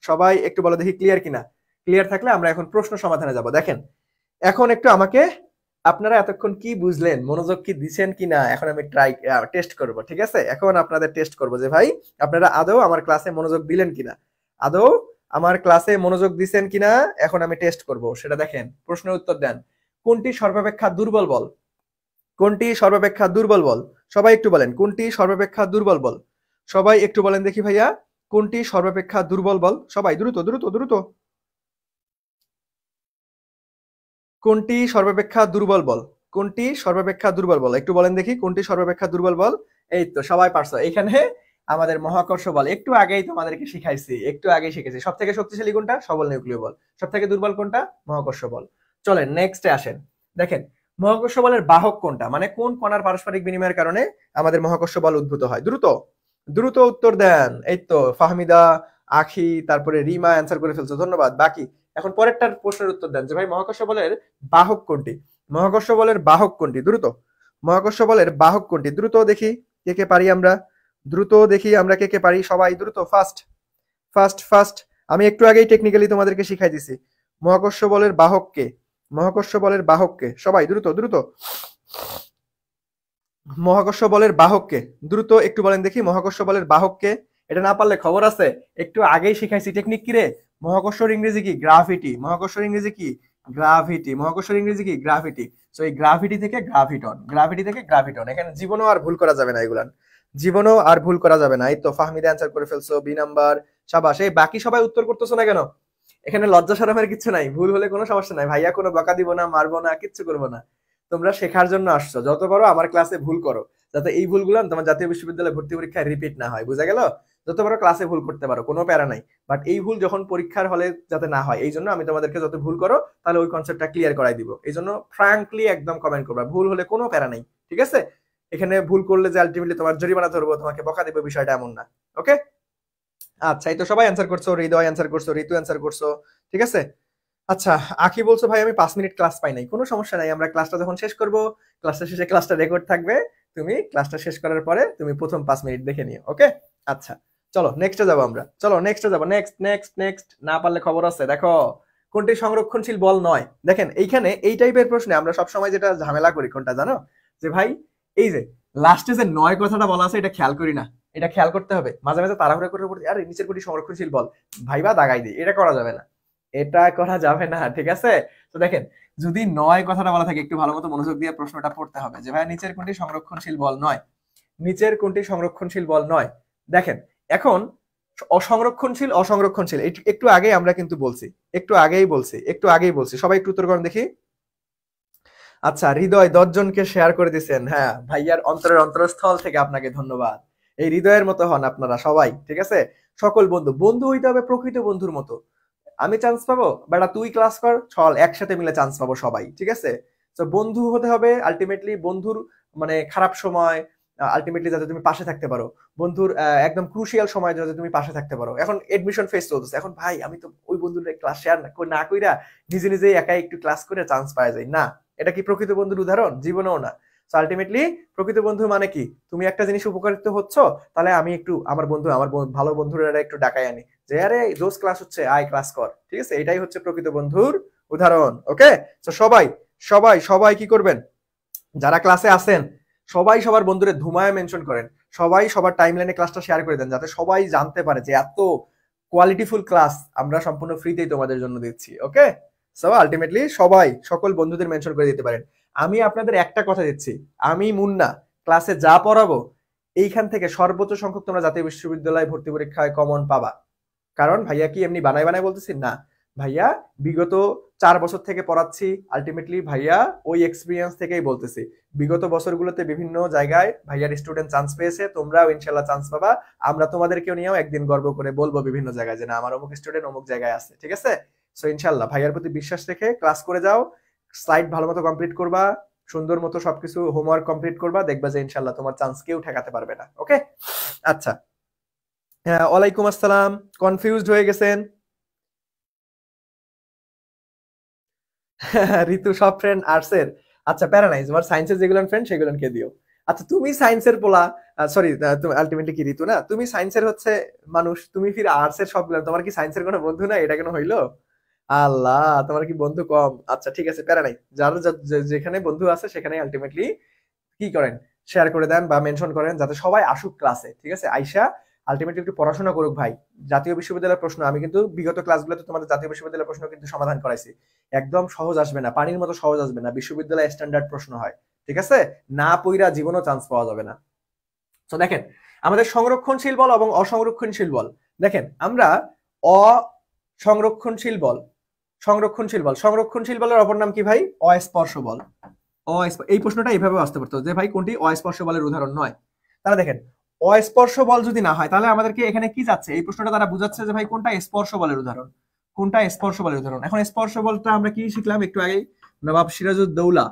সবাই একটু বলো দেখি ক্লিয়ার কিনা। ক্লিয়ার থাকলে আমরা এখন প্রশ্ন সমাধানে যাব। দেখেন এখন একটু আমাকে, আপনারা এতক্ষণ কি বুঝলেন, মনোযোগ কি দিচ্ছেন কিনা, এখন আমি টেস্ট করব, ঠিক আছে? এখন আপনাদের টেস্ট করব যে ভাই আপনারা আদৌ আমার ক্লাসে মনোযোগ দিলেন কিনা, আদৌ আমার ক্লাসে মনোযোগ দিচ্ছেন কিনা। এখন আমি টেস্ট করব, সেটা দেখেন। প্রশ্নের উত্তর দেন। কোনটি সর্বাপেক্ষা দুর্বল বল? কোনটি সর্বাপেক্ষা দুর্বল বল? সবাই একটু বলেন কোনটি সর্বাপেক্ষা দুর্বল বল। সবাই একটু বলেন দেখি ভাইয়া, কোনটি সর্বাপেক্ষা দুর্বল বল? সবাই দ্রুত দ্রুত দ্রুত। কোনটি সর্বাপেক্ষা দুর্বল বল? কোনটি সর্বাপেক্ষা দুর্বল বল? একটু বলেন দেখি কোনটি সর্বাপেক্ষা দুর্বল বল। এই তো সবাই পারছো। এখানে আমাদের মহাকর্ষ বল, একটু আগেই তোমাদেরকে শিখাইছি, একটু আগেই শিখেছি। সব থেকে শক্তিশালী কোনটা? সবল নিউক্লিয় বল। সব থেকে দুর্বল কোনটা? মহাকর্ষ বল। চলেন নেক্সটে আসেন। দেখেন মহাকর্ষ বলের বাহক কোনটা, মানে কোন কণার পারস্পরিক বিনিময়ের কারণে আমাদের মহাকর্ষ বল উদ্ভূত হয়? দ্রুত দ্রুত উত্তর দেন। এই তো ফাহমিদা, আখি, তারপরে রিমা অ্যান্সার করে ফেলছো, ধন্যবাদ। বাকি এখন পরেরটার প্রশ্নের উত্তর দেন যে ভাই মহাকর্ষ বলের বাহক কোনটি? মহাকর্ষ বলের বাহক কোনটি? দ্রুত। মহাকর্ষ বলের বাহক কোনটি? দ্রুত দেখি কে কে পারি আমরা, দ্রুত দেখি আমরা কে কে পারি। সবাই দ্রুত, ফাস্ট ফাস্ট ফাস্ট। আমি একটু আগেই টেকনিক্যালি তোমাদেরকে শিখাই দিছি। মহাকর্ষ বলের বাহক কে? মহাকর্ষ বলের বাহক কে? সবাই দ্রুত দ্রুত। মহাকর্ষ বলের বাহক কে? দ্রুত একটু বলেন দেখি মহাকর্ষ বলের বাহক কে? এটা না পারলে খবর আছে, একটু আগেই শিখাইছি টেকনিক কি রে। মহাকর্ষর ইংরেজি কি? গ্রাভিটি। মহাকর্ষর ইংরেজি কি? গ্রাভিটি। মহাকর্ষর ইংরেজি কি? গ্রাভিটি। সো এই গ্রাভিটি থেকে গ্রাভিটন, গ্রাভিটি থেকে গ্রাভিটন। এখানে জীবনেও আর ভুল করা যাবে না, এগুলান জীবনেও আর ভুল করা যাবে না। এই তো ফাহমিদা অ্যান্সার করে ফেলছো, বি নাম্বার, সাবাস। এই বাকি সবাই উত্তর করতেছো না কেন? এখানে লজ্জা শরমের কিছু নাই, ভুল হলে কোনো সমস্যা নাই, ভাইয়া কোনো বকা দিব না, মারবো না, কিচ্ছু করবো না। তোমরা শেখার জন্য আসছো, যত পারো আমার ক্লাসে ভুল করো, যাতে এই ভুলগুলো তোমার জাতীয় বিশ্ববিদ্যালয়ে ভর্তি পরীক্ষায় রিপিট না হয়। বুঝা গেল? যত পারো ক্লাসে ভুল করতে পারো, কোনো প্যারা নাই, বাট এই ভুল যখন পরীক্ষার হলে যাতে না হয়, এই জন্য আমি তোমাদেরকে যত ভুল করো তাহলে ওই কনসেপ্টটা ক্লিয়ার করাই দিব। এই জন্য ফ্র্যাঙ্কলি একদম কমেন্ট করবা, ভুল হলে কোনো প্যারা নাই, ঠিক আছে? এখানে ভুল করলে যে আলটিমেটলি তোমার জরিমানা ধরবো, তোমাকে বকা দিব, বিষয়টা এমন না। ওকে, আচ্ছা। এই তো সবাই অ্যান্সার করছো, হৃদয় অ্যান্সার করছো, ঋতু অ্যান্সার করছো, ঠিক আছে। আচ্ছা, আখি বলছো ভাই আমি 5 মিনিট ক্লাস পাই নাই। কোনো সমস্যা নাই, আমরা ক্লাসটা যখন শেষ করব, ক্লাসটা শেষে ক্লাসটা রেকর্ড থাকবে, তুমি ক্লাসটা শেষ করার পরে তুমি প্রথম 5 মিনিট দেখে নিও। ওকে, আচ্ছা চলো নেক্সটে যাবো আমরা, চলো নেক্সটে যাবো। নেক্সট নেক্সট নেক্সট, না পারলে খবর আছে। দেখো কোনটি সংরক্ষণশীল বল নয়? দেখেন এইখানে এই টাইপের প্রশ্নে আমরা সবসময় যেটা ঝামেলা করি কোনটা জানো, যে ভাই এই যে লাস্টে যে নয় কথাটা বলা আছে এটা খেয়াল করি না। এটা খেয়াল করতে হবে, মাঝে মাঝে তাড়াহুড়া করে পড়তে, আরে নিচের কোনটি সংরক্ষণশীল বল, ভাইবা দাগাই দিই, এটা করা যাবে না, এটা করা যাবে না, ঠিক আছে? তো দেখেন যদি নয় কথাটা বলা থাকে, একটু ভালো মতো মনোযোগ দিয়ে প্রশ্নটা পড়তে হবে যে ভাই নিচের কোনটি সংরক্ষণশীল বল নয়, নিচের কোনটি সংরক্ষণশীল বল নয়। দেখেন এখন অসংরক্ষণশীল, অসংরক্ষণশীল একটু আগে আমরা কিন্তু বলছি, একটু আগেই বলছি, একটু আগেই বলছি। সবাই একটু উত্তর করেন দেখি। আচ্ছা, হৃদয় 10 জনকে শেয়ার করে দিচ্ছেন। হ্যাঁ ভাইয়ার অন্তরের অন্তরস্থল থেকে আপনাকে ধন্যবাদ। এই হৃদয়ের মতো হন আপনারা সবাই, ঠিক আছে? সকল বন্ধু বন্ধু হইতে হবে প্রকৃত বন্ধুর মতো। আমি চান্স পাবো, বেটা তুই ক্লাস কর, চল একসাথে মিলে চান্স পাবো সবাই, ঠিক আছে? তো বন্ধু হতে হবে আলটিমেটলি বন্ধুর মানে খারাপ সময় আলটিমেটলি যাতে তুমি পাশে থাকতে পারো, বন্ধুর একদম ক্রুশিয়াল সময় যাতে তুমি পাশে থাকতে পারো। এখন এডমিশন ফেজ চলতেছে, এখন ভাই আমি তো ওই বন্ধুর ক্লাস শেয়ার না কইরা নিজে নিজে একাই একটু ক্লাস করে চান্স পাওয়া যায় না, এটা কি প্রকৃত বন্ধুর উদাহরণ? জীবনেও না। তো আলটিমেটলি প্রকৃত বন্ধু মানে কি, তুমি একটা জিনিস উপকারিত হচ্ছ, তাহলে আমি একটু আমার ভালো বন্ধুরা একটু ডাকাই আনি যে আরে জোস ক্লাস হচ্ছে, আয় ক্লাস কর, ঠিক আছে? এটাই হচ্ছে প্রকৃত বন্ধুর উদাহরণ। ওকে, তো সবাই সবাই সবাই কি করবেন, যারা ক্লাসে আছেন সবাই সবার বন্ধুরে ধুমায় মেনশন করেন, সবাই সবার টাইমলাইনে ক্লাসটা শেয়ার করে দেন, যাতে সবাই জানতে পারে যে এত কোয়ালিটিফুল ক্লাস আমরা সম্পূর্ণ ফ্রিতেই তোমাদের জন্য দিচ্ছি। ওকে, সো আলটিমেটলি সবাই সকল বন্ধুদের মেনশন করে দিতে পারেন। আমি আপনাদের একটা কথা দিচ্ছি, আমি মুন্না ক্লাসে যা পড়াবো এইখান থেকে সর্বোচ্চ সংখ্যক তোমরা জাতীয় বিশ্ববিদ্যালয় ভর্তি পরীক্ষায় কমন পাবা। কারণ ভাইয়া কি এমনি বানায় বানায় বলতেছি না, ভাইয়া বিগত 4 বছর থেকে পড়াচ্ছি, আলটিমেটলি ভাইয়া ওই এক্সপিরিয়েন্স থেকেই বলতেছি। বিগত বছরগুলোতে বিভিন্ন জায়গায় ভাইয়ার স্টুডেন্ট চান্স পেয়েছে, তোমরাও ইনশাল্লাহ চান্স পাবা। আমরা তোমাদেরকেও নিয়েও একদিন গর্ব করে বলবো বিভিন্ন জায়গায় যে না আমার অমুক স্টুডেন্ট অমুক জায়গায় আছে, ঠিক আছে? সো ইনশাল্লাহ ভাইয়ার প্রতি বিশ্বাস রেখে ক্লাস করে যাও, স্লাইড ভালো মতো কমপ্লিট করবা, সুন্দর মতো সবকিছু হোমওয়ার্ক কমপ্লিট করবা, দেখবা যে ইনশাল্লাহ তোমার চান্স কেউ ঠেকাতে পারবে না। ওকে, আচ্ছা। হ্যাঁ, ওয়ালাইকুম আসসালাম। কনফিউজড হয়ে গেছেন? ঋতু সব ফ্রেন্ড আর্টসের? আচ্ছা প্যারা নাই, তোমার সায়েন্সের যেগুলো ফ্রেন্ড সেগুলোকে দিও। আচ্ছা তুমি সায়েন্সের পোলা, সরি তুমি আলটিমেটলি কি ঋতু না, তুমি সায়েন্সের হচ্ছে মানুষ, তুমি ফির আর্টসের সবগুলো, তোমার কি সায়েন্সের কোনো বন্ধু না? এটা কেন হইলো? আল্লাহ, তোমার কি বন্ধু কম? আচ্ছা ঠিক আছে, প্যারা নাই, যার যেখানে বন্ধু আছে সেখানে আলটিমেটলি কি করেন, শেয়ার করে দেন বা মেনশন করেন যাতে সবাই আসুক ক্লাসে, ঠিক আছে? আইসা আলটিমেটলি একটু পড়াশোনা করুক ভাই। জাতীয় বিশ্ববিদ্যালয়ের প্রশ্ন আমি কিন্তু বিগত ক্লাসগুলোতে তোমাদের জাতীয় বিশ্ববিদ্যালয়ের প্রশ্ন কিন্তু সমাধান করাইছি। একদম সহজ আসবে না, পানির মতো সহজ আসবে না, বিশ্ববিদ্যালয় স্ট্যান্ডার্ড প্রশ্ন হয়, ঠিক আছে? না পইরা জীবনও চান্স পাওয়া যাবে না। তো দেখেন আমাদের সংরক্ষণশীল বল এবং অসংরক্ষণশীল বল, দেখেন আমরা অসংরক্ষণশীল বল, সংরক্ষণশীল বলের অপর নাম কি ভাই? অস্পর্শ বল। এই প্রশ্নটা এইভাবে আসতে পারতো যে ভাই কোনটি অস্পর্শ বলের উদাহরণ নয়। তাহলে দেখেন অস্পর্শ বল যদি না হয় তাহলে আমাদেরকে এখানে কি যাচ্ছে, এই প্রশ্নটা তারা বুঝাচ্ছে যে ভাই কোনটা স্পর্শ বলের উদাহরণ, কোনটা স্পর্শ বলের উদাহরণ। এখন স্পর্শ বলটা আমরা কি শিখলাম একটু আগেই, নবাব সিরাজউদ্দৌলা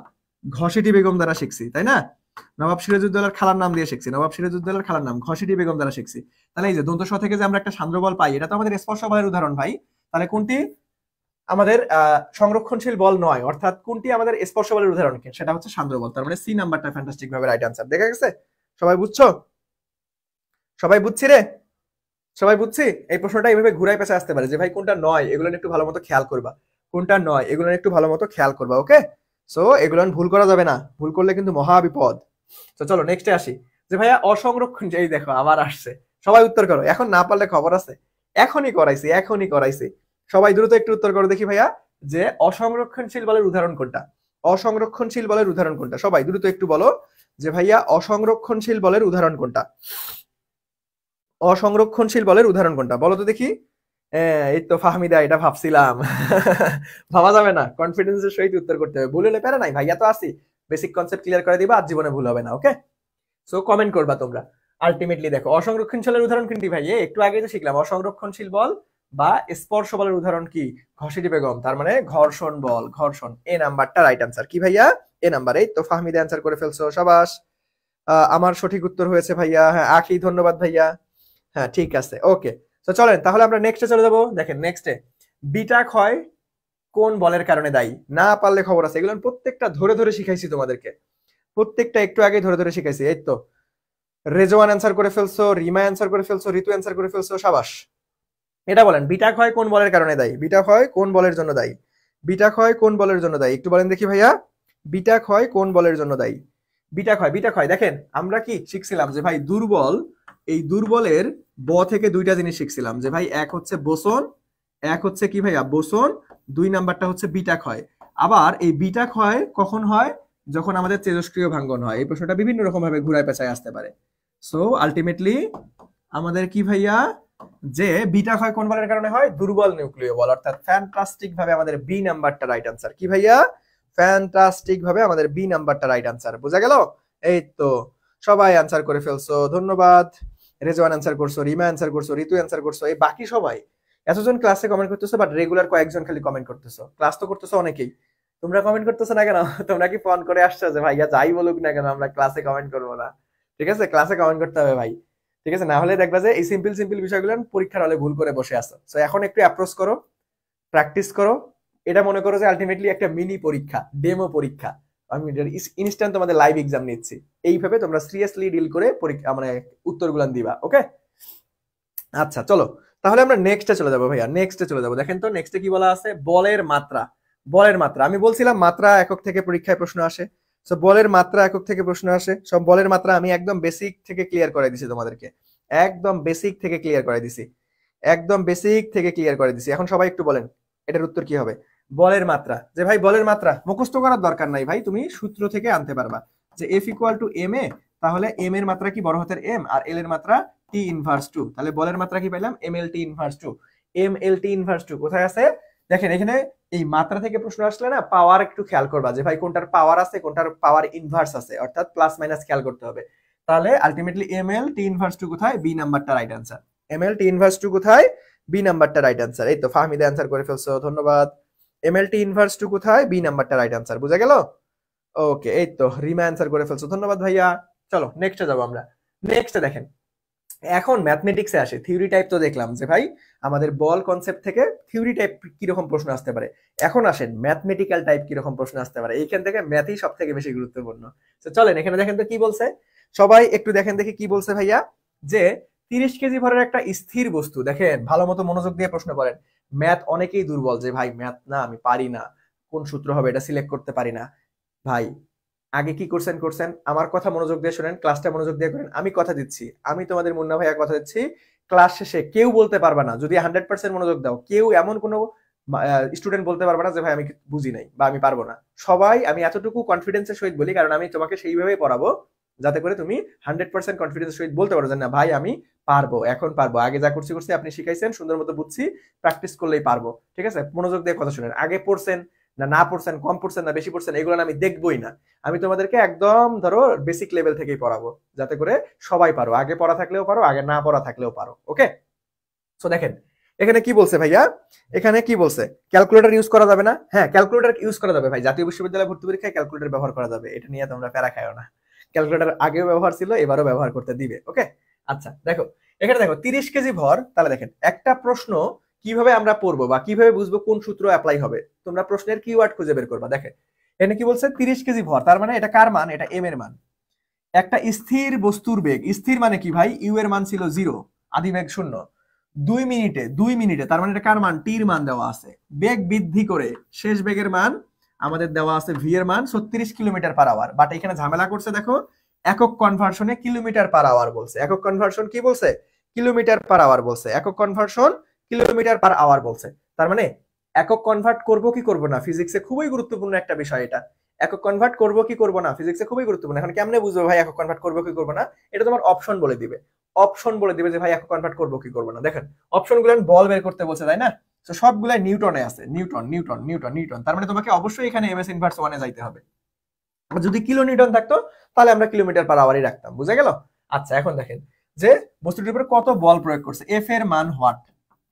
ঘসেটি বেগম দ্বারা শিখছি, তাই না? নবাব সিরাজউদ্দৌলার খালার নাম দিয়ে শিখছি, নবাব সিরাজউদ্দৌলার খালার নাম ঘসেটি বেগম দ্বারা শিখছি। তাহলে এই যে দন্ত স থেকে যে আমরা একটা সান্দ্র বল পাই, এটা তো আমাদের স্পর্শ বলের উদাহরণ ভাই। তাহলে কোনটি আমাদের সংরক্ষণশীল বল নয়, অর্থাৎ কোনটি আমাদের স্পর্শ বলের উদাহরণ, সেটা হচ্ছে সান্দ্র বল। তার মানে সি নাম্বারটা ফ্যান্টাস্টিক ভাবে রাইট আনসার। দেখা গেছে? সবাই বুঝছো? সবাই বুঝছি রে? সবাই বুঝছি? এই প্রশ্নটা এইভাবে ঘুরাই পেঁচে আসতে পারে যে ভাই কোনটা নয়, এগুলো একটু ভালো মতো খেয়াল করবা, কোনটা নয় এগুলো একটু ভালো মতো খেয়াল করবা। ওকে, সো এগুলো ভুল করা যাবে না, ভুল করলে কিন্তু মহা বিপদ। তো চলো নেক্সটে আসি, যে ভাইয়া অসংরক্ষণ, এই দেখো আবার আসছে। সবাই উত্তর করো, এখন না পারলে খবর আছে, এখনই করাইছি। সবাই দ্রুত একটু উত্তর করো দেখি ভাইয়া, যে অসংরক্ষণশীল বলের উদাহরণ কোনটা? অসংরক্ষণশীল বলের উদাহরণ কোনটা? সবাই দ্রুত একটু বলো যে ভাইয়া অসংরক্ষণশীল বলের উদাহরণ কোনটা? অসংরক্ষণশীল বলের উদাহরণ কোনটা বলো তো দেখি। এই তো ফাহমিদা, এটা ভাবছিলাম। ভাবা যাবে না, কনফিডেন্সের সহিত উত্তর করতে হবে, ভুল হলে প্যারা নাই, ভাইয়া তো আসি, বেসিক কনসেপ্ট ক্লিয়ার করে দিবা, আর জীবনে ভুল হবে না। ওকে, সো কমেন্ট করবা তোমরা। আলটিমেটলি দেখো অসংরক্ষণশীলের উদাহরণ কোনটি ভাই? একটু আগে তো শিখলাম অসংরক্ষণশীল বল বা স্পর্শ বলের উদাহরণ কি? ঘসেটি বেগম, তার মানে ঘর্ষণ বল, ঘর্ষণ। এ নাম্বারটা রাইট আনসার কি ভাইয়া? এ নাম্বার। এই তো ফাহমিদা অ্যান্সার করে ফেলছো, সাবাস। আমার সঠিক উত্তর হয়েছে ভাইয়া। হ্যাঁ আখি, ধন্যবাদ ভাইয়া। হ্যাঁ ঠিক আছে, ওকে। তো চলেন তাহলে আমরা নেক্সটে চলে যাবো। দেখেন নেক্সটে বিটা ক্ষয় কোন বলের কারণে দায়ী? না পারলে খবর আছে, এগুলো প্রত্যেকটা ধরে ধরে শিখাইছি তোমাদেরকে, প্রত্যেকটা একটু আগে ধরে ধরে শিখাইছি। এই তো রেজওয়ান অ্যান্সার করে ফেলছো, রিমা অ্যান্সার করে ফেলছো, ঋতু অ্যান্সার করে ফেলছো, সাবাস। এটা বলেন বিটা ক্ষয় কোন বলের কারণে দায়ী? বিটা ক্ষয় কোন বলের জন্য দায়ী? বিটা ক্ষয় কোন বলের জন্য দায়ী? একটু বলেন দেখি ভাইয়া, বিটা ক্ষয় কোন বলের জন্য দায়ী? বিটা ক্ষয় দেখেন আমরা কি শিখছিলাম যে ভাই দুর্বল, এই দুর্বলের ব থেকে দুইটা জিনিস শিখছিলাম যে ভাই এক হচ্ছে বোসন, এক হচ্ছে কি ভাইয়া বোসন, দুই নাম্বারটা হচ্ছে বিটা ক্ষয়। আবার এই বিটা ক্ষয় কখন হয়? যখন আমাদের তেজস্ক্রিয় ভাঙ্গন হয়। এই প্রশ্নটা বিভিন্ন রকম ভাবে ঘুরায় পেঁচায় আসতে পারে। সো আলটিমেটলি আমাদের কি ভাইয়া, যে বিটা ক্ষয় কোন বলের কারণে হয়? দুর্বল নিউক্লিয় বল, অর্থাৎ ফ্যান্টাস্টিক ভাবে আমাদের বি নাম্বারটা রাইট আনসার কি ভাইয়া? ফ্যান্টাস্টিক ভাবে আমাদের বি নাম্বারটা রাইট আনসার। বোঝা গেল? এই তো সবাই আনসার করে ফেলছো, ধন্যবাদ। রেজওয়ান আনসার করছো, রিমা আনসার করছো, ঋতু আনসার করছো। এই বাকি সবাই এতজন ক্লাসে কমেন্ট করতেছো, বাট রেগুলার কয়েকজন খালি কমেন্ট করতেছো। ক্লাস তো করতেছো অনেকেই, তোমরা কমেন্ট করতেছো না কেন? তোমরা কি ফোন করে আসছো যে ভাইয়া যাই বলুক না কেন আমরা ক্লাসে কমেন্ট করবো না? ঠিক আছে, ক্লাসে কমেন্ট করতে হবে ভাই। ঠিক আছে, না হলে দেখবা যে এই সিম্পল সিম্পল বিষয়গুলো পরীক্ষার হলে ভুল করে বসে আসো। সো এখন একটু অ্যাপ্রোচ করো, প্র্যাকটিস করো। এটা মনে করো যে আলটিমেটলি একটা মিনি পরীক্ষা, ডেমো পরীক্ষা। আমি ইনস্ট্যান্ট তোমাদের লাইভ এক্সাম নিচ্ছি। এইভাবে তোমরা সিরিয়াসলি ডিল করে পরীক্ষা মানে উত্তরগুলো দিবা। ওকে, আচ্ছা চলো তাহলে আমরা নেক্সটে চলে যাবো ভাইয়া। নেক্সটে চলে যাবো। দেখেন তো নেক্সটে কি বলা আছে, বলের মাত্রা। বলের মাত্রা, আমি বলছিলাম মাত্রা একক থেকে পরীক্ষায় প্রশ্ন আসে। সো বলের মাত্রা একক থেকে প্রশ্ন আসে। সব বলের মাত্রা আমি একদম বেসিক থেকে ক্লিয়ার করে দিছি তোমাদেরকে, একদম বেসিক থেকে ক্লিয়ার করে দিছি, একদম বেসিক থেকে ক্লিয়ার করে দিছি। এখন সবাই একটু বলেন এটার উত্তর কি হবে? বলের মাত্রা, যে ভাই বলের মাত্রা মুখস্থ করার দরকার নাই ভাই, তুমি সূত্র থেকে আনতে পারবা যে এফ ইকুয়াল টু এম এ, তাহলে এম এর মাত্রা কি বড় হাতের এম, আর এল এর মাত্রা টি ইনভার্স টু। তাহলে বলের মাত্রা কি পাইলাম? M L T inverse two. M L T inverse two কোথায় আছে? দেখেন এখানে এই মাত্রা থেকে প্রশ্ন আসলে না পাওয়ার একটু খেয়াল করবা যে ভাই কোনটার পাওয়ার আছে কোনটার পাওয়ার ইনভার্স আছে, অর্থাৎ প্লাস মাইনাস খেয়াল করতে হবে। তাহলে ultimately M L T inverse two কোথায়? বি নাম্বারটা right answer. M L T inverse two কোথায়? বি নাম্বারটা রাইট আনসার। এই তো ফাহমিদা অ্যান্সার করে ফেলছো, ধন্যবাদ। M L T inverse two কোথায়? বি নাম্বারটা রাইট আনসার। বুঝা গেল? ওকে, এই তো রিমা অ্যান্সার করে ফেলছো, ধন্যবাদ ভাইয়া। চলো নেক্সটে যাবো আমরা। নেক্সটে দেখেন এখন ম্যাথমেটিক্সে আসে। থিওরি টাইপ তো দেখলাম যে ভাই আমাদের বল কনসেপ্ট থেকে থিওরি টাইপ কিরকম প্রশ্ন আসতে পারে। এখন আসেন ম্যাথমেটিক্যাল টাইপ কিরকম প্রশ্ন আসতে পারে। এইখান থেকে ম্যাথই সব থেকে বেশি গুরুত্বপূর্ণ। তো চলেন এখানে দেখেন তো কি বলছে, সবাই একটু দেখেন দেখি কি বলছে ভাইয়া। যে 30 কেজি ভরের একটা স্থির বস্তু, দেখেন ভালো মতো মনোযোগ দিয়ে প্রশ্ন করেন। ম্যাথ অনেকেই দুর্বল যে ভাই ম্যাথ না আমি পারি না, কোন সূত্র হবে এটা সিলেক্ট করতে পারি না। ভাই আগে কি করছেন করছেন, আমার কথা মনোযোগ দিয়ে শোনেন, ক্লাসটা মনোযোগ দিয়ে করেন। আমি কথা দিচ্ছি, আমি তোমাদের মুন্না ভাইয়া কথা দিচ্ছি, ক্লাস শেষে কেউ বলতে পারবে না যদি 100% মনোযোগ দাও, কেউ এমন কোনো স্টুডেন্ট বলতে পারবে না যে ভাই আমি বুঝি নাই বা আমি পারবো না। সবাই আমি এতটুকু কনফিডেন্সের সহিত বলি কারণ আমি তোমাকে সেইভাবেই পড়াবো যাতে করে তুমি 100% কনফিডেন্সের সহিত বলতে পারো যে না ভাই আমি পারবো, এখন পারবো, আগে যা করছি করছি, আপনি শিখাইছেন সুন্দর মতো বুঝছি, প্র্যাকটিস করলেই পারবো। ঠিক আছে, মনোযোগ দিয়ে কথা শুনেন। আগে পড়ছেন না না পড়ছেন, কম পড়ছেন না বেশি পড়ছেন, এগুলো আমি দেখবোই না। আমি তোমাদেরকে একদম ধরো বেসিক লেভেল থেকেই পড়াবো যাতে করে সবাই পারো, আগে পড়া থাকলেও পারো, আগে না পড়া থাকলেও পারো। ওকে, সো দেখেন এখানে কি বলছে ভাইয়া, এখানে কি বলছে, ক্যালকুলেটর ইউজ করা যাবে না? হ্যাঁ ক্যালকুলেটর ইউজ করা যাবে ভাই, জাতীয় বিশ্ববিদ্যালয় ভর্তি পরীক্ষায় ক্যালকুলেটর ব্যবহার করা যাবে, এটা নিয়ে তোমরা প্যারা খাইও না। ক্যালকুলেটর আগেও ব্যবহার ছিল, এবারও ব্যবহার করতে দিবে। ওকে, আচ্ছা দেখো এখানে দেখো 30 কেজি ভর। তাহলে দেখেন একটা প্রশ্ন কিভাবে আমরা পড়বো বা কিভাবে বুঝবো কোন সূত্র অ্যাপ্লাই হবে, তোমরা প্রশ্নের কিওয়ার্ড খুঁজে বের করবা। দেখেন এখানে কি বলছে, 30 কেজি ভর, তার মানে এটা কার মান? এটা এম এর মান। একটা স্থির বস্তুর বেগ, স্থির মানে কি ভাই? ইউ এর মান ছিল 0, আদি বেগ 0। 2 মিনিটে তার মানে এটা কার মান? টির মান দেওয়া আছে। বেগ বৃদ্ধি করে শেষ বেগের মান আমাদের দেওয়া আছে ভি এর মান 36 কিলোমিটার পার আওয়ার। বাট এখানে ঝামেলা করছে, দেখো একক কনভার্সনে কিলোমিটার পার আওয়ার বলছে। একক কনভার্সন কি বলছে? কিলোমিটার পার আওয়ার বলছে। একক কনভার্সন কিলোমিটার পার আওয়ার বলছে। তার মানে একক কনভার্ট করব কি করব না, ফিজিক্সে খুবই গুরুত্বপূর্ণ একটা বিষয় এটা। একক কনভার্ট করব কি করব না ফিজিক্সে খুবই গুরুত্বপূর্ণ। এখন কেমনে বুঝবো ভাই একক কনভার্ট করব কি করব না? এটা তোমার অপশন বলে দিবে, অপশন বলে দিবে যে ভাই একক কনভার্ট করব কি করব না। দেখেন অপশনগুলো বল বের করতে বলছে, তাই না? তো সবগুলাই নিউটনে আছে, নিউটন নিউটন নিউটন নিউটন। তার মানে তোমাকে অবশ্যই এখানে এমএস ইনভার্স 1 এ যাইতে হবে। যদি কিলো নিউটন থাকতো তাহলে আমরা কিলোমিটার পার আওয়ারই রাখতাম। বুঝা গেল? আচ্ছা এখন দেখেন যে বস্তুটির উপরে কত বল প্রয়োগ করছে, এফ এর মান হোয়াট।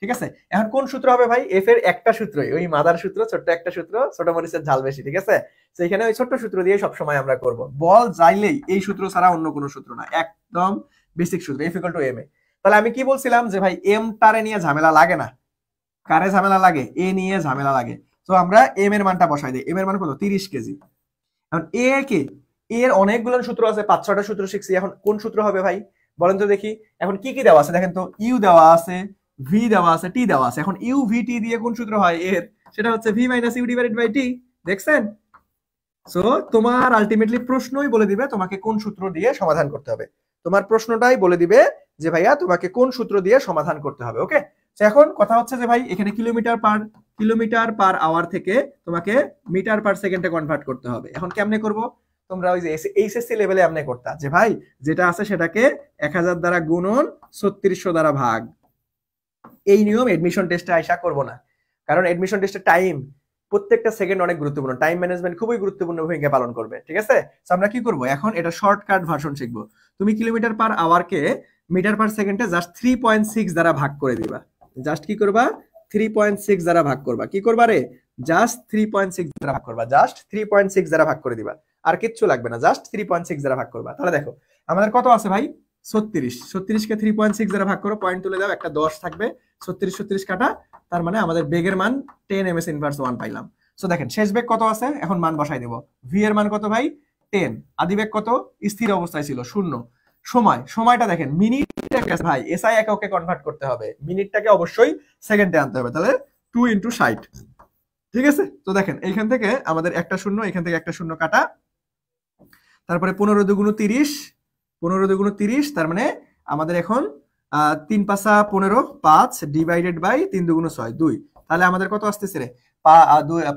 ঠিক আছে, এখন কোন সূত্র হবে ভাই? এফ এর একটা সূত্রই, ওই মাদার সূত্র, ছোট্ট একটা সূত্র, ছোট মরিচের ঝাল বেশি। ঠিক আছে, তো এখানে ওই ছোট্ট সূত্র দিয়ে সবসময় আমরা করব। বল যাইলেই এই সূত্র ছাড়া অন্য কোনো সূত্র না, একদম বেসিক সূত্র, এফ ইকুয়াল টু এম এ। তাহলে আমি কি বলছিলাম যে ভাই এম টারে নিয়ে ঝামেলা লাগে না, কারে ঝামেলা লাগে? এ নিয়ে ঝামেলা লাগে। তো আমরা এম এর মানটা বসাই দিই। এম এর মান কত? 30 কেজি। এখন এ কে, এর অনেকগুলো সূত্র আছে, 5-6টা সূত্র শিখছি। এখন কোন সূত্র হবে ভাই বলেন তো দেখি। এখন কি কি দেওয়া আছে দেখেন তো, ইউ দেওয়া আছে, ভি দেওয়া আছে, টি দেওয়া আছে। এখন ইউ ভি টি দিয়ে কোন সূত্র হয় এর? সেটা হচ্ছে V minus U divided by T. দেখছেন? সো তোমার আলটিমেটলি প্রশ্নই বলে দিবে তোমাকে কোন সূত্র দিয়ে সমাধান করতে হবে। তোমার প্রশ্নটাই বলে দিবে যে ভাইয়া তোমাকে কোন সূত্র দিয়ে সমাধান করতে হবে। ওকে, এখন কথা হচ্ছে যে ভাই এখানে কিলোমিটার পার আওয়ার থেকে তোমাকে মিটার পার সেকেন্ডে কনভার্ট করতে হবে। এখন কেমনে করব? তোমরা ওই যে এইচএসসি লেভেলে এমনি করতা যে ভাই যেটা আছে সেটাকে 1000 দ্বারা গুণন 3600 দ্বারা ভাগ। এই নিয়ম এডমিশন টেস্টে আইসা করব না, কারণ এডমিশন টেস্টের টাইম প্রত্যেকটা সেকেন্ড অনেক গুরুত্বপূর্ণ, টাইম ম্যানেজমেন্ট খুবই গুরুত্বপূর্ণ ভূমিকা পালন করবে, ঠিক আছে? তো আমরা কি করব এখন, এটা শর্টকাট ভার্সন শিখবো। তুমি কিলোমিটার পার আওয়ারকে মিটার পার সেকেন্ডে জাস্ট 3.6 দ্বারা ভাগ করে দিবা। জাস্ট কি করবা, 3.6 দ্বারা ভাগ করবা। কি করবা রে, জাস্ট 3.6 দ্বারা ভাগ করবা, জাস্ট 3.6 দ্বারা ভাগ করে দিবা, আর কিচ্ছু লাগবে না, জাস্ট 3.6 দ্বারা ভাগ করবা। তাহলে দেখো আমাদের কত আছে ভাই, 36। 36 কে 3.6 দ্বারা ভাগ করো, পয়েন্ট তুলে দাও, একটা 10 থাকবে, 36 36 কাটা, তার মানে আমাদের বেগের মান 10 ms ইনভার্স 1 পাইলাম। সো দেখেন শেষ বেগ কত আছে, এখন মান বসাই দেব। ভি এর মান কত ভাই, 10। আদি বেগ কত, স্থির অবস্থায় ছিল 0। সময়টা দেখেন মিনিটটাকে ভাই এসআই এককে কনভার্ট করতে হবে, মিনিটটাকে অবশ্যই সেকেন্ডে আনতে হবে, তাহলে 2 × 60, ঠিক আছে? তো দেখেন এইখান থেকে আমাদের একটা শূন্য, এখান থেকে একটা শূন্য কাটা, তারপরে 15 × 30, 15 × 30, তার মানে আমাদের এখন 3 × 5 = 15, 5 ডিভাইডেড বাই 3 × 2 = 6, 2। তাহলে আমাদের কত আসতেছে রে,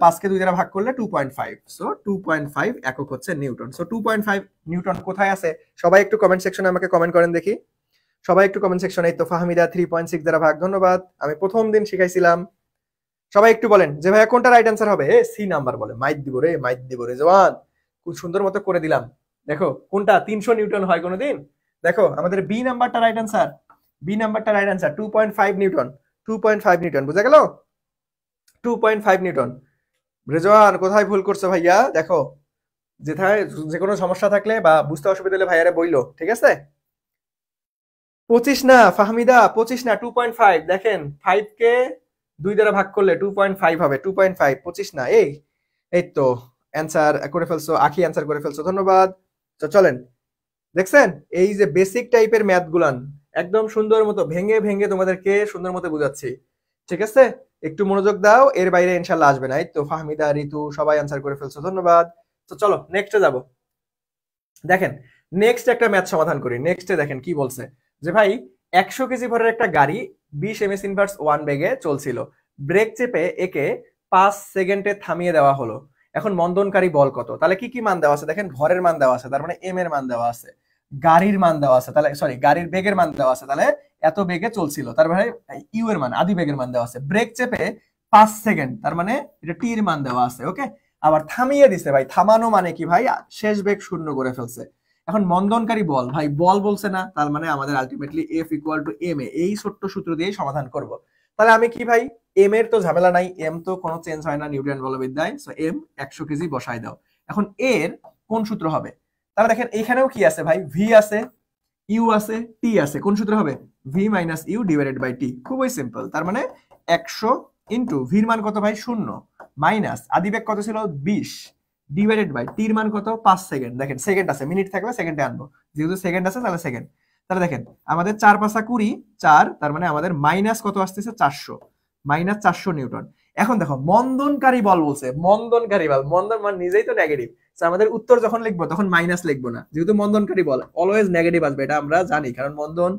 5 কে 2 দ্বারা ভাগ করলে 2.5। সো 2.5 একক হচ্ছে নিউটন। সো 2.5 নিউটন কোথায় আছে, সবাই একটু কমেন্ট সেকশনে আমাকে কমেন্ট করেন দেখি, সবাই একটু কমেন্ট সেকশনে। এই তো ফাহমিদা 3.6 দ্বারা ভাগ, ধন্যবাদ, আমি প্রথম দিন শিখাইছিলাম। সবাই একটু বলেন যে ভাইয়া কোনটা রাইট অ্যান্সার হবে, সি নাম্বার বলে, মাইট দিব রে, মাইট দিব রে জওয়ান, খুব সুন্দর মতো করে দিলাম। দেখো কোনটা 300 নিউটন হয় কোনোদিন, দেখো আমাদের বি নাম্বারটা রাইট অ্যান্সার, বি নাম্বারটা রাইট অ্যান্সার, 2.5 নিউটন, 2.5 নিউটন, বুঝা গেল? 2.5 নিউটন। রেজওয়ান কোথায় ভুল করছো ভাইয়া, দেখো যেথায় যে কোনো সমস্যা থাকলে বা বুঝতে অসুবিধা হলে ভাইয়ারে বইলো, ঠিক আছে? 25 না ফাহমিদা, 25 না, 2.5। দেখেন 5 কে 2 দ্বারা ভাগ করলে 2.5 হবে, 2.5, 25 না। এই তো অ্যান্সার করে ফেলছো, আখি অ্যান্সার করে ফেলছো, ধন্যবাদ। তো চলেন, দেখছেন এই যে বেসিক টাইপের ম্যাথ গুলান একদম সুন্দর মতো ভেঙে ভেঙে তোমাদেরকে সুন্দর মতো বুঝাচ্ছি, ঠিক আছে? একটু মনোযোগ দাও, এর বাইরে ইনশাল্লাহ আসবে না। এই তো ফাহমিদা, ঋতু সবাই অ্যান্সার করে ফেলছো, ধন্যবাদ। তো চলো নেক্সটে যাব। দেখেন নেক্সট একটা ম্যাথ সমাধান করি। নেক্সটে দেখেন কি বলছে, যে ভাই 100 কেজি ভরের একটা গাড়ি 20 ms ইনভার্স 1 বেগে চলছিল, ব্রেক চেপে একে 5 সেকেন্ডে থামিয়ে দেওয়া হলো, এখন মন্দনকারী বল কত? তাহলে কি কি মান দেওয়া আছে, দেখেন ভরের মান দেওয়া আছে, তার মানে এম এর মান দেওয়া আছে, গাড়ির মান দেওয়া আছে, তাহলে সরি গাড়ির বেগের মান দেওয়া আছে, তাহলে এত বেগে চলছিল, তার মানে ইউ এর মান, আদি বেগের মান দেওয়া আছে, ব্রেক চেপে 5 সেকেন্ড, তার মানে এটা টি এর মান দেওয়া আছে, ওকে? আবার থামিয়ে দিছে, ভাই থামানো মানে কি ভাই, শেষ বেগ শূন্য করে ফেলছে। এখন মন্দনকারী বল, ভাই বল বলছে না, তার মানে আমাদের ultimately F equal to M A, এই ছোট্ট সূত্র দিয়ে সমাধান করব। তাহলে আমি কি ভাই, এম এর তো ঝামেলা নাই, এম তো কোনো চেঞ্জ হয় না নিউটন বলবিদ্যায়, সো এম 100 কেজি বসাই দাও। এখন এর কোন সূত্র হবে, তাহলে দেখেন এইখানেও কি আছে ভাই, ভি আছে, ইউ আছে, টি আছে, কোন সূত্র হবে, V minus U divided by T, খুবই সিম্পল। তার মানে 100 ইন্টু ভির মান কত ভাই 0, মাইনাস আদিবেগ কত ছিল 20, ডিভাইডেড বাই টির মান কত 5 সেকেন্ড। দেখেন সেকেন্ড আছে, মিনিট থাকলে সেকেন্ডে আনবো, যেহেতু সেকেন্ড আছে তাহলে সেকেন্ড। তাহলে দেখেন আমাদের 4 5 20, 4, তার মানে আমাদের মাইনাস কত আসতেছে 400, মাইনাস 400 নিউটন। এখন দেখো মন্দনকারী বল বলছে, মন্দনকারী বল, মন্দন মানে নিজেই তো নেগেটিভ, আমাদের উত্তর যখন লিখবো তখন মাইনাস লিখবো না, যেহেতু মন্দনকারী বল অলওয়েজ নেগেটিভ আসবে, এটা আমরা জানি, কারণ মন্দন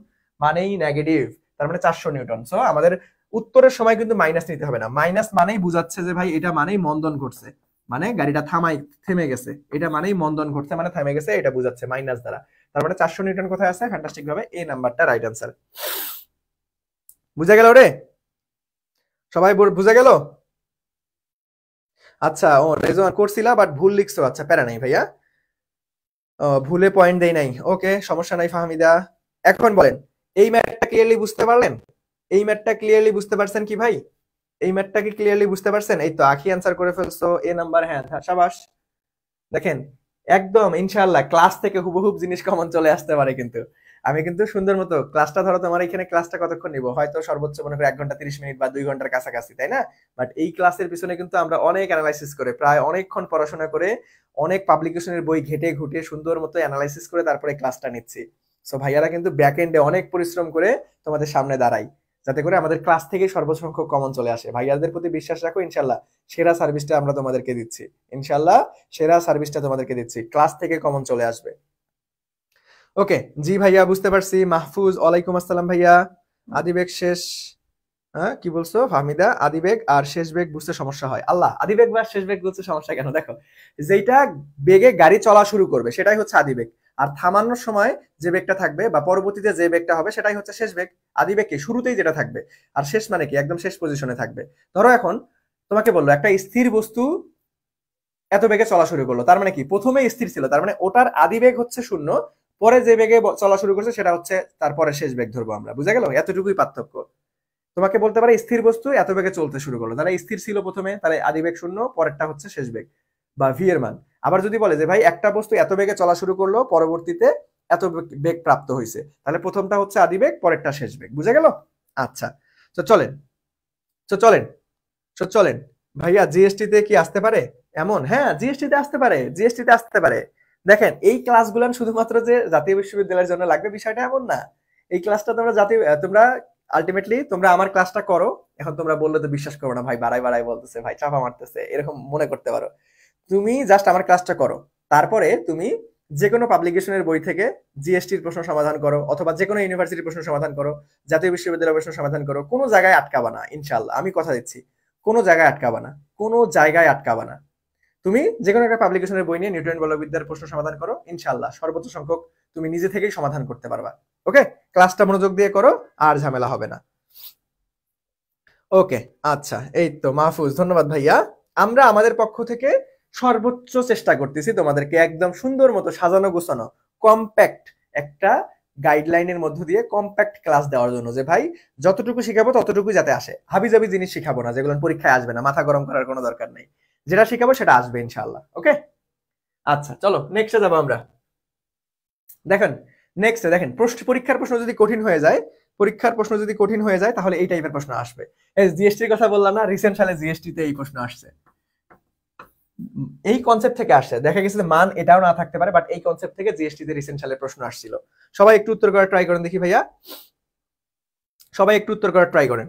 মানেই নেগেটিভ, তার মানে 400 নিউটন। সো আমাদের উত্তরের সময় কিন্তু মাইনাস নিতে হবে না, মাইনাস মানেই বুঝাচ্ছে যে ভাই এটা মানেই মন্দন ঘটছে, মানে গাড়িটা থেমে গেছে, এটা মানেই মন্দন ঘটছে, মানে থেমে গেছে, এটা বুঝাচ্ছে মাইনাস দ্বারা। তার মানে 400 নিউটন কোথায় আছে, ফ্যান্টাস্টিক ভাবে এই নাম্বারটা রাইট অ্যান্সার। বুঝা গেল রে, সবাই বুঝা গেল? আচ্ছা, ও রেজোয়ান করছিলা বাট ভুল লিখছো, আচ্ছা প্যারা নাই ভাইয়া, ভুলে পয়েন্ট দেই নাই, ওকে সমস্যা নাই ফাহমিদা। এখন বলেন এই ম্যাথটা ক্লিয়ারলি বুঝতে পারলেন, এই ম্যাথটা ক্লিয়ারলি বুঝতে পারছেন কি ভাই, এই ম্যাথটা কি ক্লিয়ারলি বুঝতে পারছেন? এই তো আখি অ্যান্সার করে ফেলছো, এ নাম্বার, হ্যাঁ শাবাশ। দেখেন একদম ইনশাআল্লাহ ক্লাস থেকে হুবহুব জিনিস কমন চলে আসতে পারে, কিন্তু আমি কিন্তু সুন্দর মতো ক্লাসটা, ধরো তোমার এখানে ক্লাসটা কতক্ষণ নিব, হয়তো সর্বোচ্চ মনে করি 1 ঘন্টা 30 মিনিট বা 2 ঘন্টার কাছাকাছি, তাই না? বাট এই ক্লাসের পিছনে কিন্তু আমরা অনেক অ্যানালাইসিস করে, প্রায় অনেকক্ষণ পড়াশোনা করে, অনেক পাবলিকেশনের বই ঘেটে ঘুটে সুন্দর মতো অ্যানালাইসিস করে তারপরে ক্লাসটা নিচ্ছি। সো ভাইয়ারা কিন্তু ব্যাক এন্ডে অনেক পরিশ্রম করে তোমাদের সামনে দাঁড়াই, যাতে করে আমাদের ক্লাস থেকে সর্বসংখ্যক কমন চলে আসে। ভাইয়াদের প্রতি বিশ্বাস রাখো, ইনশাল্লাহ সেরা সার্ভিসটা আমরা তোমাদেরকে দিচ্ছি, ইনশাল্লাহ সেরা সার্ভিসটা তোমাদেরকে দিচ্ছি, ক্লাস থেকে কমন চলে আসবে। ওকে জি ভাইয়া বুঝতে পারছি। মাহফুজ ওয়ালাইকুম আসসালাম ভাইয়া। আদিবেগ শেষ, হ্যাঁ কি বলছো ফাহমিদা, আদিবেগ আর শেষ বেগ বুঝতে সমস্যা হয়, আল্লাহ আদিবেগ বা শেষ বেগ বুঝতে সমস্যা কেন? দেখো যেটা বেগে গাড়ি চলা শুরু করবে সেটাই হচ্ছে আদিবেগ, আর থামানোর সময় যে বেগটা থাকবে বা পরবর্তীতে যে বেগটা হবে সেটাই হচ্ছে শেষ বেগ। আদিবেগ কি শুরুতেই যেটা থাকবে, আর শেষ মানে কি একদম শেষ পজিশনে থাকবে। ধরো এখন তোমাকে বললো একটা স্থির বস্তু এত বেগে চলা শুরু করলো, তার মানে কি প্রথমে স্থির ছিল, তার মানে ওটার আদি বেগ হচ্ছে 0, পরে যে বেগে চলা শুরু করছে সেটা হচ্ছে তারপরে শেষ বেগ ধরবো আমরা, বুঝা গেল? এতটুকুই পার্থক্য। তোমাকে বলতে পারে স্থির বস্তু এত বেগে চলতে শুরু করলো, তাহলে স্থির ছিল প্রথমে, তাহলে আদি বেগ 0, পরেরটা হচ্ছে শেষ বেগ বা ভি এর মান। আবার যদি বলে যে ভাই একটা বস্তু এত বেগে চলা শুরু করলো, পরবর্তীতে এত বেগ প্রাপ্ত হয়েছে, তাহলে প্রথমটা হচ্ছে আদি বেগ, পরেরটা শেষ বেগ, বুঝা গেল? আচ্ছা, তো চলেন তো চলেন তো চলেন ভাইয়া, জিএসটি তে কি আসতে পারে এমন? হ্যাঁ, জিএসটি তে আসতে পারে, জিএসটি তে আসতে পারে। দেখেন, এই ক্লাসগুলো শুধুমাত্র যে জাতীয় বিশ্ববিদ্যালয়ের জন্য লাগবে বিষয়টা এমন না। এই ক্লাসটা তোমরা জাতীয় তোমরা আলটিমেটলি তোমরা আমার ক্লাসটা করো। এখন তোমরা বললে তো বিশ্বাস করো না, ভাই বাড়াই বাড়াই বলতেছে, ভাই চাপা মারতেছে, এরকম মনে করতে পারো। তুমি জাস্ট আমার ক্লাসটা করো, তারপরে তুমি যে কোনো পাবলিকেশনের বই থেকে জিএসটির প্রশ্ন সমাধান করো, অথবা যে কোনো ইউনিভার্সিটির প্রশ্ন সমাধান করো, জাতীয় বিশ্ববিদ্যালয়ের প্রশ্ন সমাধান করো, কোনো জায়গায় আটকাবা না ইনশাল্লাহ, আমি কথা দিচ্ছি। কোনো জায়গায় আটকাবা না, কোনো জায়গায় আটকাবা না। তুমি যে কোনো একটা পাবলিকেশনের বই নিয়ে নিউটন বলবিদ্যার প্রশ্ন সমাধান করো, ইনশাল্লাহ সর্বোচ্চ সংখ্যক তুমি নিজে থেকেই সমাধান করতে পারবা। ওকে, ক্লাসটা মনোযোগ দিয়ে করো, আর ঝামেলা হবে না। ওকে, আচ্ছা, এই তো মাহফুজ, ধন্যবাদ ভাইয়া। আমরা আমাদের পক্ষ থেকে সর্বোচ্চ চেষ্টা করতেছি তোমাদেরকে একদম সুন্দর মতো সাজানো গোছানো কম্প্যাক্ট একটা গাইডলাইনের মধ্য দিয়ে কম্প্যাক্ট ক্লাস দেওয়ার জন্য, যে ভাই যতটুকু শিখাবো ততটুকু যাতে আসে, হাবিজাবি জিনিস শিখাবো না, যেগুলো পরীক্ষায় আসবে না, মাথা গরম করার কোনো দরকার নেই। যেটা শিখাবো সেটা আসবে ইনশাআল্লাহ। ওকে, আচ্ছা চলো নেক্সটে যাবো আমরা। দেখেন, নেক্সটে দেখেন, পরীক্ষার প্রশ্ন যদি কঠিন হয়ে যায়, পরীক্ষার প্রশ্ন যদি কঠিন হয়ে যায় তাহলে এই টাইপের প্রশ্ন আসবে। এই জিএসটির কথা বললাম না, রিসেন্ট সালে জিএসটি তে এই প্রশ্ন আসছে, এই কনসেপ্ট থেকে আসছে। দেখা গেছে যে মান এটাও না থাকতে পারে, বাট এই কনসেপ্ট থেকে জিএসটি তে রিসেন্ট সালে প্রশ্ন আসছিল। সবাই একটু উত্তর করার ট্রাই করেন দেখি ভাইয়া, সবাই একটু উত্তর করার ট্রাই করেন।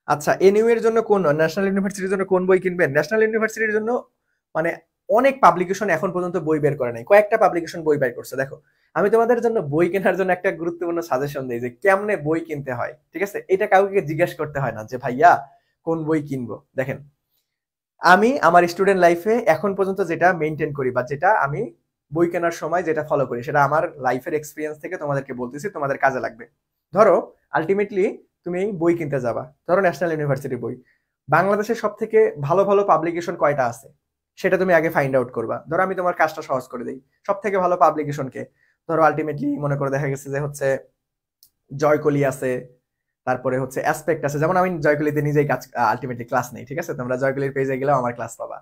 আচ্ছা, এনইউ এর জন্য কোন, ন্যাশনাল ইউনিভার্সিটির জন্য কোন বই কিনবেন? ন্যাশনাল ইউনিভার্সিটির জন্য মানে অনেক পাবলিকেশন এখন পর্যন্ত বই বের করে নাই, কয়েকটা পাবলিকেশন বই বের করছে। দেখো, আমি তোমাদের জন্য বই কেনার জন্য একটা গুরুত্বপূর্ণ সাজেশন দিই যে কেমনে বই কিনতে হয়, ঠিক আছে? এটা কাউকে জিজ্ঞেস করতে হয় না যে ভাইয়া কোন বই কিনবো। দেখেন, আমি আমার স্টুডেন্ট লাইফে এখন পর্যন্ত যেটা মেনটেন করি বা যেটা আমি বই কেনার সময় যেটা ফলো করি, সেটা আমার লাইফের এক্সপিরিয়েন্স থেকে তোমাদেরকে বলতেছি, তোমাদের কাজে লাগবে। ধরো, আলটিমেটলি তুমি বই কিনতে যাবা, ধরো ন্যাশনাল ইউনিভার্সিটি বই, বাংলাদেশের সব থেকে ভালো ভালো পাবলিকেশন কয়টা আছে সেটা তুমি আগে ফাইন্ড আউট করবা। ধরো আমি তোমার কাজটা সহজ করে দিই, সব থেকে ভালো পাবলিকেশনকে ধরো আলটিমেটলি মনে করে দেখা গেছে যে হচ্ছে জয়কলি আছে, তারপরে হচ্ছে অ্যাসপেক্ট আছে। যেমন আমি জয়কলিতে নিজেই কাজ আলটিমেটলি ক্লাস নেই, ঠিক আছে? তোমরা জয়কলির পেজে গেলেও আমার ক্লাস পাবা।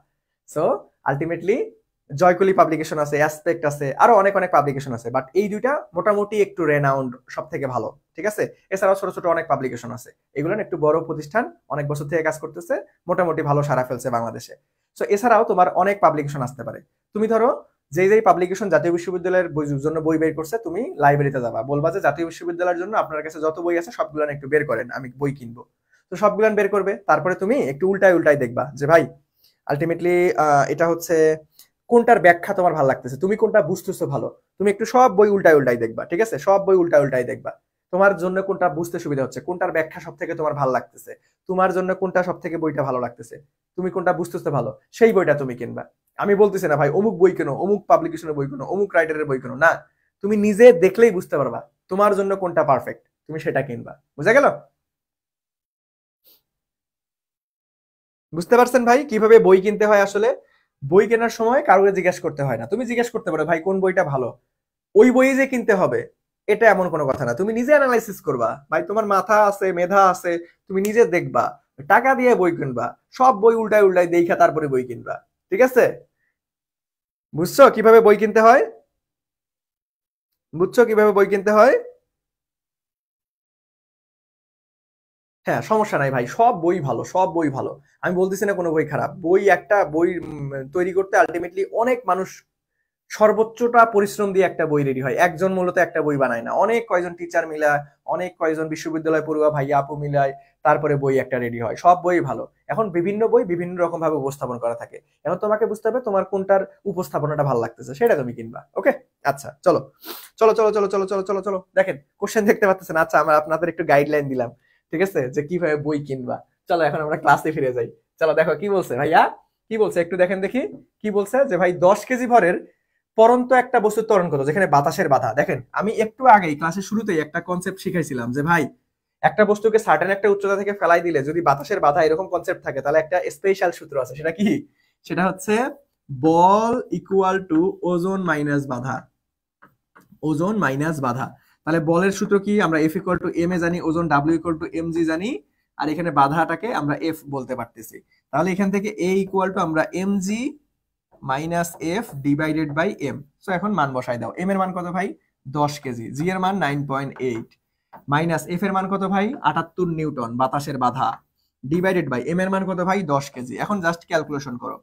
সো আলটিমেটলি জয়কলি পাবলিকেশন আছে, অ্যাসপেক্ট আছে, আরো অনেক অনেক পাবলিকেশন আছে, বাট এই দুইটা মোটামুটি একটু রেনাউন্ড, সব থেকে ভালো, ঠিক আছে? এছাড়াও ছোট ছোট অনেক পাবলিকেশন আছে, এগুলো একটু বড় প্রতিষ্ঠান, অনেক বছর থেকে কাজ করতেছে, মোটামুটি ভালো সাড়া ফেলছে বাংলাদেশে। সো এছাড়াও তোমার অনেক পাবলিকেশন আসতে পারে। তুমি ধরো যেই যেই পাবলিকেশন জাতীয় বিশ্ববিদ্যালয়ের জন্য বই বের করছে, তুমি লাইব্রেরিতে যাবা, বলবা যে জাতীয় বিশ্ববিদ্যালয়ের জন্য আপনার কাছে যত বই আছে সবগুলো একটু বের করেন, আমি বই কিনবো। তো সবগুলো বের করবে, তারপরে তুমি একটু উল্টায় উল্টায় দেখবা যে ভাই আলটিমেটলি এটা হচ্ছে কোনটার ব্যাখ্যা তোমার ভালো লাগতেছে, তুমি কোনটা বুঝতেছো ভালো, তুমি একটু সব বই উল্টায় উল্টায় দেখবা, ঠিক আছে? সব বই উল্টায় উল্টায় দেখবা, তোমার জন্য কোনটা বুঝতে সুবিধা হচ্ছে, কোনটার ব্যাখ্যা সব থেকে তোমার ভালো লাগতেছে, তোমার জন্য কোনটা সব থেকে বইটা ভালো লাগতেছে, তুমি কোনটা বুঝতেছো ভালো, সেই বইটা তুমি কিনবা। আমি বলতেছি না ভাই অমুক বই কেনো, অমুক পাবলিকেশনের বই কেনো, অমুক রাইটারের বই কেনো, না, তুমি নিজে দেখলেই বুঝতে পারবা তোমার জন্য কোনটা পারফেক্ট, তুমি সেটা কিনবা। বুঝা গেল? বুঝতে পারছেন ভাই কিভাবে বই কিনতে হয়? আসলে বই কেনার সময় কারোর জিজ্ঞেস করতে হয় না, তুমি জিজ্ঞেস করতে পারো ভাই কোন বইটা ভালো, ওই বই যে কিনতে হবে এটা এমন কোনো কথা না। তুমি নিজে অ্যানালাইসিস করবা, ভাই তোমার মাথা আছে, মেধা আছে, তুমি নিজে দেখবা, টাকা দিয়ে বই কিনবা, সব বই উল্টায় উল্টায় দেখা তারপরে বই কিনবা, ঠিক আছে? বুঝছো কিভাবে বই কিনতে হয়? বুঝছো কিভাবে বই কিনতে হয়? হ্যাঁ, সমস্যা নাই ভাই, সব বই ভালো, সব বই ভালো। আমি বলতেছি না কোনো বই খারাপ, বই একটা বই তৈরি করতে আলটিমেটলি অনেক মানুষ সর্বোচ্চটা পরিশ্রম দিয়ে একটা বই রেডি হয়, একজন মূলত একটা বই বানায় না, অনেক কয়জন টিচার মিলায়, অনেক কয়জন বিশ্ববিদ্যালয় পড়ুয়া ভাইয়া আপু মিলায়, তারপরে বই একটা রেডি হয়। সব বই ভালো, এখন বিভিন্ন বই বিভিন্ন রকম ভাবে উপস্থাপন করা থাকে, এখন তোমাকে বুঝতে হবে তোমার কোনটার উপস্থাপনাটা ভালো লাগতেছে, সেটা তুমি কিনবা। ওকে, আচ্ছা চলো চলো চলো চলো চলো চলো চলো চলো, দেখেন কোশ্চেন দেখতে পাচ্ছেন? আচ্ছা, আমরা আপনাদের একটু গাইডলাইন দিলাম, ঠিক আছে, যে কিভাবে বই কিনবা। চলো এখন আমরা ক্লাসে ফিরে যাই। চলো দেখো কি বলছে ভাইয়া, কি বলছে একটু দেখেন দেখি। কি বলছে যে ভাই 10 কেজি ভরের পরন্ত একটা বস্তুর ত্বরণ কত যেখানে বাতাসের বাধা। দেখেন, আমি একটু আগেই ক্লাসের শুরুতেই একটা কনসেপ্ট শিখাইছিলাম যে ভাই একটা বস্তুকে সার্টেন একটা উচ্চতা থেকে ফেলাই দিলে যদি বাতাসের বাধা এরকম কনসেপ্ট থাকে, তাহলে একটা স্পেশাল সূত্র আছে। সেটা কি? সেটা হচ্ছে বল ইকুয়াল টু ওজন মাইনাস বাধা। ওজন মাইনাস বাধা। তাহলে বলের সূত্র কি? আমরা F equal to M A জানি, ওজন W equal to M G জানি, আর এখানে বাধাটাকে আমরা এফ বলতে পারতেছি। তাহলে এখান থেকে এ ইকুয়াল টু আমরা M G minus F divided by M. So এখন মান বসাই দাও। এম এর মান কত ভাই? 10 কেজি। জি এর মান 9.8 মাইনাস এফ এর মান কত ভাই? 78 নিউটন বাতাসের বাধা, ডিভাইডেড বাই এম এর মান কত ভাই? 10 কেজি। এখন জাস্ট ক্যালকুলেশন করো।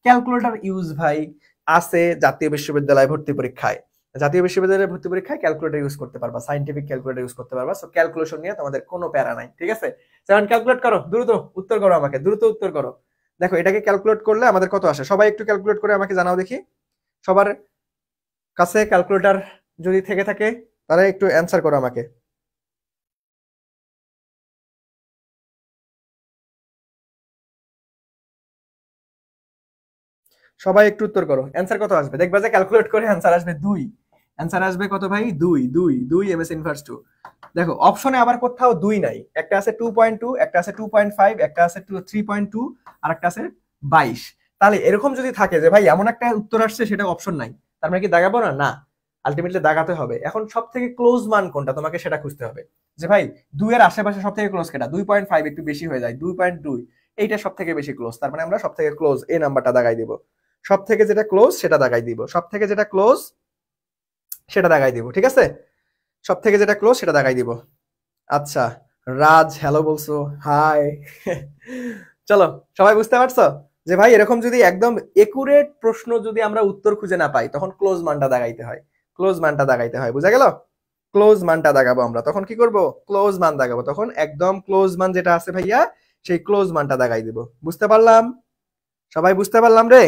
ক্যালকুলেটর ইউজ ভাই আছে জাতীয় বিশ্ববিদ্যালয় ভর্তি পরীক্ষায়। জাতীয় বিশ্ববিদ্যালয়ের ভর্তি পরীক্ষায় ক্যালকুলেটর ইউজ করতে পারবা, সাইন্টিফিক ক্যালকুলেটর ইউজ করতে পারবা। সো ক্যালকুলেশন নিয়ে তোমাদের কোনো প্যারা নাই, ঠিক আছে? এখন ক্যালকুলেট করো, দ্রুত উত্তর করো, আমাকে দ্রুত উত্তর করো। দেখো এটাকে ক্যালকুলেট করলে আমাদের কত আসে, সবাই একটু ক্যালকুলেট করে আমাকে জানাও দেখি। সবার কাছে ক্যালকুলেটর যদি থেকে থাকে তাহলে একটু অ্যান্সার করো আমাকে। সবাই একটু উত্তর করো, অ্যান্সার কত আসবে? দেখবা যে ক্যালকুলেট করে অ্যান্সার আসবে 2। অ্যান্সার আসবে কত ভাই? 2 এমএস ইনভার্স 2। দেখো অপশনে আবার কোথাও 2 নাই, একটা আছে 2.2, একটা আছে 2.5, একটা আছে 3.2, আর একটা আছে 22। তাহলে এরকম যদি থাকে যে ভাই এমন একটা উত্তর আসছে সেটা অপশন নাই, তার মানে কি দাগাবো না? না, আলটিমেটলি দাগাতে হবে। এখন সব থেকে ক্লোজ মান কোনটা তোমাকে সেটা খুঁজতে হবে। যে ভাই 2 এর আশেপাশে সব থেকে ক্লোজ কেটা? 2.5 একটু বেশি হয়ে যায়, 2.2 এইটা সব থেকে বেশি ক্লোজ, তার মানে আমরা সব থেকে ক্লোজ এই নাম্বারটা দাগাই দিব। সব থেকে যেটা ক্লোজ সেটা দাগাই দিব, সব থেকে যেটা ক্লোজ সেটা দাগাই দিব, ঠিক আছে? সব থেকে যেটা ক্লোজ সেটা দাগাই দিব। আচ্ছা, রাজ হ্যালো বলছো, হাই। চলো, সবাই বুঝতে পারছো যে ভাই এরকম যদি একদম একুরেট প্রশ্ন যদি আমরা উত্তর খুঁজে না পাই, তখন ক্লোজ মানটা দাগাইতে হয়। ক্লোজ মানটা দাগাইতে হয়, বুঝা গেল? ক্লোজ মানটা দাগাবো আমরা, তখন কি করব? ক্লোজ মান দাগাবো, তখন একদম ক্লোজ মান যেটা আছে ভাইয়া সেই ক্লোজ মানটা দাগাই দিব। বুঝতে পারলাম? সবাই বুঝতে পারলাম রে?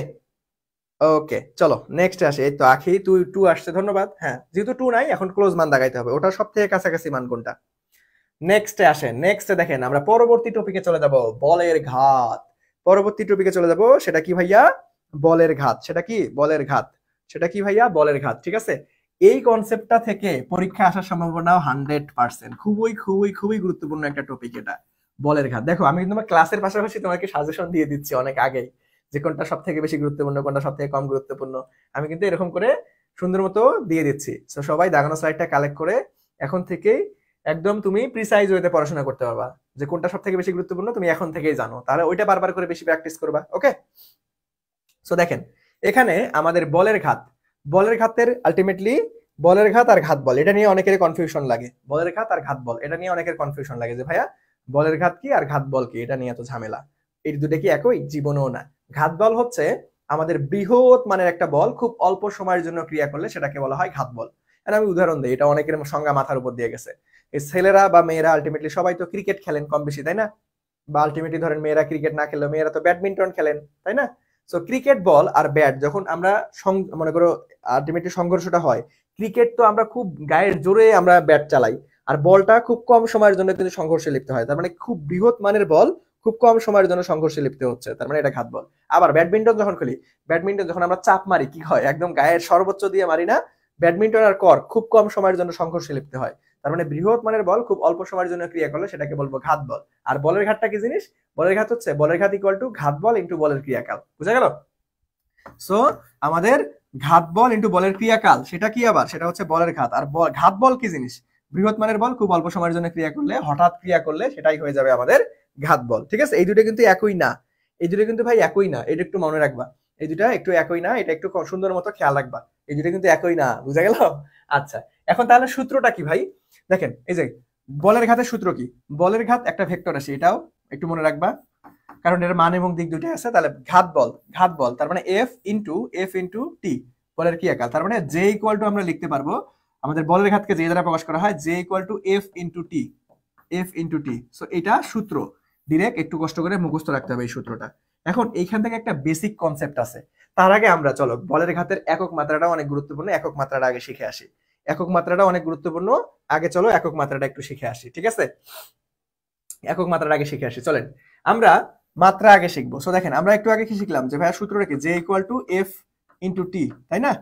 ওকে, চলো নেক্সট আসে। এই তো আখি, তুই 2 আসছে, ধন্যবাদ। হ্যাঁ, যেহেতু 2 নাই, এখন ক্লোজ মান দাগাইতে হবে, ওটা সব থেকে কাছাকাছি মান কোনটা। নেক্সটে আসেন, নেক্সটে দেখেন আমরা পরবর্তী টপিকে চলে যাব, বলের ঘাত। পরবর্তী টপিকে চলে যাব, সেটা কি ভাইয়া? বলের ঘাত। সেটা কি? বলের ঘাত। সেটা কি ভাইয়া? বলের ঘাত, ঠিক আছে? এই কনসেপ্টটা থেকে পরীক্ষা আসার সম্ভাবনা 100%। খুবই খুবই খুবই গুরুত্বপূর্ণ একটা টপিক এটা, বলের ঘাত। দেখো আমি কিন্তু আমার ক্লাসের পাশাপাশি তোমাকে সাজেশন দিয়ে দিচ্ছি অনেক আগেই, যে কোনটা সব থেকে বেশি গুরুত্বপূর্ণ, কোনটা সব থেকে কম গুরুত্বপূর্ণ, আমি কিন্তু এরকম করে সুন্দর মতো দিয়ে দিচ্ছি। তো সবাই দাগানো স্লাইডটা কালেক্ট করে এখন থেকেই একদম তুমি প্রিসাইজ ওয়েতে পড়াশোনা করতে পারবা, যে কোনটা সব থেকে বেশি গুরুত্বপূর্ণ তুমি এখন থেকেই জানো, তাহলে ওইটা বারবার করে বেশি প্র্যাকটিস করবা। ওকে, সো দেখেন এখানে আমাদের বলের ঘাত। বলের ঘাতের আলটিমেটলি বলের ঘাত আর ঘাত বল, এটা নিয়ে অনেকের কনফিউশন লাগে। বলের ঘাত আর ঘাত বল, এটা নিয়ে অনেকের কনফিউশন লাগে যে ভাইয়া বলের ঘাত কি আর ঘাত বল কি, এটা নিয়ে এত ঝামেলা। এই দুটো কি একই? জীবনেও না। ঘাত বল হচ্ছে আমাদের বৃহৎ মানের একটা বল খুব অল্প সময়ের জন্য ক্রিয়া করলে সেটাকে বলা হয় ঘাত বল। আর আমি উদাহরণ দিই, এটা অনেকের সংজ্ঞা মাথার উপর দিয়ে গেছে। এই ছেলেরা বা মেয়েরা আলটিমেটলি সবাই তো ক্রিকেট খেলেন কম বেশি, তাই না? বা আলটিমেটলি ধরেন মেয়েরা ক্রিকেট না খেলেও মেয়েরা তো ব্যাডমিন্টন খেলেন, তাই না? সো ক্রিকেট বল আর ব্যাট যখন আমরা মনে করো আলটিমেটলি সংঘর্ষটা হয়, ক্রিকেট তো আমরা খুব গায়ের জোরে আমরা ব্যাট চালাই, আর বলটা খুব কম সময়ের জন্য কিন্তু সংঘর্ষে লিপ্ত হয়। তার মানে খুব বৃহৎ মানের বল খুব কম সময়ের জন্য সংঘর্ষে লিপ্ত হচ্ছে, তার মানে এটা ঘাত বল। আবার ব্যাডমিন্টন যখন খেলি, ব্যাডমিন্টন যখন আমরা চাপ মারি কি হয়? একদম গায়ের সর্বোচ্চ দিয়ে মারি না, ব্যাডমিন্টন আর কর্ক খুব কম সময়ের জন্য সংঘর্ষে লিপ্ত হয়। তার মানে বৃহৎ মানের বল খুব অল্প সময়ের জন্য ক্রিয়া করলে সেটাকে বলবো ঘাত বল। আর বলের ঘাতটা কি জিনিস? বলের ঘাত হচ্ছে বলের ঘাত ইকুয়াল টু ঘাত বল ইন্টু বলের ক্রিয়াকাল। বুঝা গেল? সো আমাদের ঘাত বল ইন্টু বলের ক্রিয়াকাল সেটা কি? আবার সেটা হচ্ছে বলের ঘাত। আর ঘাত বল কি জিনিস? বৃহৎ মানের বল খুব অল্প সময়ের জন্য ক্রিয়া করলে, হঠাৎ ক্রিয়া করলে সেটাই হয়ে যাবে আমাদের ঘাত বল, ঠিক আছে? এই দুটো কিন্তু একই না, এই দুটো কিন্তু ভাই একই না, এটা একটু মনে রাখবা। এই দুটা একটু একই না, এটা একটু সুন্দর মতো খেয়াল রাখবা, এই দুটো কিন্তু একই না। বুঝা গেল? আচ্ছা, এখন তাহলে সূত্রটা কি ভাই? দেখেন এই যে বলের ঘাতের সূত্র কি? বলের ঘাত একটা ভেক্টর আছে, এটাও একটু মনে রাখবা, কারণ এর মান এবং দিক দুটোই আছে। তাহলে ঘাত বল তার মানে এফ ইন্টু টি, বলের কি আকার, তার মানে জে ইকুয়াল টু আমরা লিখতে পারবো আমাদের বলের ঘাতকে যে দ্বারা প্রকাশ করা হয়, J equal to F into T. So এটা সূত্র, ডিরেক্ট একটু কষ্ট করে মুখস্থ রাখতে হবে এই সূত্রটা। এখন এইখান থেকে একটা বেসিক কনসেপ্ট আছে, তার আগে আমরা চলো বলের ঘাতের একক মাত্রাটা অনেক গুরুত্বপূর্ণ, একক মাত্রাটা আগে শিখে আসি। একক মাত্রাটা অনেক গুরুত্বপূর্ণ, আগে চলো একক মাত্রাটা একটু শিখে আসি, ঠিক আছে? একক মাত্রাটা আগে শিখে আসি, চলেন আমরা মাত্রা আগে শিখবো। সো দেখেন আমরা একটু আগে কি শিখলাম, যে ভাইয়া সূত্র রেখে J equal to F into T, তাই না?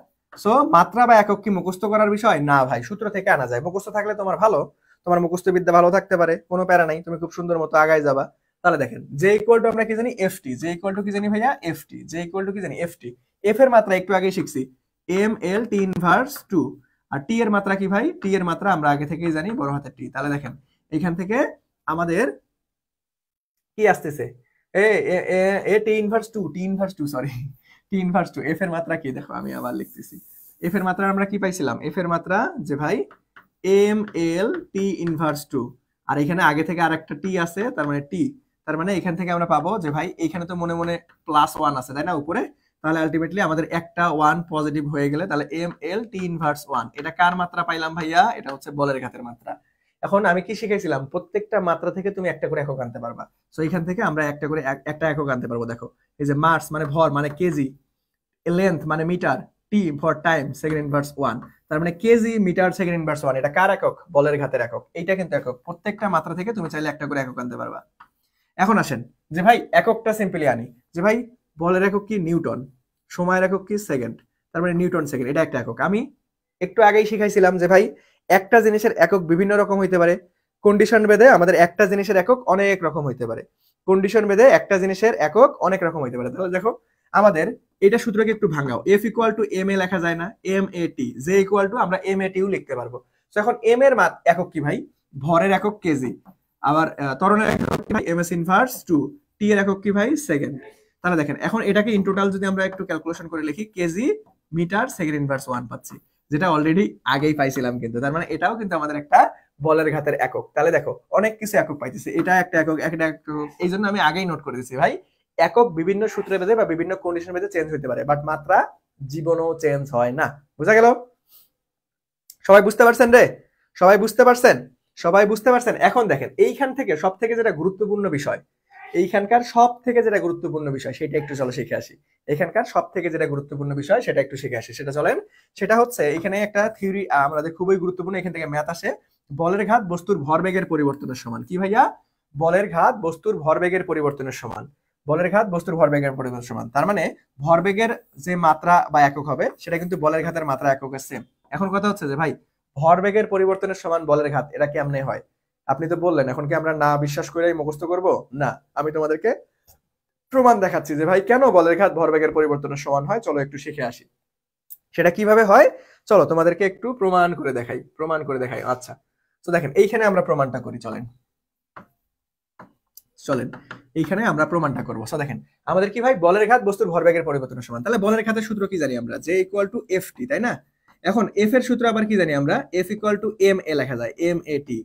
সো মাত্রা বা একক কি মুখস্থ করার বিষয় না ভাই, সূত্র থেকে আনা যায়। মুখস্থ থাকলে তোমার ভালো, তোমার মুখস্থ বিদ্যা ভালো থাকতে পারে, কোনো প্যারা নাই, তুমি খুব সুন্দর মতো আগায় যাবা। তাহলে দেখেন জে ইকুয়াল টু আমরা কি জানি এফটি, জে ইকুয়াল টু কি জানি ভাইয়া এফটি, জে ইকুয়াল টু কি জানি এফটি। এফ এর মাত্রা একটু আগে শিখছি M L T inverse two, আর টি এর মাত্রা কি ভাই, টি এর মাত্রা আমরা আগে থেকেই জানি বড় হাতের টি। তাহলে দেখেন এখান থেকে আমাদের কি আসতেছে, A A T inverse two, T inverse two sorry, T inverse two. F এর মাত্রা কি দেখো আমি আবার লিখতেছি, এফ এর মাত্রা আমরা কি পাইছিলাম, এফ এর মাত্রা যে ভাই M L T inverse two, আর এখানে আগে থেকে আর একটা টি আছে, তার মানে টি, তার মানে এখান থেকে আমরা পাবো যে ভাই এখানে তো মনে মনে প্লাস ওয়ান আছে তাই না উপরে, তাহলে আলটিমেটলি আমাদের একটা ওয়ান পজিটিভ হয়ে গেলে তাহলে M L T inverse one. এটা কার মাত্রা পাইলাম ভাইয়া, এটা হচ্ছে বলের ঘাতের মাত্রা। এখন আমি কি শিখাইছিলাম, প্রত্যেকটা মাত্রা থেকে তুমি একটা করে একক আনতে পারবা। সো এখান থেকে আমরা একটা করে একটা একক আনতে পারবো। দেখো এই যে মাস মানে ভর মানে কেজি, লেন্থ মানে metre, T for time second inverse one, তার মানে KG metre second inverse one. এটা কার একক, বলের ঘাতের একক। এইটা কিন্তু একক, প্রত্যেকটা মাত্রা থেকে তুমি চাইলে একটা করে একক আনতে পারবা। এখন আসেন যে ভাই এককটা সিম্পলি আনি, যে ভাই বলের একক কি নিউটন, সময়ের একক কি সেকেন্ড, তার মানে নিউটন সেকেন্ড, এটা একটা একক। আমি একটু আগেই শিখাইছিলাম যে ভাই একটা জিনিসের একক বিভিন্ন রকম হইতে পারে, কন্ডিশন বেঁধে আমাদের একটা জিনিসের একক অনেক রকম হইতে পারে, কন্ডিশন বেঁধে একটা জিনিসের একক অনেক রকম হইতে পারে। তাহলে দেখো আমাদের এটা সূত্রকে একটু ভাঙাও, F equal to M A লেখা যায় না, M A T, J equal to আমরা এম এ টিও লিখতে পারবো। তো এখন এম এর একক কি ভাই, ভরের একক কেজি, আবার ত্বরণের একক কি ভাই এম এস ইনভার্স টু, টি এর একক কি ভাই সেকেন্ড। তাহলে দেখেন এখন এটাকে ইন টোটাল যদি আমরা একটু ক্যালকুলেশন করে লিখি, KG metre second inverse one পাচ্ছি, যেটা অলরেডি আগেই পাইছিলাম কিন্তু, তার মানে এটাও কিন্তু আমাদের একটা বলের ঘাতের একক। তাহলে দেখো অনেক কিছু একক পাইতেছি, এটা একটা একক, একটা একক, এই জন্য আমি আগেই নোট করে দিচ্ছি ভাই একক বিভিন্ন সূত্রে বেঁধে বা বিভিন্ন কন্ডিশন বেঁধে চেঞ্জ হতে পারে, বাট মাত্রা জীবনও চেঞ্জ হয় না। বুঝা গেল? সবাই বুঝতে পারছেন রে? সবাই বুঝতে পারছেন? সবাই বুঝতে পারছেন? এখন দেখেন এইখান থেকে সব থেকে যেটা গুরুত্বপূর্ণ বিষয়, এইখানকার সব থেকে যেটা গুরুত্বপূর্ণ বিষয় সেটা একটু চলো শিখে আসি। এখানকার সব থেকে যেটা গুরুত্বপূর্ণ বিষয় সেটা একটু শিখে আসি, সেটা চলেন। সেটা হচ্ছে এখানে একটা থিওরি আমাদের খুবই গুরুত্বপূর্ণ, এখান থেকে ম্যাথ আসে। বলের ঘাত বস্তুর ভরবেগের পরিবর্তনের সমান। কি ভাইয়া? বলের ঘাত বস্তুর ভরবেগের পরিবর্তনের সমান। বলের ঘাত বস্তুর ভরবেগের পরিবর্তনের সমান, তার মানে ভরবেগের যে মাত্রা বা একক হবে সেটা কিন্তু বলের ঘাতের মাত্রা এককের সেম। এখন কথা হচ্ছে যে ভাই ভরবেগের পরিবর্তনের সমান বলের ঘাত, এটা কেমনে হয়? আপনি তো বললেন, এখন কি আমরা না বিশ্বাস করেই মুখস্থ করব? না, আমি তোমাদেরকে প্রমাণ দেখাচ্ছি যে ভাই কেন বলের ঘাত ভরবেগের পরিবর্তনের সমান হয়। চলো একটু শিখে আসি সেটা কিভাবে হয়। চলো তোমাদেরকে একটু প্রমাণ করে দেখাই, প্রমাণ করে দেখাই। আচ্ছা তো দেখেন এইখানে আমরা প্রমাণটা করি, চলেন চলেন এইখানে আমরা প্রমাণটা করবো। দেখেন আমাদের কি ভাই বলের ঘাত বস্তুর ভরবেগের পরিবর্তনের সমান, তাহলে বলের ঘাতের সূত্র কি জানি আমরা, জে ইকুয়াল টু এফ টি, তাই না? এখন এফ এর সূত্র আবার কি জানি আমরা, F equal to M A লেখা যায়, এম এ টি।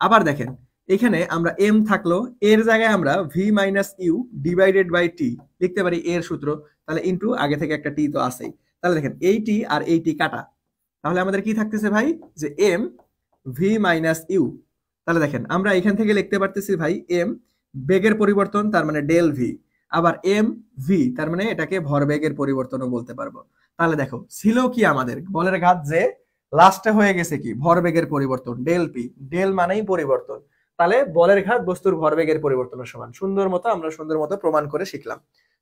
আবার দেখেন এখানে আমরা এম থাকলো, এর জায়গায় আমরা V minus U divided by T লিখতে পারি, এর সূত্র, তাহলে ইনটু আগে থেকে একটা টি তো আছেই। তাহলে দেখেন এই টি আর এই টি কাটা, তাহলে আমাদের কি থাকতেছে ভাই, যে এম ভি মাইনাস ইউ। তাহলে দেখেন আমরা এখান থেকে লিখতে পারতেছি ভাই এম বেগের পরিবর্তন, তার মানে ডেল ভি, আবার এম ভি তার মানে এটাকে ভরবেগের পরিবর্তনও বলতে পারবো। তাহলে দেখো ছিল কি আমাদের বলের ঘাত, যে লাস্টে হয়ে গেছে কি ভরবেগের পরিবর্তন, ডেল পি, ডেল মানেই পরিবর্তন। তাহলে বলের ঘাত বস্তুর ভরবেগের পরিবর্তনের সমান। সুন্দর মতো আমরা সুন্দর মতো প্রমাণ করে শিখলাম,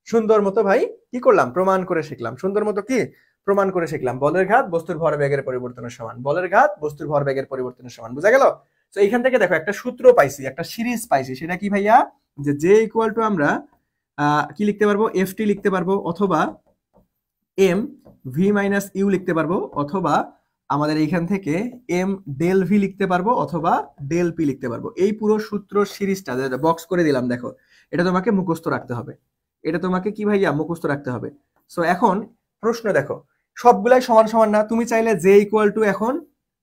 সুন্দর মতো ভাই কি করলাম, প্রমাণ করে শিখলাম, সুন্দর মতো কি প্রমাণ করে শিখলাম। বলের ঘাত বস্তুর ভরবেগের পরিবর্তনের সমান, বলের ঘাত বস্তুর ভরবেগের পরিবর্তনের সমান। বুঝা গেল? তো এইখান থেকে দেখো একটা সূত্র পাইছি, একটা সিরিজ পাইছি, সেটা কি ভাইয়া, যে জে ইকুয়াল টু আমরা কি লিখতে পারবো, এফ টি লিখতে পারবো, অথবা এম ভি মাইনাস ইউ লিখতে পারবো, অথবা আমাদের এইখান থেকে এম ডেল ভি লিখতে পারবো, অথবা ডেল পি লিখতে পারবো। এই পুরো সূত্র সিরিজটা বক্স করে দিলাম, দেখো এটা তোমাকে মুখস্থ রাখতে হবে, এটা তোমাকে কি ভাইয়া মুখস্থ রাখতে হবে। সো এখন প্রশ্ন দেখো সবগুলাই সমান সমান না, তুমি চাইলে জে ইকুয়াল টু এখন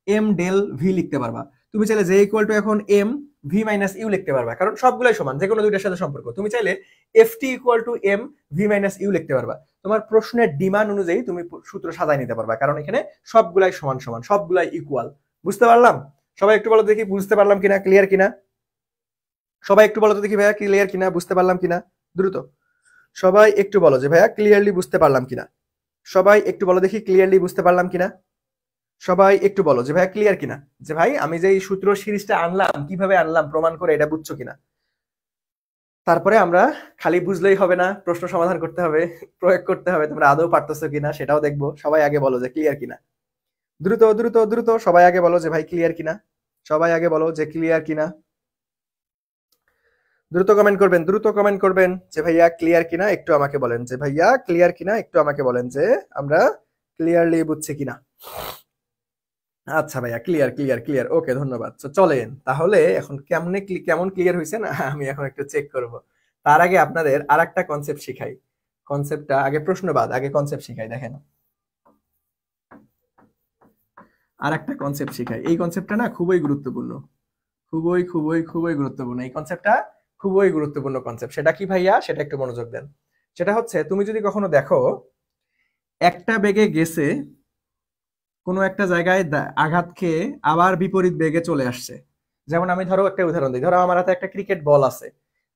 এম ডেল ভি লিখতে পারবা, তুমি চাইলে জে ইকুয়াল টু এখন এম ভি মাইনাস ইউ লিখতে পারবা, কারণ সবগুলাই সমান, যে কোনো দুইটার সাথে সম্পর্ক। তুমি চাইলে F T equal to M V minus U লিখতে পারবা, তোমার প্রশ্নের ডিমান্ড অনুযায়ী তুমি সূত্র সাজায় নিতে পারবা, কারণ এখানে সবগুলাই সমান সমান, সবগুলাই ইকুয়াল। বুঝতে পারলাম? সবাই একটু বলো দেখি বুঝতে পারলাম কিনা, ক্লিয়ার কিনা? সবাই একটু বলো তো দেখি ভাইয়া ক্লিয়ার কিনা, বুঝতে পারলাম কিনা, দ্রুত সবাই একটু বলো যে ভাইয়া ক্লিয়ারলি বুঝতে পারলাম কিনা। সবাই একটু বলো দেখি ক্লিয়ারলি বুঝতে পারলাম কিনা। সবাই একটু বলো যে ভাইয়া ক্লিয়ার কিনা, যে ভাই আমি যে এই সূত্র সিরিজটা আনলাম কিভাবে আনলাম প্রমাণ করে, এটা বুঝছো কিনা। তারপরে আমরা খালি বুঝলেই হবে না, প্রশ্ন সমাধান করতে হবে, প্রয়োগ করতে হবে, তোমরা আদৌ পারতেছো কিনা সেটাও দেখবো। সবাই আগে বলো যে ক্লিয়ার কিনা, দ্রুত দ্রুত দ্রুত সবাই আগে বলো যে ভাই ক্লিয়ার কিনা। সবাই আগে বলো যে ক্লিয়ার কিনা। দ্রুত কমেন্ট করবেন, দ্রুত কমেন্ট করবেন যে ভাইয়া ক্লিয়ার কিনা, একটু আমাকে বলেন যে ভাইয়া ক্লিয়ার কিনা, একটু আমাকে বলেন যে আমরা ক্লিয়ারলি বুঝছি কিনা। আচ্ছা ভাইয়া ক্লিয়ার ক্লিয়ার ক্লিয়ার, ওকে ধন্যবাদ। তো চলেন তাহলে এখন কেমন ক্লিয়ার হয়েছে না আমি এখন একটু চেক করব। তার আগে আপনাদের আর একটা কনসেপ্ট শিখাই। কনসেপ্টটা আগে প্রশ্নবাদ, আগে কনসেপ্ট শিখাই। দেখেন আর একটা কনসেপ্ট শিখাই, এই কনসেপ্টটা না খুবই গুরুত্বপূর্ণ, খুবই খুবই খুবই গুরুত্বপূর্ণ এই কনসেপ্টটা, খুবই গুরুত্বপূর্ণ কনসেপ্ট। সেটা কি ভাইয়া, সেটা একটু মনোযোগ দেন। সেটা হচ্ছে তুমি যদি কখনো দেখো একটা বেগে গেছে, কোনো একটা জায়গায় আঘাত খেয়ে আবার বিপরীত বেগে চলে আসছে। যেমন আমি ধরো একটা উদাহরণ দিই, ধরো আমার হাতে একটা ক্রিকেট বল আছে,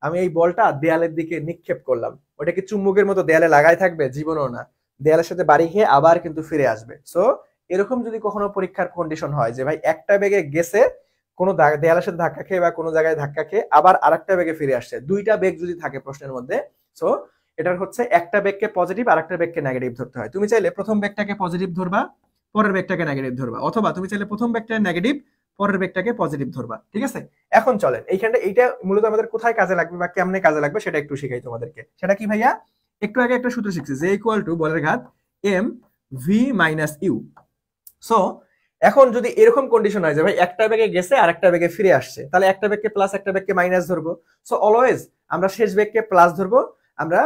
আমি এই বলটা দেয়ালের দিকে নিক্ষেপ করলাম, ওটা কি চুম্বকের মতো দেয়ালে লাগাই থাকবে? জীবনও না, দেয়ালের সাথে বাড়ি খেয়ে আবার কিন্তু ফিরে আসবে। সো এরকম যদি কখনো পরীক্ষার কন্ডিশন হয় যে ভাই একটা বেগে গেছে, কোনো দেয়ালের সাথে ধাক্কা খেয়ে বা কোনো জায়গায় ধাক্কা খেয়ে আবার আরেকটা বেগে ফিরে আসছে, দুইটা বেগ যদি থাকে প্রশ্নের মধ্যে, সো এটার হচ্ছে একটা বেগকে পজিটিভ আর একটা বেগকে নেগেটিভ ধরতে হয়। তুমি চাইলে প্রথম বেগটাকে পজিটিভ ধরবা, পরের বেগটাকে নেগেটিভ ধরবা, অথবা তুমি চাইলে প্রথম বেগটাকে নেগেটিভ, পরের বেগটাকে পজিটিভ ধরবা। ঠিক আছে, এখন চলেন এইখানটা এইটা মূলত আমাদের কোথায় কাজে লাগবে বা কেমনে কাজে লাগবে সেটা একটু শিখাই তোমাদেরকে। সেটা কি ভাইয়া, একটু আগে একটা সূত্র শিখছি, যে ইকুয়াল টু বলের ঘাত M V minus U. So এখন যদি এরকম কন্ডিশন হয় যে ভাই একটা বেগে গেছে আর একটা বেগে ফিরে আসছে, তাহলে একটা বেগকে প্লাস একটা বেগকে মাইনাস ধরবো। সো অলওয়েজ আমরা শেষ বেগকে প্লাস ধরবো, আমরা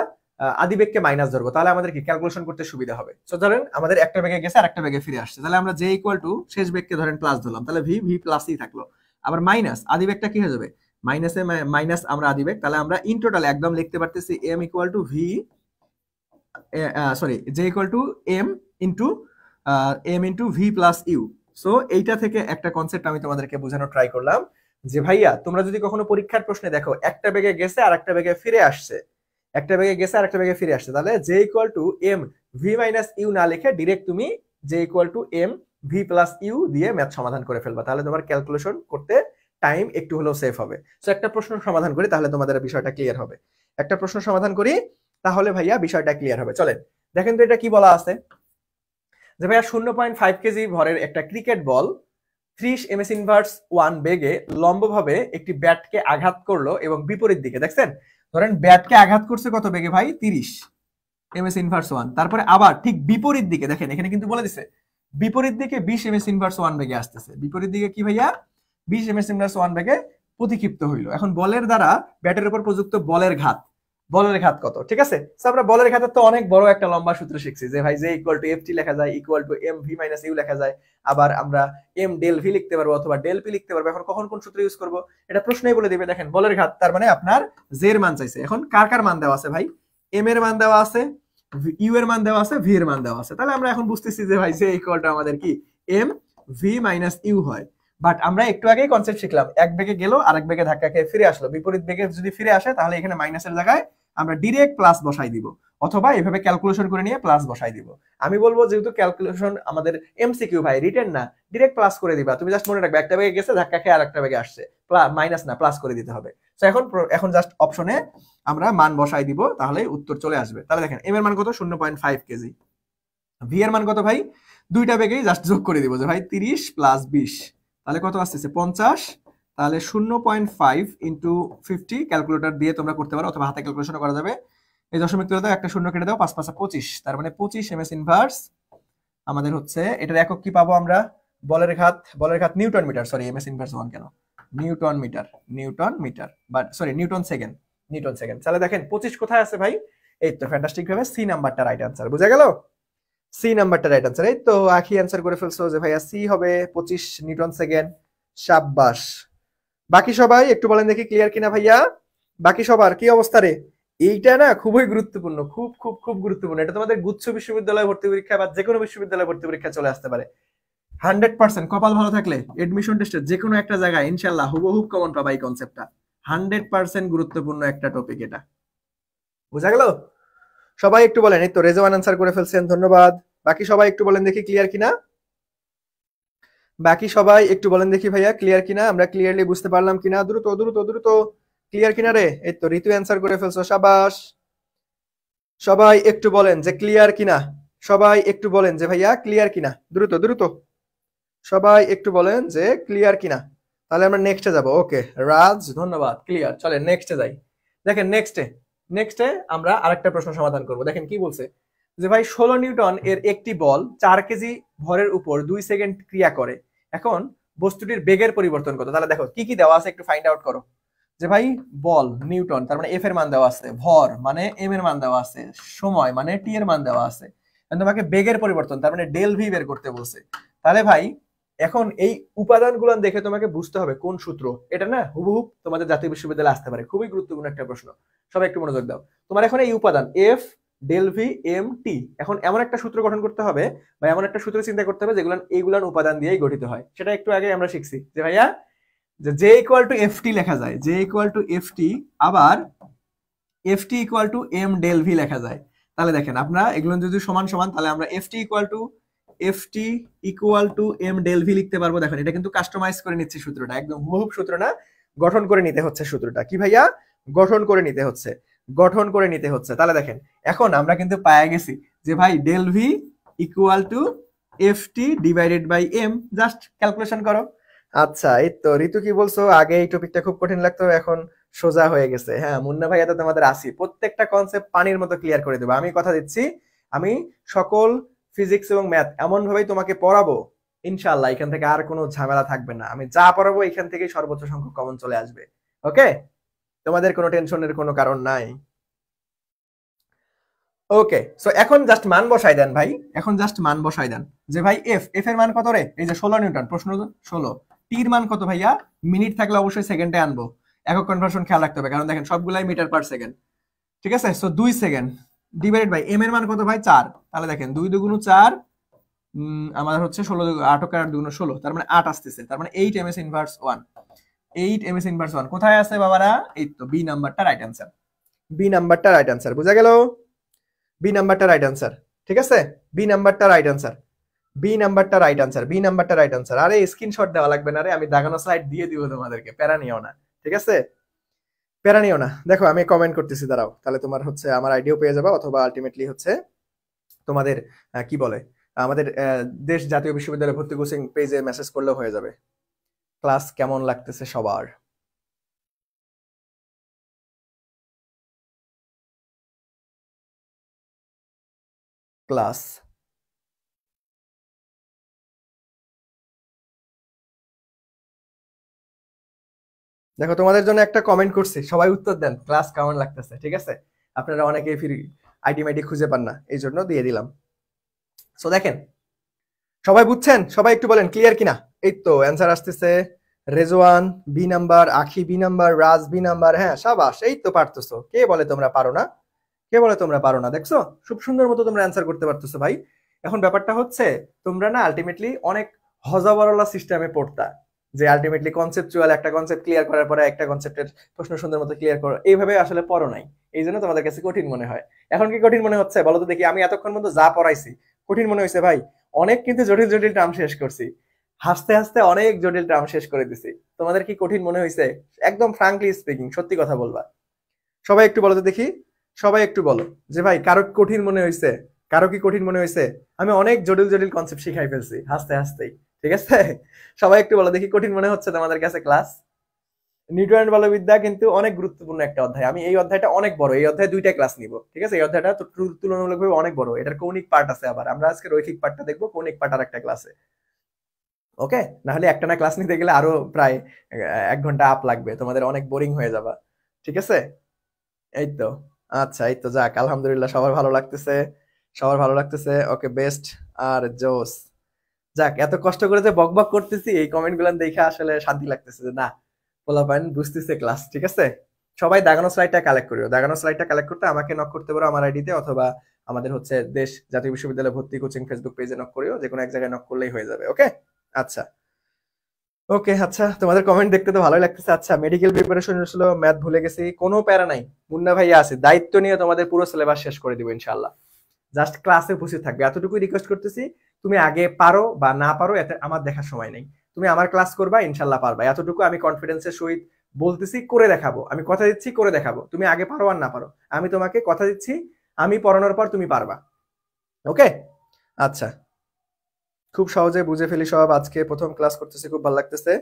আদি বেগকে মাইনাস ধরবো, তাহলে আমাদের কি ক্যালকুলেশন করতে সুবিধা হবে। সো ধরেন আমাদের একটা বেগে গেছে আর একটা বেগে ফিরে আসছে, তাহলে আমরা জে ইকুয়াল টু শেষ বেগকে ধরেন প্লাস ধরলাম, তাহলে ভি ভি প্লাসই থাকলো। আবার মাইনাস আদি বেগটা কি হয়ে যাবে, মাইনাসে মাইনাস আমরা আদি বেগ, তাহলে আমরা ইন টোটাল একদম লিখতে পারতেছি M equal to V, sorry J equal to M into V plus U. So এইটা থেকে একটা কনসেপ্ট আমি তোমাদেরকে বোঝানোর ট্রাই করলাম যে ভাইয়া তোমরা যদি কখনো পরীক্ষার প্রশ্নে দেখো একটা বেগে গেছে আর একটা বেগে ফিরে আসছে, একটা বেগে গেছে আর একটা বেগে ফিরে আসছে, তাহলে J equal to M V minus U না লিখে ডিরেক্ট তুমি J equal to M V plus U দিয়ে ম্যাথ সমাধান করে ফেলবা, তাহলে তোমার ক্যালকুলেশন করতে টাইম একটু হলেও সেভ হবে। সো একটা প্রশ্ন সমাধান করি তাহলে তোমাদের বিষয়টা ক্লিয়ার হবে। একটা প্রশ্ন সমাধান করি তাহলে ভাইয়া বিষয়টা ক্লিয়ার হবে। চলেন দেখেন তো এটা কি বলা আছে, যে ভাইয়া 0.5 কেজি ভরের একটা ক্রিকেট বল 30 এমএস ইনভার্স 1 বেগে লম্বভাবে একটি ব্যাটকে আঘাত করলো এবং বিপরীত দিকে, দেখছেন ধরেন ব্যাটকে আঘাত করছে কত বেগে ভাই, 30 এমএস ইনভার্স 1, তারপরে আবার ঠিক বিপরীত দিকে, দেখেন এখানে কিন্তু বলে দিছে বিপরীত দিকে 20 এমএস ইনভার্স 1 বেগে আসতেছে, বিপরীত দিকে কি ভাইয়া 20 এমএস ইনভার্স 1 বেগে প্রতিক্ষিপ্ত হইলো। এখন বলের দ্বারা ব্যাটের উপর প্রযুক্ত বলের ঘাত, বলের ঘাত কত? ঠিক আছে, আমরা বলের ঘাতের তো অনেক বড় একটা লম্বা সূত্র শিখছি যে ভাই যে ইকুয়াল টু এফ টি লেখা যায় equal to M V minus U লেখা যায়, আবার আমরা এম ডেল ভি লিখতে পারবো অথবা ডেল পি লিখতে পারবো। এখন কখন কোন সূত্র ইউজ করবো এটা প্রশ্নই বলে দিবে। দেখেন বলের ঘাত তার মানে আপনার জে এর মান চাইছে, এখন কার কার মান দেওয়া আছে ভাই, এম এর মান দেওয়া আছে, ইউ এর মান দেওয়া আছে, ভি এর মান দেওয়া আছে, তাহলে আমরা এখন বুঝতেছি যে ভাই জে ইকুয়াল টু আমাদের কি এম ভি মাইনাস ইউ হয়। বাট আমরা একটু আগেই কনসেপ্ট শিখলাম এক বেগে গেল আরেক বেগে ধাক্কা খেয়ে ফিরে আসলো, বিপরীত বেগে যদি ফিরে আসে তাহলে এখানে মাইনাসের জায়গায় আমরা ডিরেক্ট প্লাস বসাই দিব, অথবা এভাবে ক্যালকুলেশন করে নিয়ে প্লাস বসাই দিব। আমি বলবো যেহেতু ক্যালকুলেশন আমাদের এমসিকিউ ভাই, রিটেন না, ডিরেক্ট প্লাস করে দিবা। তুমি জাস্ট মনে রাখবে একটা বেগে গেছে ধাক্কা খেয়ে আরেকটা বেগে আসছে, মাইনাস না প্লাস করে দিতে হবে। তো এখন জাস্ট অপশনে আমরা মান বসাই দিব, তাহলে উত্তর চলে আসবে। তাহলে দেখেন এম এর মান কত 0.5 কেজি, ভি এর মান কত ভাই, দুইটা বেগেই জাস্ট যোগ করে দিব যে ভাই 30 প্লাস 20, তাহলে কত আসতেছে 50, তাহলে 0.5 ইন্টু 50 ক্যালকুলেটর দিয়ে তোমরা করতে পারো অথবা হাতে ক্যালকুলেশন করা যাবে। এই দশমিক তুলে দাও, একটা শূন্য কেটে দাও, 5 5 25, তার মানে 25 এমএস ইনভার্স আমাদের হচ্ছে। এটার একক কি পাবো আমরা, বলের ঘাত newton metre, sorry MS inverse 1 কেন, newton metre but sorry newton second. তাহলে দেখেন 25 কোথায় আছে ভাই, এই তো ফ্যান্টাস্টিক ভাবে সি নাম্বারটা রাইট আনসার, বুঝা গেল? সি নাম্বারটা রাইট আনসার, এই তো আখি অ্যান্সার করে ফেলছো যে ভাইয়া সি হবে 25 নিউটন সেকেন্ড। সাব্বাস। বাকি সবাই একটু বলেন দেখি ক্লিয়ার কিনা ভাইয়া, বাকি সবার কি অবস্থা রে? এইটা না খুবই গুরুত্বপূর্ণ, খুব খুব খুব গুরুত্বপূর্ণ। এটা তোমাদের গুচ্ছ বিশ্ববিদ্যালয় ভর্তি পরীক্ষা বা যে কোনো বিশ্ববিদ্যালয় ভর্তি পরীক্ষা চলে আসতে পারে 100%। কপাল ভালো থাকলে এডমিশন টেস্টে যে কোনো একটা জায়গায় ইনশাল্লাহ হুবহুব কমন পাবা এই কনসেপ্টটা। 100% গুরুত্বপূর্ণ একটা টপিক এটা, বুঝা গেল? সবাই একটু বলেন, এই তো রেজওয়ান আনসার করে ফেলছেন, ধন্যবাদ। বাকি সবাই একটু বলেন দেখি ক্লিয়ার কিনা, বাকি সবাই একটু বলেন দেখি ভাইয়া ক্লিয়ার কিনা, আমরা ক্লিয়ারলি বুঝতে পারলাম কিনা, দ্রুত দ্রুত দ্রুত ক্লিয়ার কিনা রে? এই তো ঋতু অ্যান্সার করে ফেলছো, সাবাস। সবাই একটু বলেন যে ক্লিয়ার কিনা, সবাই একটু বলেন যে ভাইয়া ক্লিয়ার কিনা, দ্রুত দ্রুত সবাই একটু বলেন যে ক্লিয়ার কিনা। তাহলে আমরা নেক্সটে যাব। ওকে রাজ, ধন্যবাদ, ক্লিয়ার। চলে নেক্সটে যাই। দেখেন নেক্সটে আমরা আরেকটা প্রশ্ন সমাধান করব। দেখেন কি বলছে, যে ভাই 16 নিউটন এর একটি বল 4 কেজি ভরের উপর 2 সেকেন্ড ক্রিয়া করে, এখন বস্তুটির বেগের পরিবর্তন কত? তাহলে দেখো কি কি দেওয়া আছে একটু ফাইন্ড আউট করো। যে ভাই বল নিউটন, তার মানে এফ এর মান দেওয়া আছে, ভর মানে এম এর মান দেওয়া আছে, সময় মানে টি এর মান দেওয়া আছে, তোমাকে বেগের পরিবর্তন তার মানে ডেল ভি বের করতে বলছে। তাহলে ভাই এখন এই উপাদানগুলো দেখে তোমাকে বুঝতে হবে কোন সূত্র এটা, না হুবহুব তোমাদের জাতীয় বিশ্ববিদ্যালয়ে আসতে পারে। খুবই গুরুত্বপূর্ণ একটা প্রশ্ন, সবাই একটু মনোযোগ দাও। তোমার এখন এই উপাদান F del V M T, এখন এমন একটা সূত্র গঠন করতে হবে বা এমন একটা সূত্র চিন্তা করতে হবে যেগুলো এইগুলান উপাদান দিয়েই গঠিত হয়। সেটা একটু আগে আমরা শিখছি যে ভাইয়া যে J equal to F T লেখা যায়, J equal to F T, আবার F T equal to M del V লেখা যায়। তাহলে দেখেন আমরা এগুলো যদি সমান সমান, তাহলে আমরা F T equal to M del V লিখতে পারবো। দেখেন এটা কিন্তু কাস্টমাইজ করে নিচ্ছে সূত্রটা, একদম হুবহুব সূত্র না, গঠন করে নিতে হচ্ছে সূত্রটা। কি ভাইয়া? গঠন করে নিতে হচ্ছে, গঠন করে নিতে হচ্ছে। তাহলে দেখেন এখন আমরা কিন্তু পায়ে গেছি যে ভাই del V equal to F T divided by M, just calculation করো। আচ্ছা এই তো ঋতু কি বলছো, আগে এই টপিকটা খুব কঠিন লাগতো, এখন সোজা হয়ে গেছে। হ্যাঁ মুন্না ভাইয়া তো তোমাদের আসি, প্রত্যেকটা কনসেপ্ট পানির মতো ক্লিয়ার করে দেবো, আমি কথা দিচ্ছি। আমি সকল ফিজিক্স এবং ম্যাথ এমন ভাবেই তোমাকে পড়াবো ইনশাআল্লাহ, এখান থেকে আর কোনো ঝামেলা থাকবে না। আমি যা পড়াবো এখান থেকে সর্বোচ্চ সংখ্যক কমন চলে আসবে। ওকে, তোমাদের কোনো টেনশনের কোনো কারণ নাই। ওকে সো এখন জাস্ট মান বসাই দেন ভাই, এখন জাস্ট মান বসাই দেন যে ভাই এফ এর মান কত রে? এই যে 16 নিউটন, প্রশ্ন 16। টির মান কত ভাইয়া? মিনিট থাকলে অবশ্যই সেকেন্ডে আনবো, একক কনভার্সন খেয়াল রাখতে হবে, কারণ দেখেন সবগুলাই মিটার পার সেকেন্ড। ঠিক আছে, so 2 second divided by M এর মান কত ভাই? 4। তাহলে দেখেন 2 দুগুণ 4, আমাদের হচ্ছে 16 8 আর 2 16, তার মানে 8 আসতেছে, তার মানে 8 এমএস ইনভার্স 1, 8 এমএস ইনভার্স 1 কোথায় আছে বাবারা? এই তো বি নাম্বারটা রাইট অ্যান্সার, বি নাম্বারটা রাইট অ্যান্সার। বুঝা গেল? বি নাম্বারটা রাইট অ্যান্সার। ঠিক আছে, বি নাম্বারটা রাইট অ্যান্সার, বি নাম্বারটা রাইট অ্যান্সার, বি নাম্বারটা রাইট অ্যান্সার। আরে স্ক্রিনশট দেওয়া লাগবে না রে, আমি দাগানো স্লাইড দিয়ে দিব তোমাদেরকে, প্যারা নিও না। ঠিক আছে, প্যারা নিও না। দেখো আমি কমেন্ট করতেছি, দাঁড়াও, তাহলে তোমার হচ্ছে আমার আইডিও পেয়ে যাবে, অথবা আলটিমেটলি হচ্ছে তোমাদের কি বলে আমাদের দেশ জাতীয় বিশ্ববিদ্যালয় ভর্তি কোচিং পেজে মেসেজ করলেও হয়ে যাবে। ক্লাস কেমন লাগতেছে সবার? ক্লাস দেখো তোমাদের জন্য একটা কমেন্ট করছি, সবাই উত্তর দেন ক্লাস কেমন লাগতেছে। ঠিক আছে, আপনারা অনেকেই ফ্রি আইডি মাইডি খুঁজে পান না, এই জন্য দিয়ে দিলাম। সো দেখেন সবাই বুঝছেন? সবাই একটু বলেন ক্লিয়ার কিনা। এই তো অ্যান্সার আসতেছে, রেজওয়ান বি নাম্বার, আখি বি নাম্বার, রাজ বি নাম্বার। হ্যাঁ সাবাস, এই তো পারতেছো। কে বলে তোমরা পারো না? কে বলে তোমরা পারো না? দেখছো খুব সুন্দর মতো তোমরা অ্যান্সার করতে পারতেছো ভাই। এখন ব্যাপারটা হচ্ছে তোমরা না আলটিমেটলি অনেক হজাবরলা সিস্টেমে পড়তা, যে আলটিমেটলি কনসেপচুয়াল একটা কনসেপ্ট ক্লিয়ার করার পরে একটা কনসেপ্টের প্রশ্ন সুন্দর মতো ক্লিয়ার করো, এইভাবে আসলে পড়ো নাই, এই জন্য তোমাদের কাছে কঠিন মনে হয়। এখন কি কঠিন মনে হচ্ছে বলো তো দেখি? আমি এতক্ষণ পর্যন্ত যা পড়াইছি কঠিন মনে হয়েছে ভাই? অনেক কিন্তু জটিল জটিল টার্ম শেষ করছি, হাসতে হাসতে অনেক জটিল টার্ম শেষ করে দিছি। তোমাদের কি কঠিন মনে হয়েছে? একদম ফ্রাঙ্কলি স্পিকিং সত্যি কথা বলবা। সবাই একটু বলো তো দেখি, সবাই একটু বলো যে ভাই কারো কঠিন মনে হয়েছে? কারো কি কঠিন মনে হয়েছে? আমি অনেক জটিল জটিল কনসেপ্ট শিখাই ফেলছি হাসতে হাসতেই। ঠিক আছে, সবাই একটু বলো দেখি কঠিন মনে হচ্ছে তোমাদের কাছে ক্লাস? নিউটনের বলবিদ্যা কিন্তু অনেক গুরুত্বপূর্ণ একটা অধ্যায়। আমি এই অধ্যায়টা অনেক বড়, এই অধ্যায়ে 2টা ক্লাস নিব। ঠিক আছে, এই অধ্যায়টা তুলনামূলকভাবে অনেক বড়, এটার কৌণিক পার্ট আছে, আবার আমরা আজকে রৈখিক পার্টটা দেখবো, কৌণিক পার্ট আর একটা ক্লাসে। ওকে, না হলে একটানা ক্লাস নিতে গেলে আরো প্রায় 1 ঘন্টা আপ লাগবে, তোমাদের অনেক বোরিং হয়ে যাবা। ঠিক আছে, এই তো। আচ্ছা এই তো, যাক আলহামদুলিল্লাহ সবার ভালো লাগতেছে, সবার ভালো লাগতেছে। ওকে বেস্ট আর জোস। যাক এত কষ্ট করে যে বকবক করতেছি, এই কমেন্ট গুলো দেখে আসলে শান্তি লাগতেছে যে না পোলাপাইন বুঝতেছে ক্লাস। ঠিক আছে, সবাই দাগানো স্লাইডটা কালেক্ট করিও, দাগানো স্লাইডটা কালেক্ট করতে আমাকে নক করতে পারো আমার আইডিতে, অথবা আমাদের হচ্ছে দেশ জাতীয় বিশ্ববিদ্যালয় ভর্তি কোচিং ফেসবুক পেজে নক করিও, যে কোনো এক জায়গায় নক করলেই হয়ে যাবে। ওকে আচ্ছা, ওকে আচ্ছা, তোমাদের কমেন্ট দেখতে তো ভালোই লাগতেছে। আচ্ছা মেডিকেল প্রিপারেশন ছিল, ম্যাথ ভুলে গেছি, কোনো প্যারা নাই, মুন্না ভাইয়া আছে, দায়িত্ব নিয়ে তোমাদের পুরো সিলেবাস শেষ করে দিব ইনশাআল্লাহ। জাস্ট ক্লাসে উপস্থিত থাকবে, এতটুকুই রিকোয়েস্ট করতেছি। তুমি আগে পারো বা না পারো এতে আমার দেখার সময় নেই, তুমি আমার ক্লাস করবা ইনশাআল্লাহ পারবা, এতটুকু আমি কনফিডেন্সের সহিত বলতেছি, করে দেখাবো, আমি কথা দিচ্ছি করে দেখাবো। তুমি আগে পারো আর না পারো, আমি তোমাকে কথা দিচ্ছি আমি পড়ানোর পর তুমি পারবা। ওকে আচ্ছা, খুব সহজে বুঝে ফেলি সব, আজকে প্রথম ক্লাস করতেছি, খুব ভালো লাগতেছে।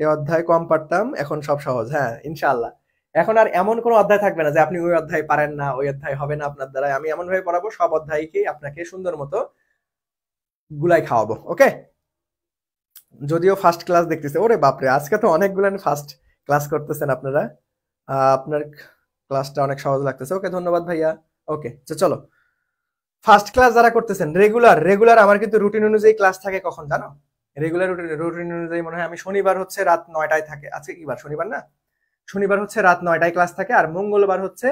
এই অধ্যায় কম পারতাম, এখন সব সহজ। হ্যাঁ, ইনশাআল্লাহ। এখন আর এমন কোনো অধ্যায় থাকবে না যে আপনি ওই অধ্যায় পারেন না, ওই অধ্যায় হবে না আপনার দ্বারা। আমি এমন ভাবে পড়াবো সব অধ্যায়কেই আপনাকে সুন্দর মতো গুলাই খাওয়াবো। ওকে? যদিও ফার্স্ট ক্লাস দেখতেছে, ওরে বাপরে, আজকে তো অনেকগুলো ফার্স্ট ক্লাস করতেছেন আপনারা। আপনার ক্লাসটা অনেক সহজ লাগতেছে। ওকে, ধন্যবাদ ভাইয়া। ওকে, তো চলো, ফার্স্ট ক্লাস যারা করতেছেন রেগুলার আমার কিন্তু রুটিন অনুযায়ী ক্লাস থাকে। কখন জানো? রেগুলার রুটিন অনুযায়ী মনে হয় আমি শনিবার হচ্ছে রাত 9টায় থাকে। আজকে কি বার? শনিবার না? শনিবার হচ্ছে রাত 9টায় ক্লাস থাকে, আর মঙ্গলবার হচ্ছে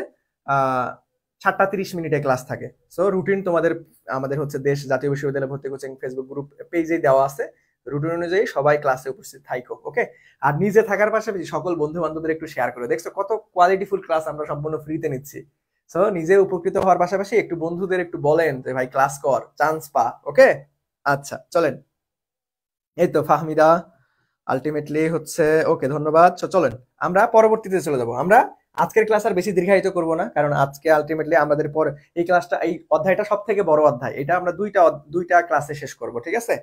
7:30 ক্লাস থাকে। সো রুটিন তোমাদের আমাদের হচ্ছে দেশ জাতীয় বিশ্ববিদ্যালয় ভর্তি কোচিং ফেসবুক গ্রুপ পেজেই দেওয়া আছে। রুটিন অনুযায়ী সবাই ক্লাসে উপস্থিত থাইকো। ওকে? আর নিজে থাকার পাশাপাশি সকল বন্ধু বান্ধবদের একটু শেয়ার করে। দেখছো কত কোয়ালিটিফুল ক্লাস আমরা সম্পূর্ণ ফ্রিতে নিচ্ছি। সো নিজে উপকৃত হওয়ার পাশাপাশি একটু বন্ধুদের একটু বলেন যে ভাই ক্লাস কর, চান্স পা। ওকে? আচ্ছা, চলেন। এই তো ফাহমিদা আলটিমেটলি হচ্ছে ওকে, ধন্যবাদ। চলেন আমরা পরবর্তীতে চলে যাব। আমরা আজকের ক্লাস আর বেশি দীর্ঘায়িত করব না, কারণ আজকে আলটিমেটলি আমাদের পর এই ক্লাসটা, এই অধ্যায়টা সব থেকে বড় অধ্যায়। এটা আমরা দুইটা ক্লাসে শেষ করব। ঠিক আছে?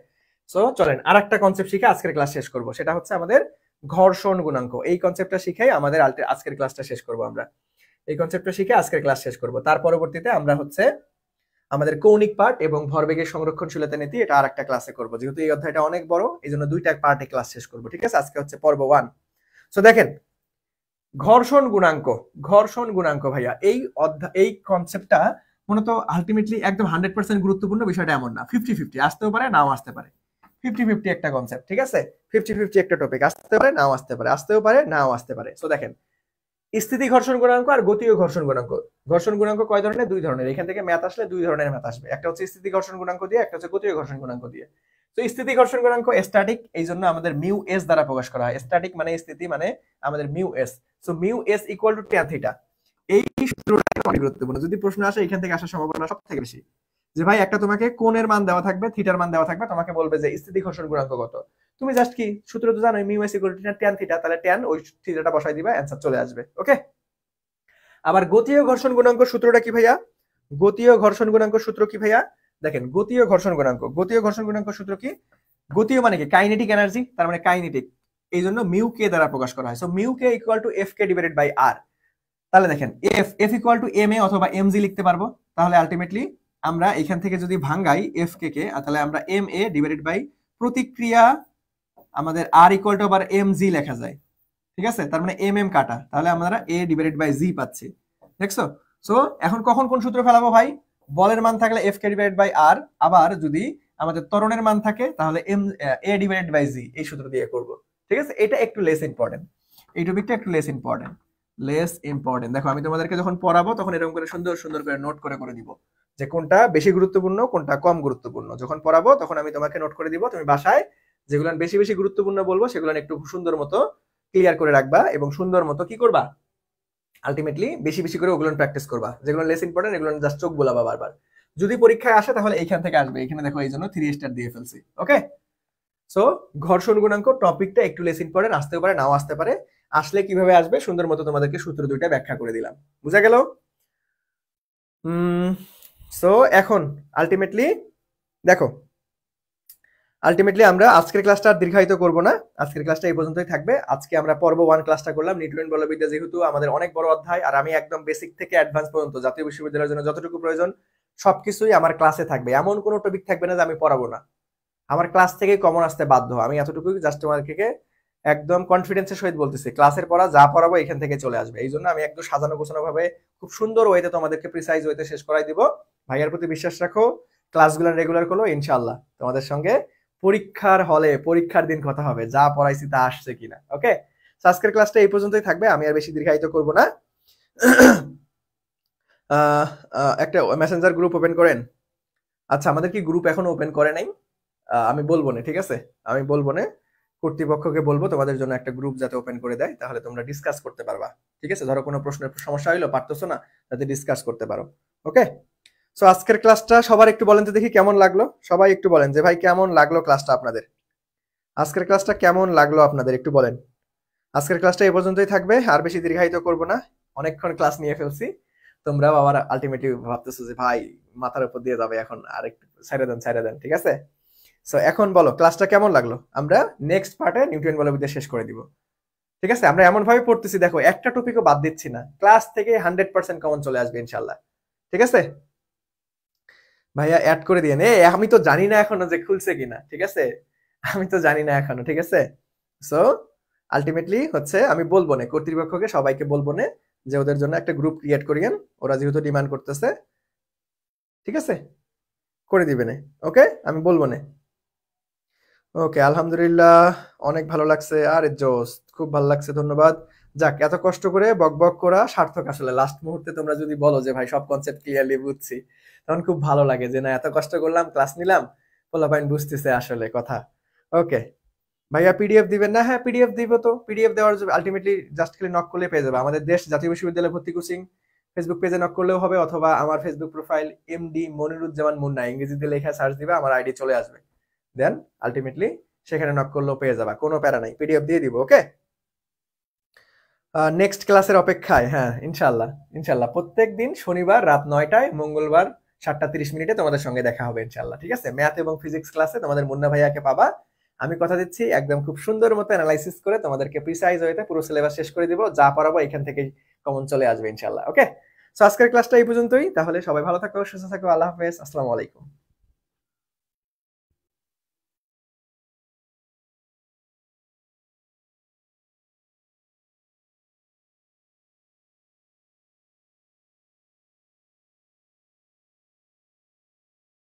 সো চলেন আর একটা কনসেপ্ট শিখে আজকের ক্লাস শেষ করব। সেটা হচ্ছে আমাদের ঘর্ষণ গুণাঙ্ক। এই কনসেপ্টটা শিখেই আমাদের আজকের ক্লাসটা শেষ করব। আমরা এই কনসেপ্টটা শিখে আজকের ক্লাস শেষ করব। তার পরবর্তীতে আমরা হচ্ছে আমাদের কৌণিক পার্ট এবং ভরবেগের সংরক্ষণশীলতা নীতি, এটা আরেকটা ক্লাসে করব। যেহেতু এই অধ্যায়টা অনেক বড়, এই জন্য দুইটা পার্টে ক্লাস শেষ করব। ঠিক আছে? আজকে হচ্ছে পর্ব 1। সো দেখেন, ঘর্ষণ গুণাঙ্ক ভাইয়া, এই কনসেপ্টটা মূলত আলটিমেটলি একদম 100% গুরুত্বপূর্ণ বিষয়টা এমন না। 50-50 আসতেও পারে, নাও আসতে পারে। 50-50 একটা কনসেপ্ট। ঠিক আছে? 50-50 একটা টপিক, আসতে পারে, নাও আসতে পারে, আসতেও পারে, নাও আসতে পারে। সো দেখেন, স্থিতি ঘর্ষণ গুণাঙ্ক আর গতীয় ঘর্ষণ গুণাঙ্ক। ঘর্ষণ গুণাঙ্ক কয় ধরনের? দুই ধরনের। এখান থেকে ম্যাথ আসলে দুই ধরনের ম্যাথ আসবে। একটা হচ্ছে স্থিতি ঘর্ষণ গুণাঙ্ক দিয়ে, একটা হচ্ছে গতীয় ঘর্ষণ গুণাঙ্ক দিয়ে। তো স্থিতি ঘর্ষণ গুণাঙ্ক স্ট্যাটিক, এই জন্য আমাদের মিউ এস দ্বারা প্রকাশ করা হয়। স্ট্যাটিক মানে স্থিতি, মানে আমাদের mu S. So mu S equal two tan theta. এই সূত্রটা অনেক গুরুত্বপূর্ণ। যদি প্রশ্ন আসে এখান থেকে আসার সম্ভাবনা সব থেকে বেশি। যে ভাই একটা তোমাকে কোণের মান দেওয়া থাকবে, থিটার মান দেওয়া থাকবে, তোমাকে বলবে যে স্থিতি ঘর্ষণ গুণাঙ্ক কত। তুমি জাস্ট কি সূত্র তো জানো, mu S equal two tan theta, তাহলে ট্যান ওই থিটাটা বসাই দিবা, অ্যানসার চলে আসবে। ওকে? আবার গতীয় ঘর্ষণ গুণাঙ্ক সূত্রটা কি ভাইয়া? গতীয় ঘর্ষণ গুণাঙ্ক সূত্র কি ভাইয়া? দেখেন, গতীয় ঘর্ষণ গুণাঙ্ক সূত্র কি? গতীয় মানে কি? কাইনেটিক এনার্জি, তার মানে কাইনেটিক। এই জন্য মিউ কে দ্বারা প্রকাশ করা হয়। So mu K equal to F K divided by R. তাহলে দেখেন, F equal to M A অথবা এম জি লিখতে পারবো। তাহলে আলটিমেটলি আমরা এখান থেকে যদি ভাঙাই এফ কে কে, তাহলে আমরা এম এ ডিভাইডেড বাই প্রতিক্রিয়া, আমাদের আর ইকুয়াল টু আবার এম জি লেখা যায়। ঠিক আছে? তার মানে এম এম কাটা, তাহলে আমরা এ ডিভাইডেড বাই জি পাচ্ছি। দেখছো? সো এখন কখন কোন সূত্র ফেলাবো ভাই? বলের মান থাকলে এফ কে ডিভাইডেড বাই আর, আবার যদি আমাদের ত্বরণের মান থাকে তাহলে এম এ ডিভাইডেড বাই জি, এই সূত্র দিয়ে করব। ঠিক আছে? এটা একটু লেস ইম্পর্টেন্ট, এই টপিকটা একটু লেস ইম্পর্টেন্ট। দেখো, আমি তোমাদেরকে যখন পড়াবো তখন এরকম করে সুন্দর সুন্দর করে নোট করে করে দিব যে কোনটা বেশি গুরুত্বপূর্ণ, কোনটা কম গুরুত্বপূর্ণ। যখন পড়াবো তখন আমি তোমাকে নোট করে দিব, তুমি বাসায় যেগুলো বেশি বেশি গুরুত্বপূর্ণ বলবো সেগুলো একটু সুন্দর মতো ক্লিয়ার করে রাখবা এবং সুন্দর মতো কি করবা, আলটিমেটলি বেশি বেশি করে ওগুলো প্র্যাকটিস করবা। যেগুলো লেস ইম্পর্টেন্ট এগুলো জাস্ট চোখ বোলাবা বারবার। যদি পরীক্ষায় আসে তাহলে এইখান থেকে আসবে। এখানে দেখো, এই জন্য 3 স্টার দিয়ে ফেলছি। ওকে? সো ঘর্ষণ গুণাঙ্ক টপিকটা একটু লেস ইম্পর্টেন্ট, আসতেও পারে, নাও আসতে পারে। আসলে কিভাবে আসবে সুন্দর মতো তোমাদেরকে সূত্র দুইটা ব্যাখ্যা করে দিলাম। বুঝা গেল? সো এখন আলটিমেটলি দেখো, আমরা আজকের ক্লাসটা আর দীর্ঘায়িত করব না। আজকের ক্লাসটা এই পর্যন্তই থাকবে। আজকে আমরা পর্ব 1 ক্লাসটা করলাম। নিউটন বলবিদ্যা যেহেতু আমাদের অনেক বড় অধ্যায়, আর আমি একদম বেসিক থেকে অ্যাডভান্স পর্যন্ত জাতীয় বিশ্ববিদ্যালয়ের জন্য যতটুকু প্রয়োজন সবকিছুই আমার ক্লাসে থাকবে। এমন কোনো টপিক থাকবে না যে আমি পড়াবো না। আমার ক্লাস থেকে কমন আসতে বাধ্য। আমি এতটুকুই জাস্ট তোমাদেরকে একদম কনফিডেন্সের সহিত বলতেছি, ক্লাসের পড়া যা পড়াবো এখান থেকে চলে আসবে। এই জন্য আমি একদম সাজানো গোছানো ভাবে খুব সুন্দর ওয়েতে তোমাদেরকে প্রিসাইজ ওয়েতে শেষ করাই দিব। ভাইয়ার প্রতি বিশ্বাস রাখো, ক্লাসগুলো রেগুলার করো, ইনশাআল্লাহ তোমাদের সঙ্গে পরীক্ষার হলে পরীক্ষার দিন কথা হবে, যা পড়াইছি তা আসছে কিনা। ওকে? আজকের ক্লাসটা এই পর্যন্তই থাকবে, আমি আর বেশি দীর্ঘায়িত করব না। একটা মেসেঞ্জার গ্রুপ ওপেন করেন। আচ্ছা, আমাদের কি গ্রুপ এখনো ওপেন করে নাই? আমি বলবো না, ঠিক আছে? আমি বলবো না, কর্তৃপক্ষকে বলবো তোমাদের জন্য একটা গ্রুপ যাতে ওপেন করে দেয়, তাহলে তোমরা ডিসকাস করতে পারবা। ঠিক আছে? ধরো কোনো প্রশ্নের সমস্যা হইলো, পারতেছো না, যাতে ডিসকাস করতে পারো। ওকে? সো আজকের ক্লাসটা সবার একটু বলেন তো দেখি কেমন লাগলো। সবাই একটু বলেন যে ভাই কেমন লাগলো ক্লাসটা আপনাদের। আজকের ক্লাসটা কেমন লাগলো আপনাদের একটু বলেন। আজকের ক্লাসটা এই পর্যন্তই থাকবে, আর বেশি দীর্ঘায়িত করব না। অনেকক্ষণ ক্লাস নিয়ে ফেলছি, তোমরাও আবার আলটিমেটলি ভাবতেছো যে ভাই মাথার উপর দিয়ে যাবে এখন, আর একটু ছেড়ে দেন। ঠিক আছে? সো এখন বলো ক্লাসটা কেমন লাগলো? আমরা নেক্সট পার্টে নিউটন বলবিদ্যা শেষ করে দিব। ঠিক আছে, আমরা এমন ভাবে পড়তেছি দেখো, একটা টপিকও বাদ দিচ্ছি না, ক্লাস থেকে 100% কমন চলে আসবে ইনশাল্লাহ। ঠিক আছে ভাইয়া, অ্যাড করে দিয়ে নে, আমি তো জানি না এখনো যে খুলছে কিনা। ঠিক আছে, আমি তো জানি না এখনো। ঠিক আছে, সো আলটিমেটলি হচ্ছে আমি বলবো না কর্তৃপক্ষকে, সবাইকে বলবো না যে ওদের জন্য একটা গ্রুপ ক্রিয়েট করিয়েন, ওরা যেহেতু ডিমান্ড করতেছে। ঠিক আছে, করে দিবে না। ওকে, আমি বলবো না। ওকে, আলহামদুলিল্লাহ, অনেক ভালো লাগছে। আরে জোস, খুব ভালো লাগছে, ধন্যবাদ। যাক, এত কষ্ট করে বক বক করা সার্থক আসলে। লাস্ট মুহূর্তে তোমরা যদি বলো যে ভাই সব কনসেপ্ট ক্লিয়ারলি বুঝছি, তখন খুব ভালো লাগে যে না, এত কষ্ট করলাম, ক্লাস নিলাম, পোলাপাইন বুঝতেছে আসলে কথা। ওকে ভাইয়া, পিডিএফ দিবেন না? হ্যাঁ, পিডিএফ দিব। তো পিডিএফ দেওয়ার আলটিমেটলি জাস্ট খালি নক করলে পেয়ে যাবে। আমাদের দেশ জাতীয় বিশ্ববিদ্যালয় ভর্তি কোচিং ফেসবুক পেজে নক করলেও হবে, অথবা আমার Facebook profile MD Moniruzzaman Munna ইংরেজিতে লেখা সার্চ দিবা, আমার আইডি চলে আসবে। দেন আলটিমেটলি সেখানে নক করলেও পেয়ে যাবা, কোনো প্যারা নাই, পিডিএফ দিয়ে দিব। ওকে, নেক্সট ক্লাসের অপেক্ষায়। হ্যাঁ, ইনশাল্লাহ ইনশাল্লাহ, প্রত্যেক দিন শনিবার রাত 9টায়, মঙ্গলবার 7:30 তোমাদের সঙ্গে দেখা হবে ইনশাল্লাহ। ঠিক আছে, ম্যাথ এবং ফিজিক্স ক্লাসে তোমাদের মুন্না ভাইয়াকে পাবা। আমি কথা দিচ্ছি একদম খুব সুন্দর মতো অ্যানালাইসিস করে তোমাদেরকে প্রিসাইজ ওয়েতে পুরো সিলেবাস শেষ করে দিব, যা পড়াবো এখান থেকে কমন চলে আসবে ইনশাল্লাহ। ওকে, সো আজকের ক্লাসটা এই পর্যন্তই। তাহলে সবাই ভালো থাকো, সুস্থ থাকো, আল্লাহ হাফেজ, আসসালামু আলাইকুম।